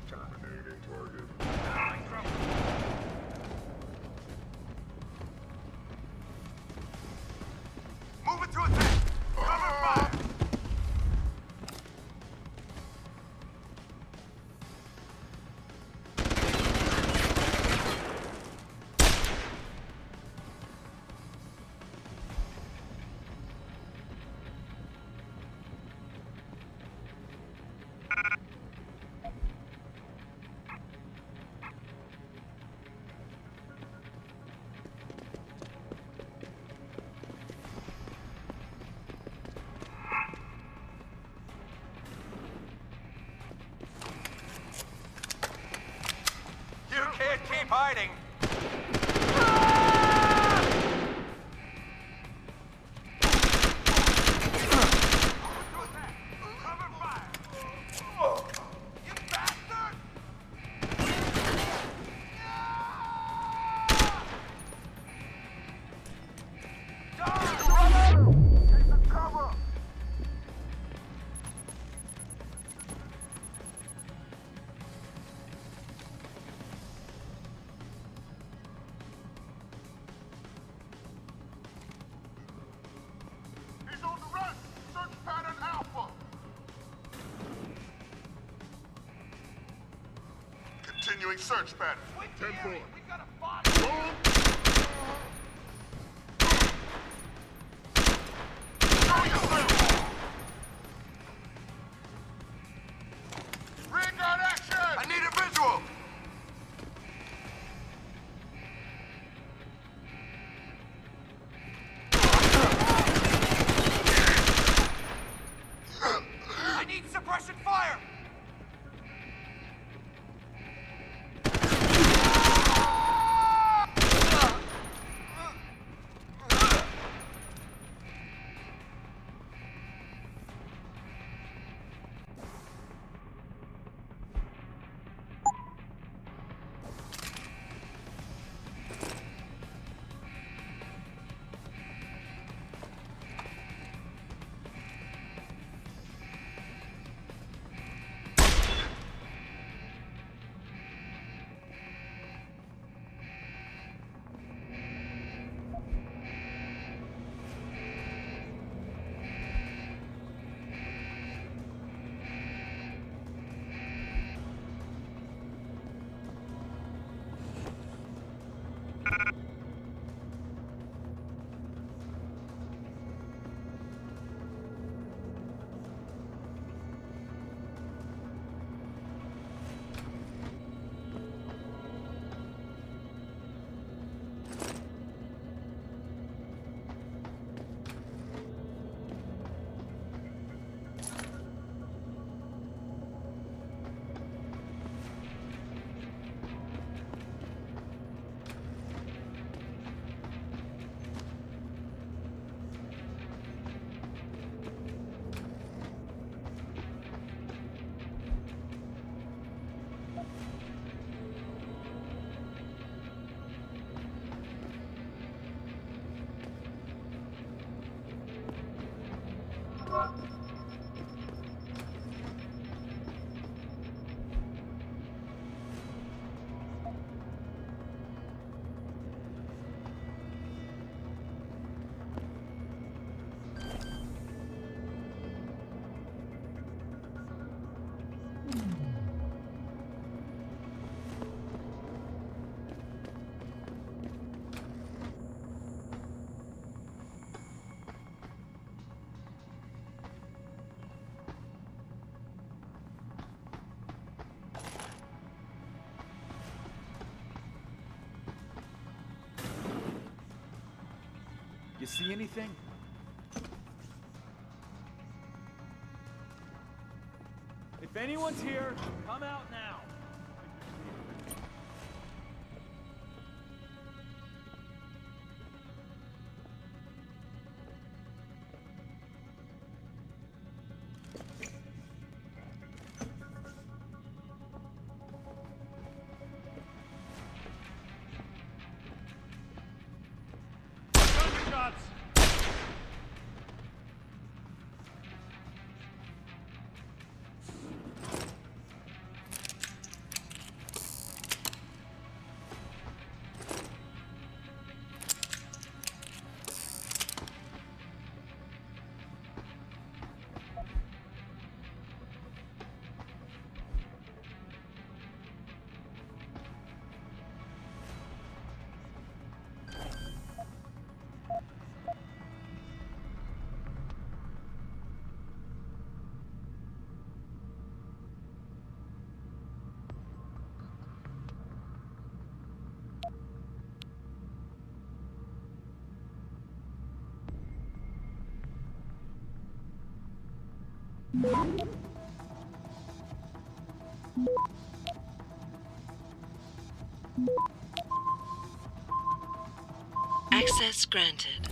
Terminating target. Moving to attack. Cover fire. You can't keep hiding. Cover fire. You bastard! Take the cover. Continuing search pattern. 10-4. We've got a body. Show yourself! Rear guard action! I need a visual! I need suppression fire! You see anything? If anyone's here, come out now. Access granted.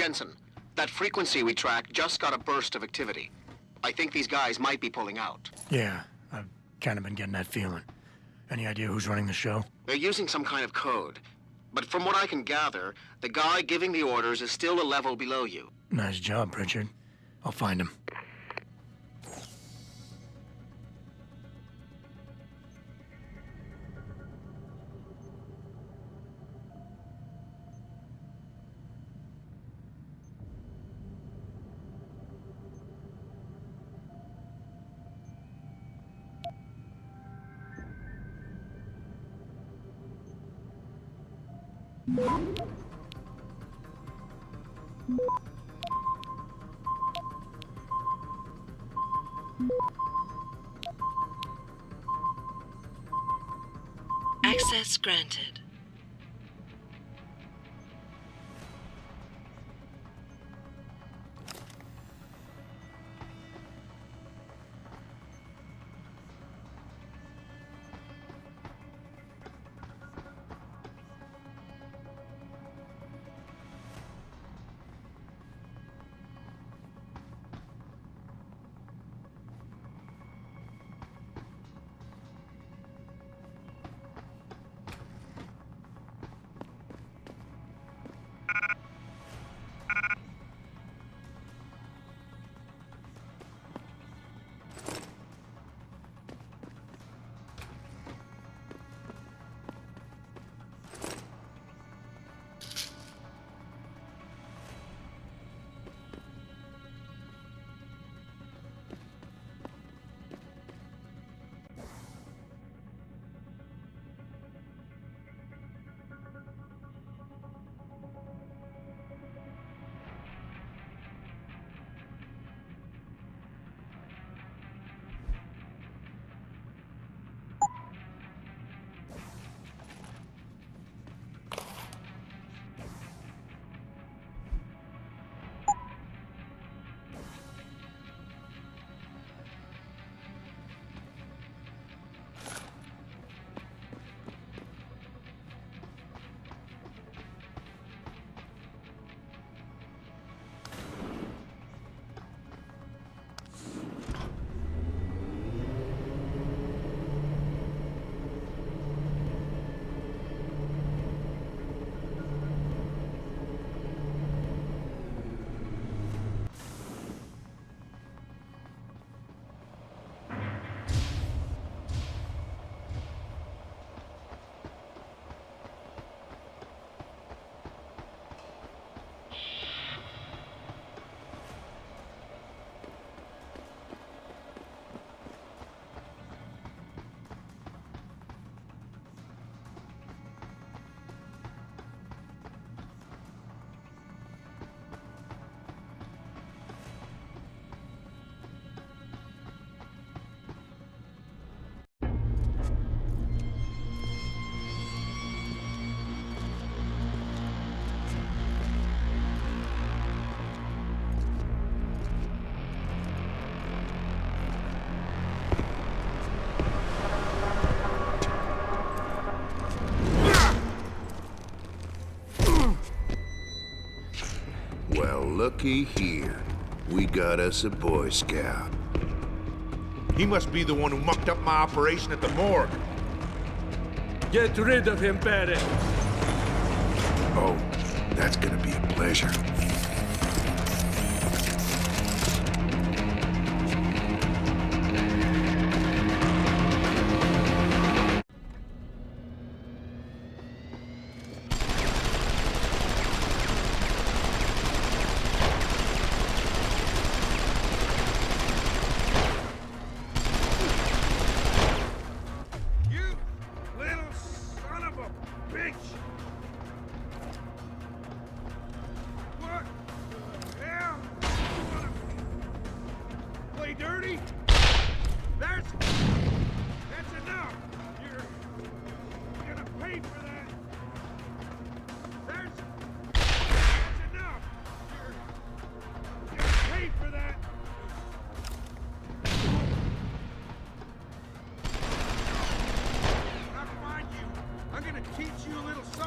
Jensen, that frequency we tracked just got a burst of activity. I think these guys might be pulling out. Yeah, I've kind of been getting that feeling. Any idea who's running the show? They're using some kind of code. But from what I can gather, the guy giving the orders is still a level below you. Nice job, Pritchard. I'll find him. Access granted. Looky here. We got us a Boy Scout. He must be the one who mucked up my operation at the morgue. Get rid of him, Parte. Oh, that's gonna be a pleasure. Teach you a little something.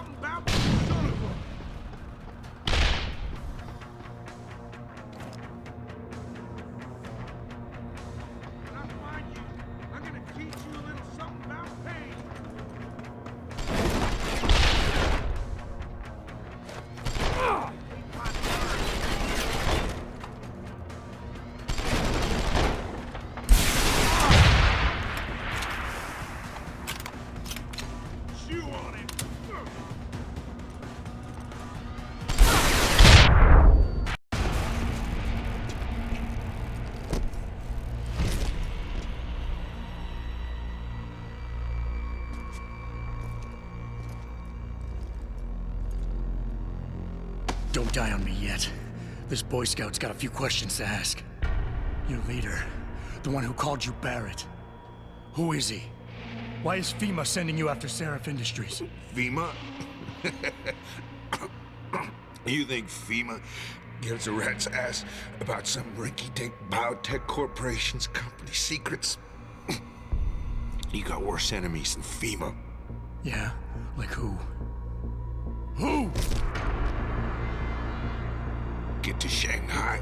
Don't die on me yet. This Boy Scout's got a few questions to ask. Your leader, the one who called you Barrett. Who is he? Why is FEMA sending you after Sarif Industries? FEMA? You think FEMA gives a rat's ass about some rinky-dink biotech corporation's company secrets? You got worse enemies than FEMA. Yeah? Like who? Who? Get to Shanghai.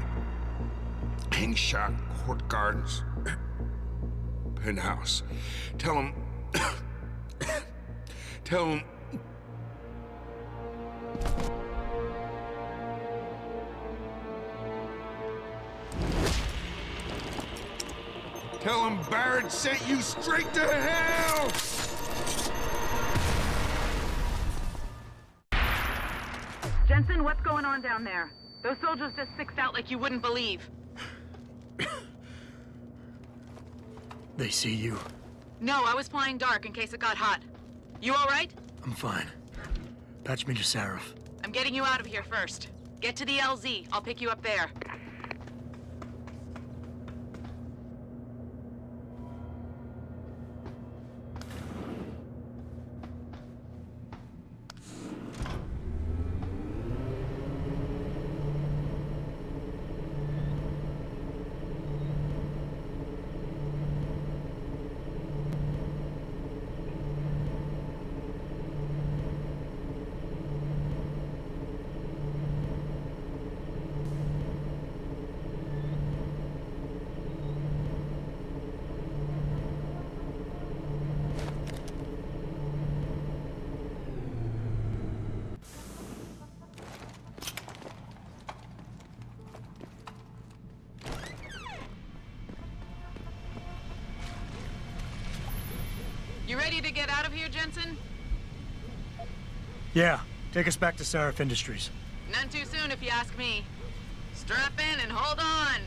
Hangshot Court Gardens. Penthouse. Tell him... Tell him... Tell him Barrett sent you straight to hell! Jensen, what's going on down there? Those soldiers just sixed out like you wouldn't believe. They see you? No, I was flying dark in case it got hot. You all right? I'm fine. Patch me to Sarif. I'm getting you out of here first. Get to the LZ. I'll pick you up there. You ready to get out of here, Jensen? Yeah, take us back to Sarif Industries. None too soon, if you ask me. Strap in and hold on.